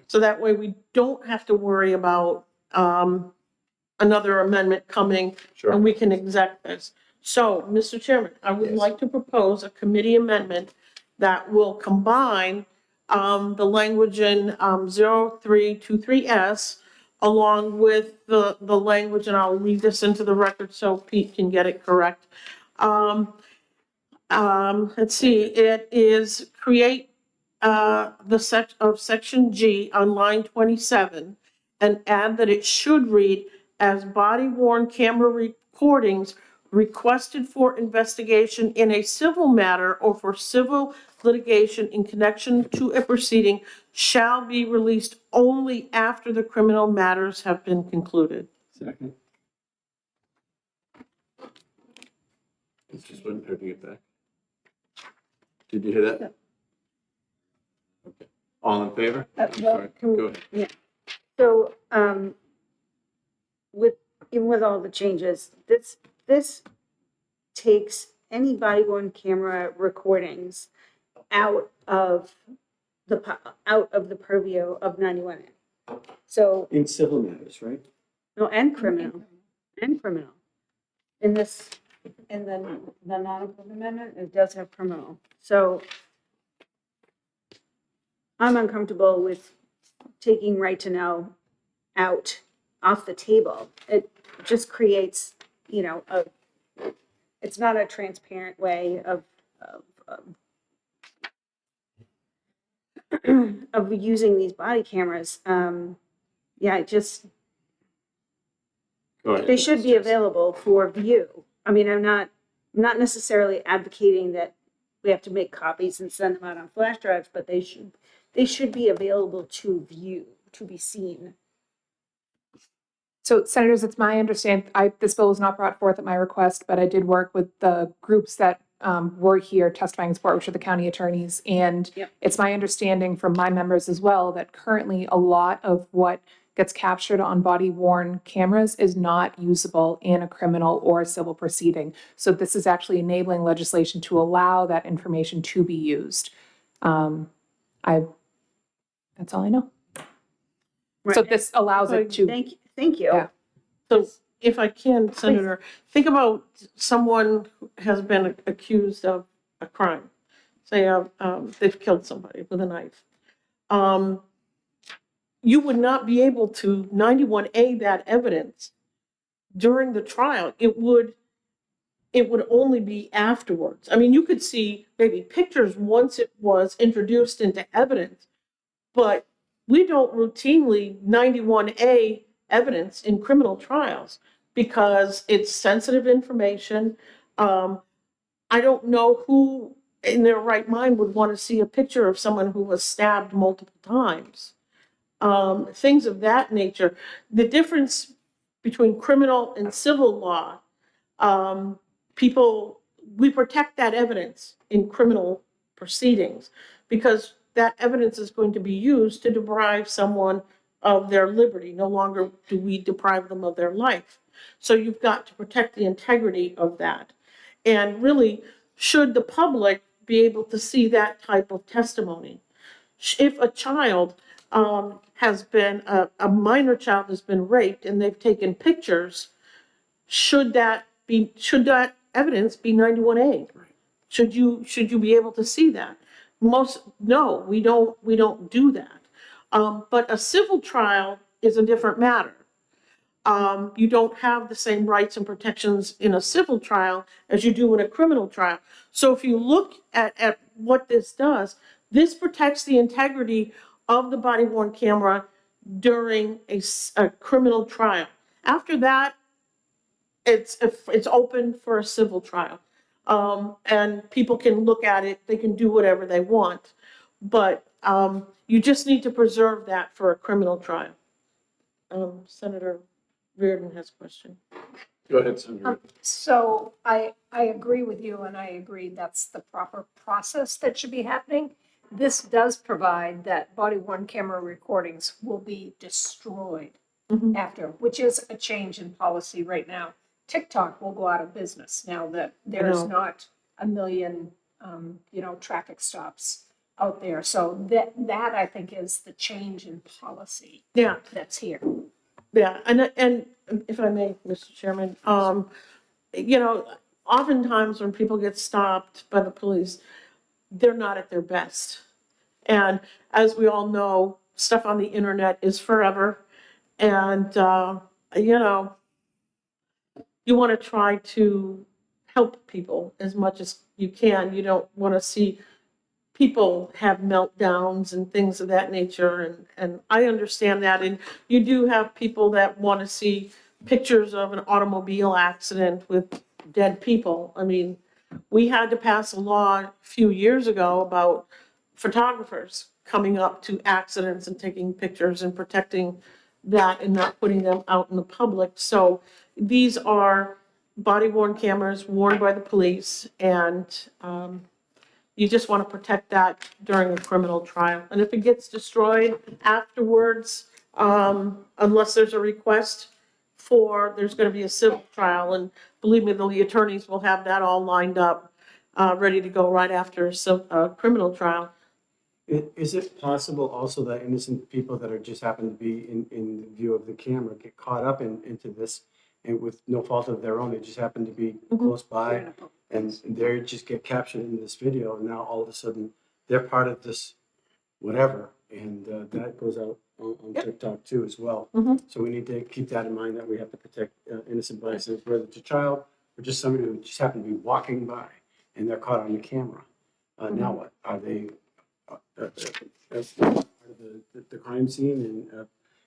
[SPEAKER 3] So that way we don't have to worry about another amendment coming, and we can exec this. So, Mr. Chairman, I would
[SPEAKER 1] Yes.
[SPEAKER 3] like to propose a committee amendment that will combine the language in 0323S along with the language, and I'll read this into the record so Pete can get it correct. Let's see, it is create of section G on line 27 and add that it should read as body worn camera recordings requested for investigation in a civil matter or for civil litigation in connection to a proceeding shall be released only after the criminal matters have been concluded.
[SPEAKER 1] Second. It's just waiting for her to get back. Did you hear that? Okay. All in favor? Sorry, go ahead.
[SPEAKER 6] So, even with all the changes, this takes any body worn camera recordings out of the purview of 91A. So,
[SPEAKER 4] In civil matters, right?
[SPEAKER 6] no, and criminal. In this, in the non-approved amendment, it does have criminal. So I'm uncomfortable with taking right to know out, off the table. It just creates, it's not a transparent way of of using these body cameras. Yeah, it just,
[SPEAKER 1] Go ahead.
[SPEAKER 6] they should be available for view. I mean, I'm not necessarily advocating that we have to make copies and send them out on flash drives, but they should be available to view, to be seen.
[SPEAKER 15] So Senators, it's my understanding, this bill was not brought forth at my request, but I did work with the groups that were here testifying in support, which are the county attorneys. And
[SPEAKER 6] Yep.
[SPEAKER 15] it's my understanding from my members as well that currently a lot of what gets captured on body worn cameras is not usable in a criminal or a civil proceeding. So this is actually enabling legislation to allow that information to be used. That's all I know. So
[SPEAKER 6] Right.
[SPEAKER 15] this allows it to.
[SPEAKER 6] Thank you.
[SPEAKER 15] Yeah.
[SPEAKER 3] So if I can, Senator, think about someone who has been accused of a crime. Say they've killed somebody with a knife. You would not be able to 91A that evidence during the trial. It would only be afterwards. I mean, you could see maybe pictures once it was introduced into evidence, but we don't routinely 91A evidence in criminal trials because it's sensitive information. I don't know who in their right mind would want to see a picture of someone who was stabbed multiple times. Things of that nature. The difference between criminal and civil law, we protect that evidence in criminal proceedings because that evidence is going to be used to deprive someone of their liberty. No longer do we deprive them of their life. So you've got to protect the integrity of that. And really, should the public be able to see that type of testimony? If a child has been, a minor child has been raped and they've taken pictures, should that evidence be 91A? Should you be able to see that? No, we don't do that. But a civil trial is a different matter. You don't have the same rights and protections in a civil trial as you do in a criminal trial. So if you look at what this does, this protects the integrity of the body-worn camera during a criminal trial. After that, it's open for a civil trial. And people can look at it, they can do whatever they want. But you just need to preserve that for a criminal trial. Senator Reardon has a question.
[SPEAKER 1] Go ahead, Senator.
[SPEAKER 5] So I agree with you, and I agree that's the proper process that should be happening. This does provide that body-worn camera recordings will be destroyed after, which is a change in policy right now. TikTok will go out of business now that there's not a million, traffic stops out there. So that I think is the change in policy.
[SPEAKER 3] Yeah.
[SPEAKER 5] That's here.
[SPEAKER 3] Yeah, and if I may, Mr. Chairman, oftentimes when people get stopped by the police, they're not at their best. And as we all know, stuff on the internet is forever. And, you want to try to help people as much as you can. You don't want to see people have meltdowns and things of that nature. And I understand that. And you do have people that want to see pictures of an automobile accident with dead people. I mean, we had to pass a law a few years ago about photographers coming up to accidents and taking pictures and protecting that and not putting them out in the public. So these are body-worn cameras worn by the police, and you just want to protect that during a criminal trial. And if it gets destroyed afterwards, unless there's a request there's going to be a civil trial, and believe me, the attorneys will have that all lined up, ready to go right after a criminal trial.
[SPEAKER 4] Is it possible also that innocent people that are just happen to be in the view of the camera get caught up into this, and with no fault of their own, they just happen to be close by, and they just get captured in this video, and now all of a sudden they're part of this whatever, and that goes out on TikTok too as well. So we need to keep that in mind, that we have to protect innocent bystanders, whether it's a child or just somebody who just happened to be walking by and they're caught on the camera. Now what? Are they as part of the crime scene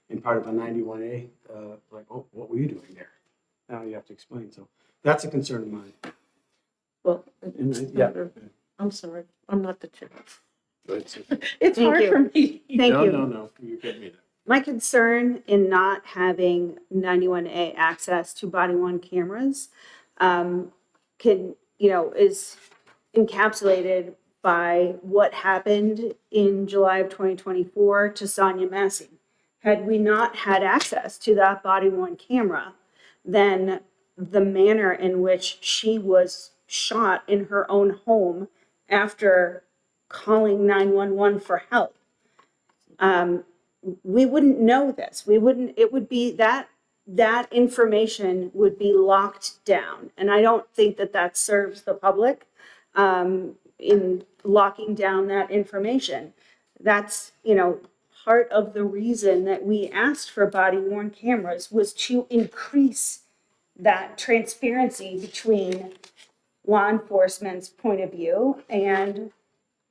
[SPEAKER 4] and part of a 91A? Like, oh, what were you doing there? Now you have to explain. So that's a concern of mine.
[SPEAKER 3] Well,
[SPEAKER 4] Yeah.
[SPEAKER 3] I'm sorry, I'm not the chair.
[SPEAKER 1] It's
[SPEAKER 3] It's hard
[SPEAKER 6] you.
[SPEAKER 3] for me.
[SPEAKER 6] Thank you.
[SPEAKER 1] No, you get me there.
[SPEAKER 6] My concern in not having 91A access to body-worn cameras is encapsulated by what happened in July of 2024 to Sonia Massey. Had we not had access to that body-worn camera, then the manner in which she was shot in her own home after calling 911 for help, we wouldn't know this. It would be that information would be locked down. And I don't think that serves the public in locking down that information. That's, part of the reason that we asked for body-worn cameras was to increase that transparency between law enforcement's point of view and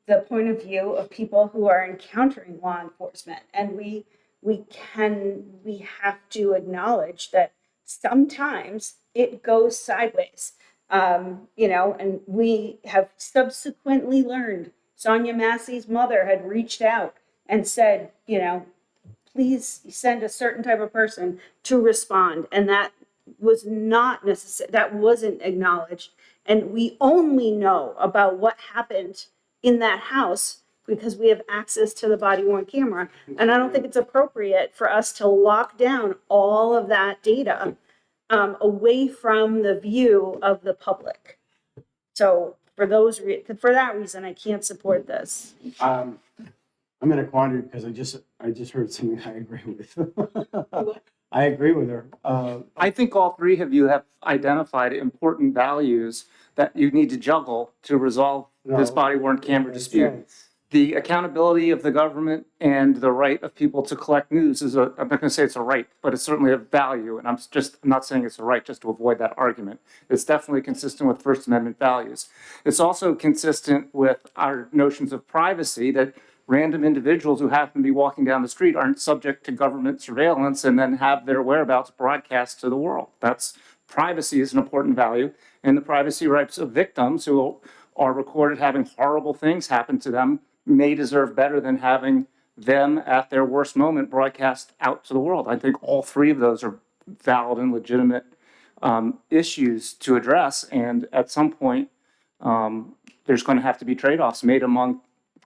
[SPEAKER 6] the point of view of people who are encountering law enforcement. And we have to acknowledge that sometimes it goes sideways. And we have subsequently learned Sonia Massey's mother had reached out and said, please send a certain type of person to respond. And that was not necessary. That wasn't acknowledged. And we only know about what happened in that house because we have access to the body-worn camera. And I don't think it's appropriate for us to lock down all of that data away from the view of the public. So for that reason, I can't support this.
[SPEAKER 4] I'm in a quandary because I just heard something I agree with. I agree with her.
[SPEAKER 14] I think all three of you have identified important values that you need to juggle to resolve this body-worn camera dispute. The accountability of the government and the right of people to collect news I'm not going to say it's a right, but it's certainly a value. And I'm not saying it's a right just to avoid that argument. It's definitely consistent with First Amendment values. It's also consistent with our notions of privacy, that random individuals who happen to be walking down the street aren't subject to government surveillance and then have their whereabouts broadcast to the world. That's privacy is an important value, and the privacy rights of victims who are recorded having horrible things happen to them may deserve better than having them at their worst moment broadcast out to the world. I think all three of those are valid and legitimate issues to address, and at some point, there's going to have to be trade-offs made among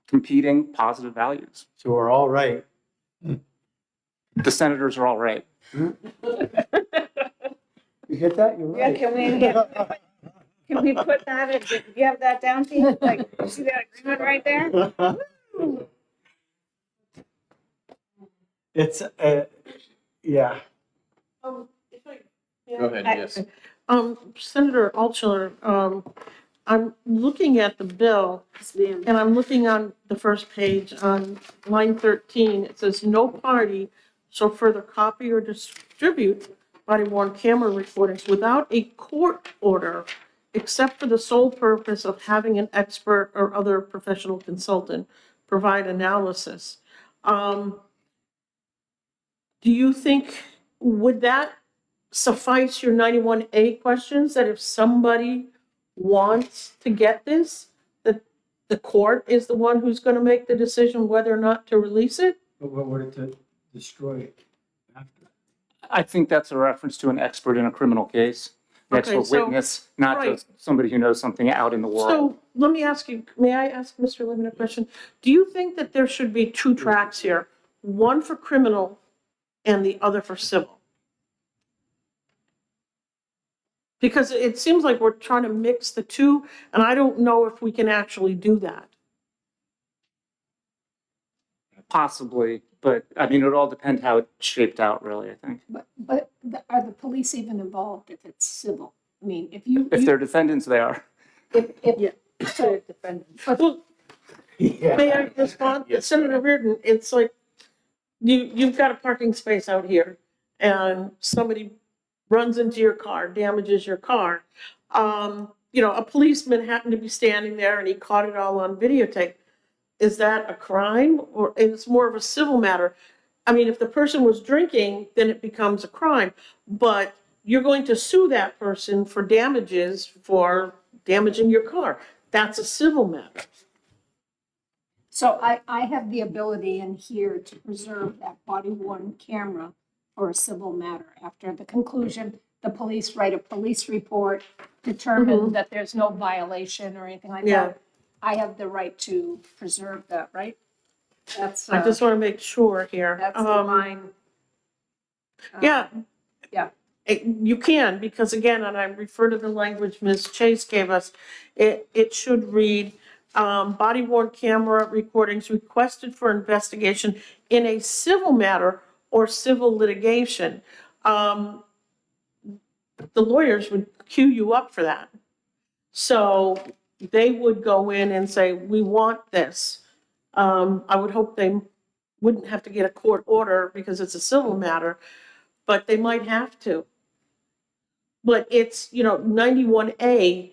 [SPEAKER 14] competing positive values.
[SPEAKER 4] So we're all right.
[SPEAKER 14] The senators are all right.
[SPEAKER 4] You hit that? You're
[SPEAKER 6] Yeah,
[SPEAKER 4] right.
[SPEAKER 6] can we put that, do you have that down, Pete? Like, you see that agreement right there?
[SPEAKER 4] It's, yeah.
[SPEAKER 3] If I-
[SPEAKER 1] Go ahead, yes.
[SPEAKER 3] Senator Altshuler, I'm looking at the bill, and I'm looking on the first page on line 13. It says, "No party shall further copy or distribute body-worn camera recordings without a court order, except for the sole purpose of having an expert or other professional consultant provide analysis." Do you think, would that suffice your 91A questions, that if somebody wants to get this, that the court is the one who's going to make the decision whether or not to release it?
[SPEAKER 4] But what were it to destroy it after?
[SPEAKER 14] I think that's a reference to an expert in a criminal case, an
[SPEAKER 3] Okay,
[SPEAKER 14] expert
[SPEAKER 3] so-
[SPEAKER 14] witness, not
[SPEAKER 3] right.
[SPEAKER 14] just somebody who knows something out in the world.
[SPEAKER 3] So let me ask you, may I ask Mr. Levin a question? Do you think that there should be two tracks here, one for criminal and the other for civil? Because it seems like we're trying to mix the two, and I don't know if we can actually do that.
[SPEAKER 14] Possibly, but I mean, it would all depend how it shaped out, really, I think.
[SPEAKER 5] But are the police even involved if it's civil? I mean, if you.
[SPEAKER 14] If they're defendants, they are.
[SPEAKER 3] Yeah.
[SPEAKER 5] So,
[SPEAKER 3] Well, may I respond? Senator Reardon, it's like, you've got a parking space out here, and somebody runs into your car, damages your car. A policeman happened to be standing there and he caught it all on videotape. Is that a crime, or it's more of a civil matter? I mean, if the person was drinking, then it becomes a crime, but you're going to sue that person for damages for damaging your car. That's a civil matter.
[SPEAKER 5] so I have the ability in here to preserve that body-worn camera for a civil matter. After the conclusion, the police write a police report, determine that there's no violation or anything like
[SPEAKER 3] Yeah.
[SPEAKER 5] that. I have the right to preserve that, right? That's,
[SPEAKER 3] I just want to make sure here.
[SPEAKER 5] that's the line.
[SPEAKER 3] Yeah.
[SPEAKER 5] Yeah.
[SPEAKER 3] You can, because again, and I refer to the language Ms. Chase gave us, it should read, body-worn camera recordings requested for investigation in a civil matter or civil litigation. The lawyers would queue you up for that. So they would go in and say, we want this. I would hope they wouldn't have to get a court order because it's a civil matter, but they might have to. But it's, 91A.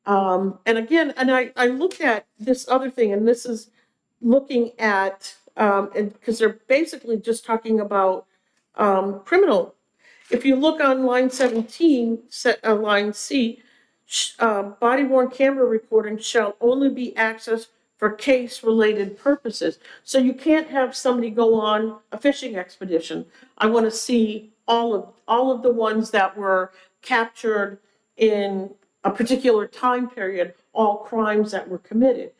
[SPEAKER 3] And again, and I looked at this other thing, and this is looking at, because they're basically just talking about criminal. If you look on line 17, line C, body-worn camera recording shall only be accessed for case-related purposes. So you can't have somebody go on a fishing expedition. I want to see all of the ones that were captured in a particular time period, all crimes that were committed.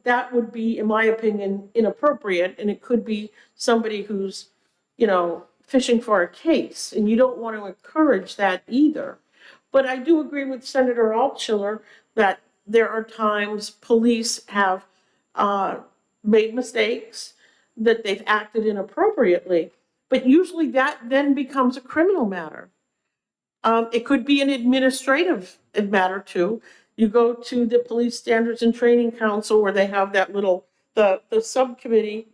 [SPEAKER 3] That would be, in my opinion, inappropriate, and it could be somebody who's, fishing for a case, and you don't want to encourage that either. But I do agree with Senator Altshuler that there are times police have made mistakes, that they've acted inappropriately, but usually that then becomes a criminal matter. It could be an administrative matter too. You go to the Police Standards and Training Council where they have that little, the subcommittee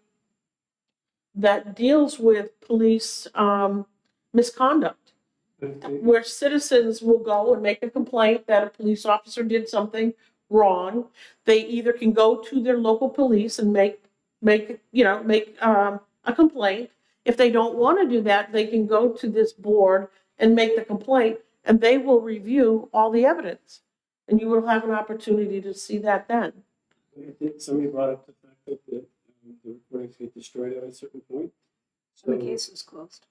[SPEAKER 3] that deals with police misconduct, where citizens will go and make a complaint that a police officer did something wrong. They either can go to their local police and make a complaint. If they don't want to do that, they can go to this board
[SPEAKER 18] and make the complaint, and they will review all the evidence. And you will have an opportunity to see that then.
[SPEAKER 4] I think somebody brought up the fact that the recordings get destroyed at a certain point. So
[SPEAKER 5] The case is closed.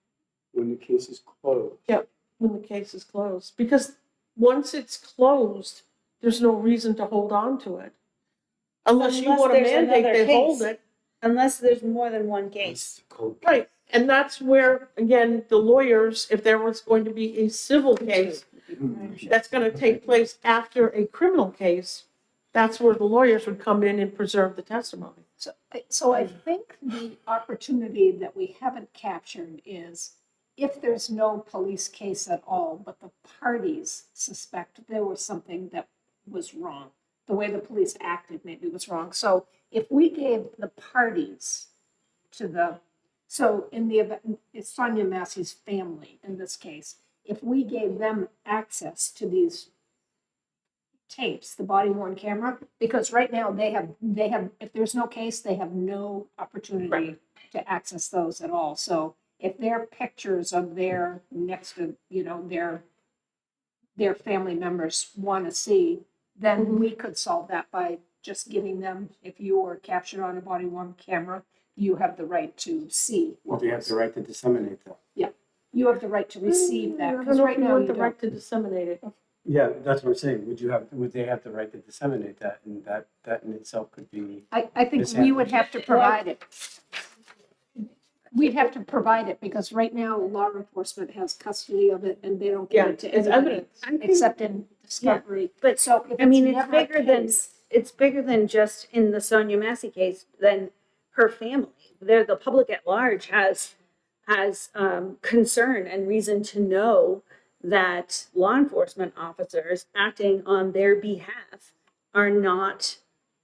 [SPEAKER 4] when the case is closed.
[SPEAKER 18] Yep, when the case is closed. Because once it's closed, there's no reason to hold on to it. Unless you want to
[SPEAKER 6] there's
[SPEAKER 18] mandate
[SPEAKER 6] another
[SPEAKER 18] they hold
[SPEAKER 6] case.
[SPEAKER 18] it.
[SPEAKER 6] Unless there's more than one case.
[SPEAKER 18] Right, and that's where, again, the lawyers, if there was going to be a civil case that's gonna take place after a criminal case, that's where the lawyers would come in and preserve the testimony.
[SPEAKER 5] So I think the opportunity that we haven't captured is if there's no police case at all, but the parties suspect there was something that was wrong. The way the police acted maybe was wrong. So if we gave the parties to the, so in the event, it's Sonia Massey's family in this case, if we gave them access to these tapes, the body worn camera, because right now they have, if there's no case, they have no opportunity to access those at all. So if their pictures of their next to, their family members want to see, then we could solve that by just giving them, if you were captured on a body worn camera, you have the right to see.
[SPEAKER 4] Well, they have the right to disseminate that.
[SPEAKER 5] Yeah, you have the right to receive that,
[SPEAKER 18] I
[SPEAKER 5] because
[SPEAKER 18] don't know
[SPEAKER 5] right
[SPEAKER 18] if you
[SPEAKER 5] now
[SPEAKER 18] want
[SPEAKER 5] you
[SPEAKER 18] the right
[SPEAKER 5] don't.
[SPEAKER 18] to disseminate it.
[SPEAKER 4] Yeah, that's what I'm saying. Would they have the right to disseminate that? And that in itself could be.
[SPEAKER 5] I think we would have to provide it. We'd have to provide it, because right now law enforcement has custody of it and they don't give it to
[SPEAKER 18] it's
[SPEAKER 5] anybody
[SPEAKER 18] evidence.
[SPEAKER 5] except in discovery.
[SPEAKER 6] But
[SPEAKER 5] So if
[SPEAKER 6] I mean, it's
[SPEAKER 5] never a
[SPEAKER 6] bigger than just in the Sonia Massey case, than her family. The public at large has concern and reason to know that law enforcement officers acting on their behalf are not,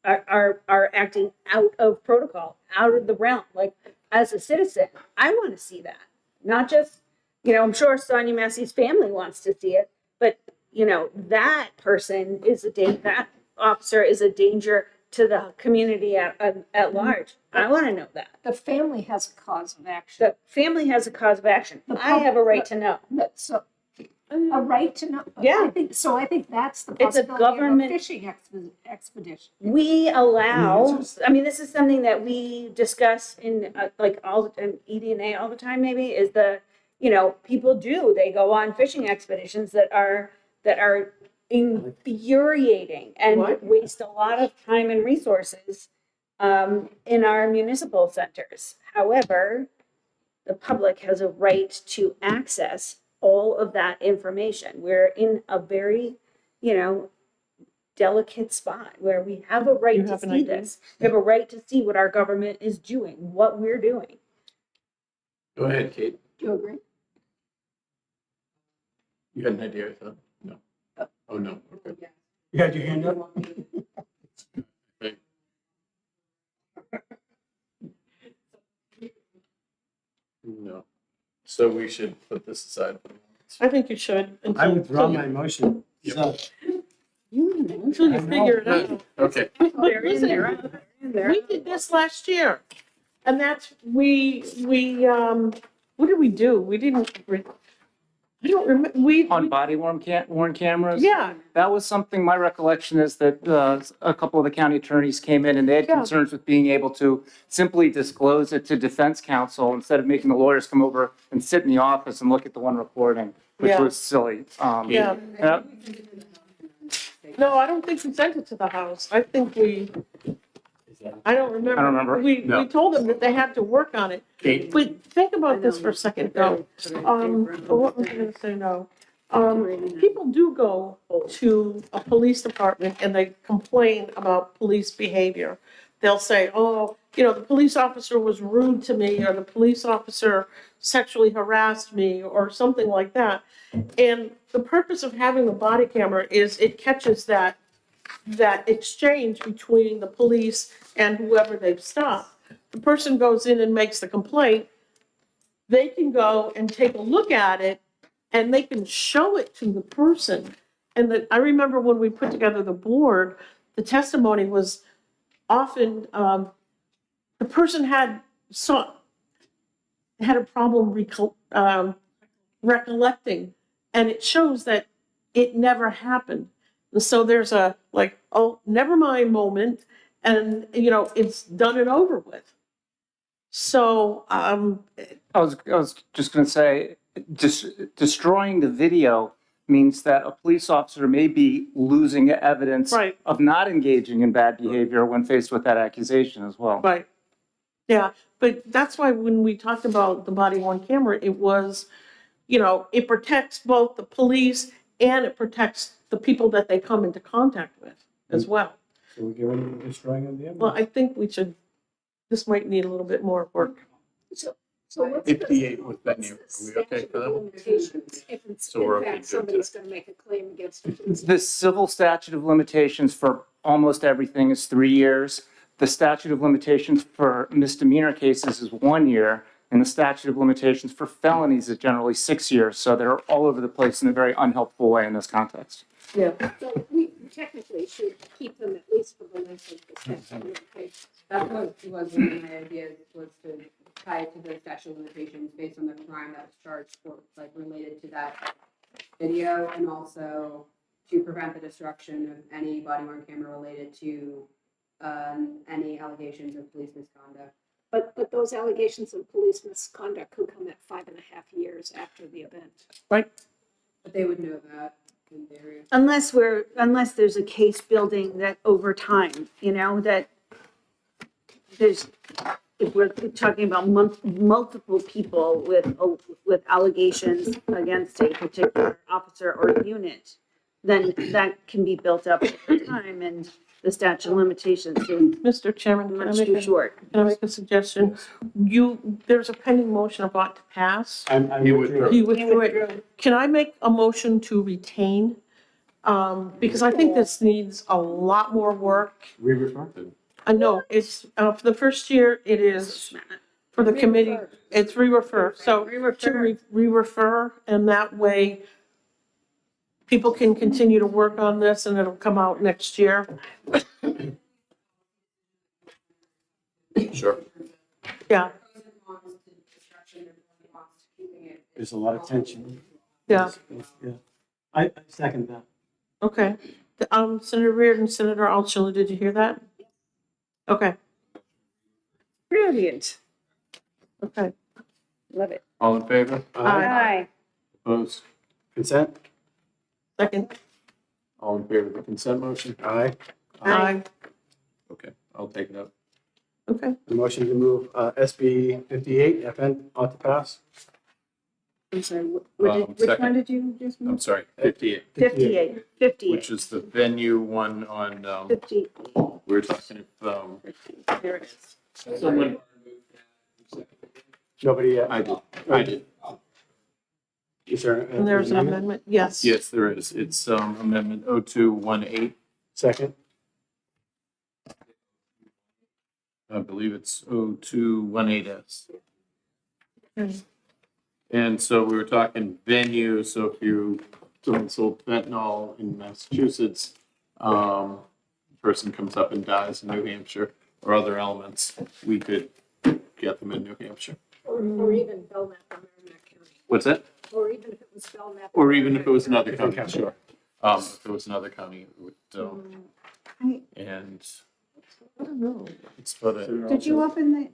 [SPEAKER 6] are acting out of protocol, out of the realm. Like, as a citizen, I want to see that. Not just, I'm sure Sonia Massey's family wants to see it, but, that person is that officer is a danger to the community at large. I want to know that.
[SPEAKER 5] The family has a cause of action.
[SPEAKER 6] The family has a cause of action. I have a right to know.
[SPEAKER 5] So, a right to know.
[SPEAKER 6] Yeah.
[SPEAKER 5] I think that's the
[SPEAKER 6] It's a
[SPEAKER 5] possibility
[SPEAKER 6] government-
[SPEAKER 5] of a fishing expedition.
[SPEAKER 6] We allow, I mean, this is something that we discuss in in ED&A all the time, maybe, is people they go on fishing expeditions that are infuriating and waste a lot of time and resources in our municipal centers. However, the public has a right to access all of that information. We're in a very, delicate spot where we have a right to see this. We have a right to see what our government is doing, what we're doing.
[SPEAKER 1] Go ahead, Kate.
[SPEAKER 5] Do you agree?
[SPEAKER 1] You had an idea, I thought? No. Oh, no. Okay.
[SPEAKER 4] You had your hand up?
[SPEAKER 1] No. So we should put this aside.
[SPEAKER 18] I think you should.
[SPEAKER 4] I withdraw my motion. So,
[SPEAKER 18] Until you figure it out.
[SPEAKER 1] Okay.
[SPEAKER 18] But listen, we did this last year. And that's, what did we do? We didn't, I don't remember,
[SPEAKER 14] On body worn cameras?
[SPEAKER 18] Yeah.
[SPEAKER 14] That was something, my recollection is that a couple of the county attorneys came in and they had
[SPEAKER 18] Yeah.
[SPEAKER 14] concerns with being able to simply disclose it to defense counsel instead of making the lawyers come over and sit in the office and look at the one recording, which
[SPEAKER 18] Yeah.
[SPEAKER 14] was silly.
[SPEAKER 18] Yeah.
[SPEAKER 14] Yeah.
[SPEAKER 18] No, I don't think we sent it to the House. I think I don't remember.
[SPEAKER 14] I don't remember.
[SPEAKER 18] We told them that they had to work on it.
[SPEAKER 1] Kate?
[SPEAKER 18] But think about this for a second, though. What was I gonna say now? People do go to a police department and they complain about police behavior. They'll say, oh, the police officer was rude to me, or the police officer sexually harassed me, or something like that. And the purpose of having a body camera is it catches that exchange between the police and whoever they've stopped. The person goes in and makes the complaint. They can go and take a look at it and they can show it to the person. And I remember when we put together the board, the testimony was often the person had a problem recollecting, and it shows that it never happened. And so there's a like, oh, never mind moment, and it's done and over with. So
[SPEAKER 19] I was just going to say, destroying the video means that a police officer may be losing evidence
[SPEAKER 18] Right.
[SPEAKER 19] of not engaging in bad behavior when faced with that accusation as well.
[SPEAKER 18] right, yeah, but that's why when we talked about the body worn camera, it was, it protects both the police and it protects the people that they come into contact with as well.
[SPEAKER 4] So we get rid of the destroying of the evidence?
[SPEAKER 18] Well, I think this might need a little bit more work.
[SPEAKER 5] So what's
[SPEAKER 1] 58 with venue. Are we okay for that?
[SPEAKER 5] limitations if it's,
[SPEAKER 1] So we're
[SPEAKER 5] in
[SPEAKER 1] okay
[SPEAKER 5] fact,
[SPEAKER 1] to do it
[SPEAKER 5] somebody's gonna make a claim against the police?
[SPEAKER 19] The civil statute of limitations for almost everything is 3 years. The statute of limitations for misdemeanor cases is 1 year, and the statute of limitations for felonies is generally 6 years. So they're all over the place in a very unhelpful way in this context.
[SPEAKER 18] Yeah.
[SPEAKER 5] So we technically should keep them at least for the length of the statute of limitations.
[SPEAKER 13] That was one of my ideas, was to tie it to the statute of limitations based on the crime that was charged for, like, related to that video, and also to prevent the destruction of any body worn camera related to any allegations of police misconduct.
[SPEAKER 5] But those allegations of police misconduct could come at 5.5 years after the event.
[SPEAKER 18] Right.
[SPEAKER 13] But they would know that in theory.
[SPEAKER 6] Unless there's a case building that over time, that if we're talking about multiple people with allegations against a particular officer or unit, then that can be built up over time, and the statute of limitations is
[SPEAKER 18] Mr. Chairman,
[SPEAKER 6] much too short.
[SPEAKER 18] Can I make a suggestion? There's a pending motion about to pass.
[SPEAKER 1] You would.
[SPEAKER 18] You withdrew it. Can I make a motion to retain? Because I think this needs a lot more work.
[SPEAKER 4] Re-refer?
[SPEAKER 18] I know, it's, for the first year, it is for the committee, it's re-refer. So to re-refer, and that way people can continue to work on this and it'll come out next year.
[SPEAKER 1] Sure.
[SPEAKER 18] Yeah,
[SPEAKER 4] There's a lot of tension.
[SPEAKER 18] yeah,
[SPEAKER 4] Yeah. I second that.
[SPEAKER 18] okay. Senator Reardon, Senator Altshuler, did you hear that? Okay,
[SPEAKER 6] Brilliant.
[SPEAKER 18] okay.
[SPEAKER 6] Love it.
[SPEAKER 1] All in favor?
[SPEAKER 6] Aye.
[SPEAKER 1] Opposed?
[SPEAKER 4] Consent?
[SPEAKER 18] Second.
[SPEAKER 1] All in favor of the consent motion?
[SPEAKER 4] Aye.
[SPEAKER 18] Aye.
[SPEAKER 1] Okay, I'll take it up.
[SPEAKER 18] Okay.
[SPEAKER 4] The motion to move SB 58, FN, ought to pass?
[SPEAKER 6] I'm sorry, which
[SPEAKER 1] second.
[SPEAKER 6] one did you just
[SPEAKER 1] I'm
[SPEAKER 6] move?
[SPEAKER 1] sorry, 58,
[SPEAKER 6] 58.
[SPEAKER 1] which is the venue one on,
[SPEAKER 6] 50.
[SPEAKER 1] we were talking if,
[SPEAKER 18] Here it is.
[SPEAKER 1] someone.
[SPEAKER 4] Nobody yet?
[SPEAKER 1] I did.
[SPEAKER 4] Is there
[SPEAKER 18] And there's an amendment, yes.
[SPEAKER 1] Yes, there is. It's amendment 0218.
[SPEAKER 4] Second?
[SPEAKER 1] I believe it's 0218S.
[SPEAKER 18] Okay.
[SPEAKER 1] And so we were talking venue, so if someone sold fentanyl in Massachusetts, person comes up and dies in New Hampshire or other elements, we could get them in New Hampshire.
[SPEAKER 5] Or even Belknap or Merrimack County.
[SPEAKER 1] What's that?
[SPEAKER 5] Or even if it was Belknap.
[SPEAKER 1] Or even if it was another county, sure. If it was another county, it would, and
[SPEAKER 18] I don't know.
[SPEAKER 1] it's for the,
[SPEAKER 6] Did you open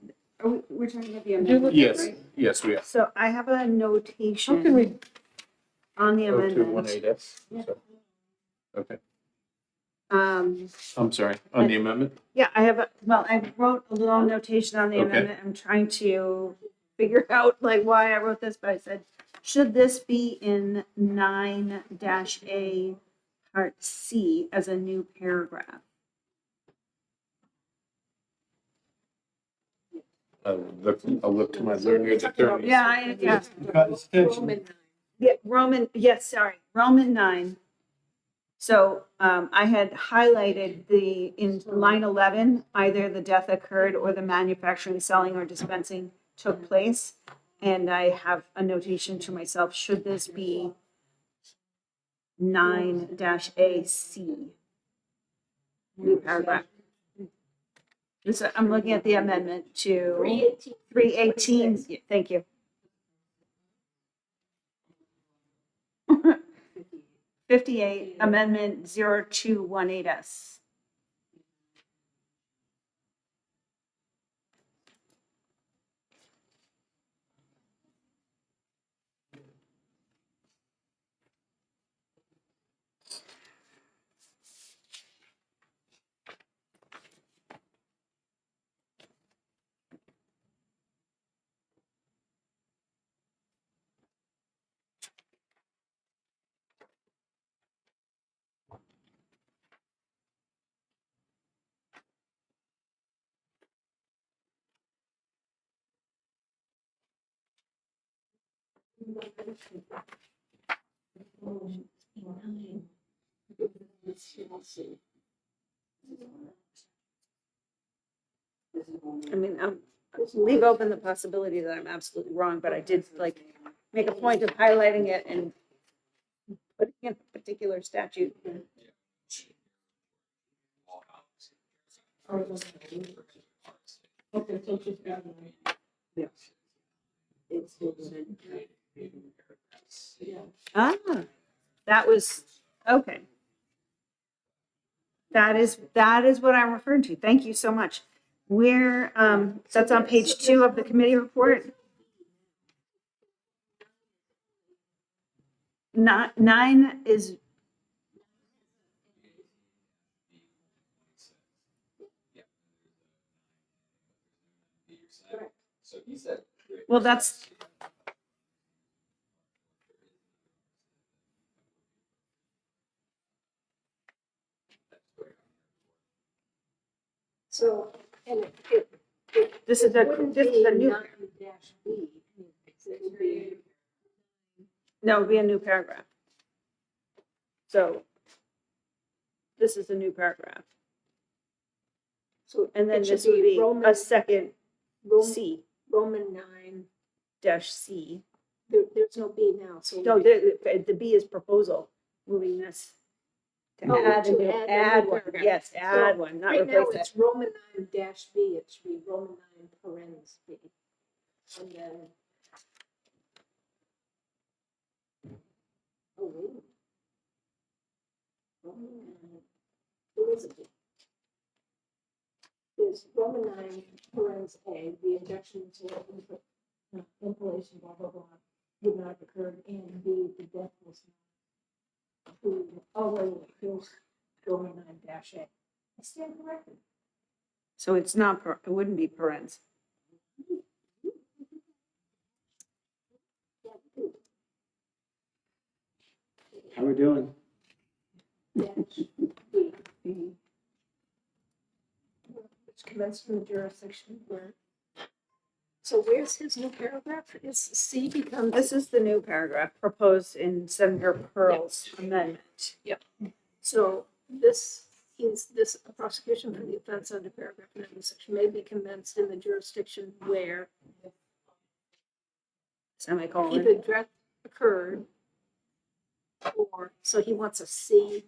[SPEAKER 6] we're talking about the amendment?
[SPEAKER 1] yes, yes, we are.
[SPEAKER 6] So I have a
[SPEAKER 18] How can
[SPEAKER 6] notation
[SPEAKER 18] we,
[SPEAKER 6] on the amendment.
[SPEAKER 1] 0218S. So, okay,
[SPEAKER 6] Um,
[SPEAKER 1] I'm sorry, on the amendment?
[SPEAKER 6] yeah, I wrote a little notation on the
[SPEAKER 1] Okay.
[SPEAKER 6] amendment. I'm trying to figure out like why I wrote this, but I said, should this be in 9-A part C as a new paragraph?
[SPEAKER 1] I'll look to my learned attorney.
[SPEAKER 6] Yeah, yeah. Roman 9. So I had highlighted in line 11, either the death occurred or the manufacturing, selling, or dispensing took place. And I have a notation to myself, should this be 9-AC? New paragraph. I'm looking at the amendment to 318. Thank you. 58, Amendment 0218S. I mean, leave open the possibility that I'm absolutely wrong, but I did like make a point of highlighting it and putting in a particular statute. Ah, that was, okay. That is what I'm referring to. Thank you so much. Where, so that's on page 2 of the committee report. 9 is, well, that's,
[SPEAKER 5] So, and
[SPEAKER 6] this is a new, no, it'd be a new paragraph. So this is a new paragraph.
[SPEAKER 5] So,
[SPEAKER 6] And then
[SPEAKER 5] it should
[SPEAKER 6] this would
[SPEAKER 5] be
[SPEAKER 6] be
[SPEAKER 5] Roman-
[SPEAKER 6] a second C
[SPEAKER 5] Roman 9,
[SPEAKER 6] dash C.
[SPEAKER 5] there's no B now, so.
[SPEAKER 6] No, the B is proposal, moving this to
[SPEAKER 5] Oh,
[SPEAKER 6] add,
[SPEAKER 5] to
[SPEAKER 6] a new-
[SPEAKER 5] add a
[SPEAKER 6] add
[SPEAKER 5] new
[SPEAKER 6] one,
[SPEAKER 5] paragraph.
[SPEAKER 6] yes,
[SPEAKER 5] So
[SPEAKER 6] add one, not
[SPEAKER 5] right now,
[SPEAKER 6] replace it.
[SPEAKER 5] it's Roman 9 dash B, it should be Roman 9 parens B. And then. Oh, wait. Roman 9, who is it? There's Roman 9 parens A, the objection to inflation, blah, blah, blah, would not have occurred, and B, the death was not approved. Oh, wait, here's Roman 9 dash A. I stand corrected.
[SPEAKER 6] So it's not, it wouldn't be parens.
[SPEAKER 4] How we doing?
[SPEAKER 5] Dash B. Which commenced from the jurisdiction where. So where's his new paragraph? Is C becomes.
[SPEAKER 6] This is the new paragraph proposed in Senator Pearl's amendment.
[SPEAKER 5] Yep. So this is this a prosecution for the offense under paragraph 9 section may be commenced in the jurisdiction where
[SPEAKER 6] Semicolon.
[SPEAKER 5] either death occurred or, so he wants a C,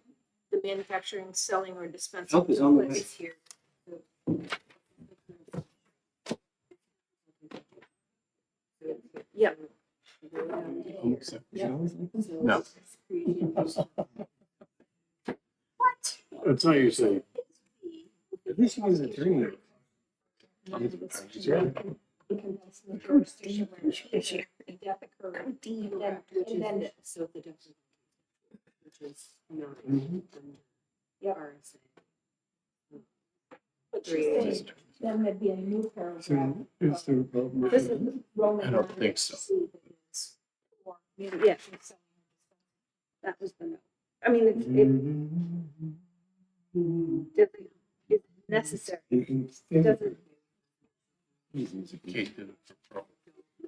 [SPEAKER 5] the manufacturing, selling, or dispensing.
[SPEAKER 4] Help is on the
[SPEAKER 5] of
[SPEAKER 4] way.
[SPEAKER 5] goods here.
[SPEAKER 6] Yep.
[SPEAKER 1] No.
[SPEAKER 6] What?
[SPEAKER 1] It's not usually.
[SPEAKER 4] At least he was an attorney.
[SPEAKER 5] Commenced in the jurisdiction where the death occurred. And then,
[SPEAKER 2] So the difference, which is not.
[SPEAKER 5] yeah. But she's saying, then there'd be a new paragraph.
[SPEAKER 1] Is there a problem?
[SPEAKER 5] This is Roman.
[SPEAKER 1] I don't
[SPEAKER 5] 9
[SPEAKER 1] think so.
[SPEAKER 5] C that is for
[SPEAKER 6] Yeah. That was the note. I mean, it's necessary. It doesn't,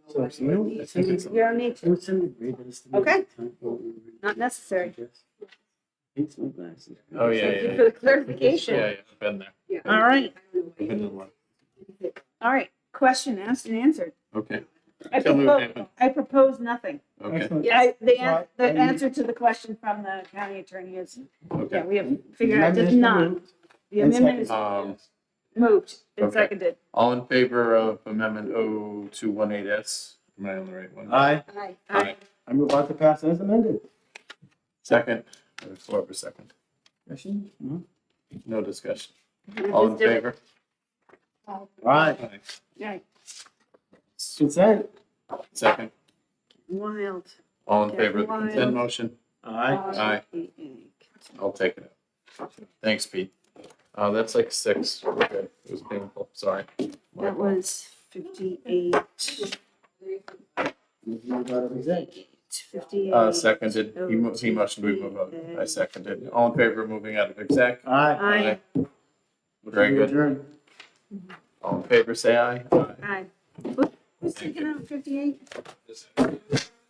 [SPEAKER 4] So, you know, I think it's.
[SPEAKER 6] you don't need to.
[SPEAKER 4] It's in the grade, but it's the-
[SPEAKER 6] Okay. Not necessary.
[SPEAKER 4] Hates my glasses.
[SPEAKER 1] Oh, yeah,
[SPEAKER 6] Thank you
[SPEAKER 1] yeah.
[SPEAKER 6] for the clarification.
[SPEAKER 1] Yeah, I've been there.
[SPEAKER 6] All right,
[SPEAKER 1] I've been in one.
[SPEAKER 6] all right. Question asked and answered.
[SPEAKER 1] Okay. Tell me what happened.
[SPEAKER 6] I propose nothing.
[SPEAKER 1] Okay.
[SPEAKER 6] Yeah, the answer to the question from the county attorney is, yeah,
[SPEAKER 1] Okay.
[SPEAKER 6] we have figured out does not. The amendment is moved and
[SPEAKER 1] Okay.
[SPEAKER 6] seconded.
[SPEAKER 1] All in favor of amendment 0218S? Am I on the right one?
[SPEAKER 4] Aye.
[SPEAKER 6] Aye.
[SPEAKER 1] Aye.
[SPEAKER 4] I move on to pass as amended.
[SPEAKER 1] Second. Or whoever second.
[SPEAKER 11] Discussion? No?
[SPEAKER 1] No discussion. All in favor?
[SPEAKER 11] All right, consent.
[SPEAKER 1] Second.
[SPEAKER 6] Wild.
[SPEAKER 1] All in favor of the
[SPEAKER 6] Wild.
[SPEAKER 1] consent motion?
[SPEAKER 11] Aye.
[SPEAKER 1] Aye. I'll take it. Thanks, Pete. That's like 6. We're good. It was painful. Sorry.
[SPEAKER 6] That was 58. 58.
[SPEAKER 1] Seconded. He motioned we move out. I seconded. All in favor of moving out of exec?
[SPEAKER 11] Aye.
[SPEAKER 6] Aye.
[SPEAKER 1] Very good.
[SPEAKER 11] Adjourn.
[SPEAKER 1] All in favor, say aye.
[SPEAKER 6] Aye. Who's taking out 58?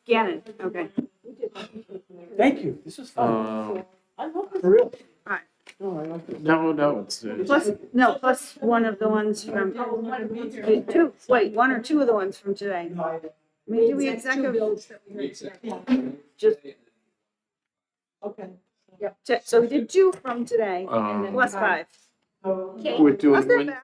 [SPEAKER 6] Gannon, okay.
[SPEAKER 11] Thank you, this was fun. For real.
[SPEAKER 1] No, it's.
[SPEAKER 6] Plus one of the ones from, one or two of the ones from today. I mean, do we executive? Just,
[SPEAKER 18] Okay.
[SPEAKER 6] so we did 2 from today,
[SPEAKER 1] Um,
[SPEAKER 6] plus 5.
[SPEAKER 1] We're doing,
[SPEAKER 6] Wasn't that
[SPEAKER 1] when,
[SPEAKER 6] bad?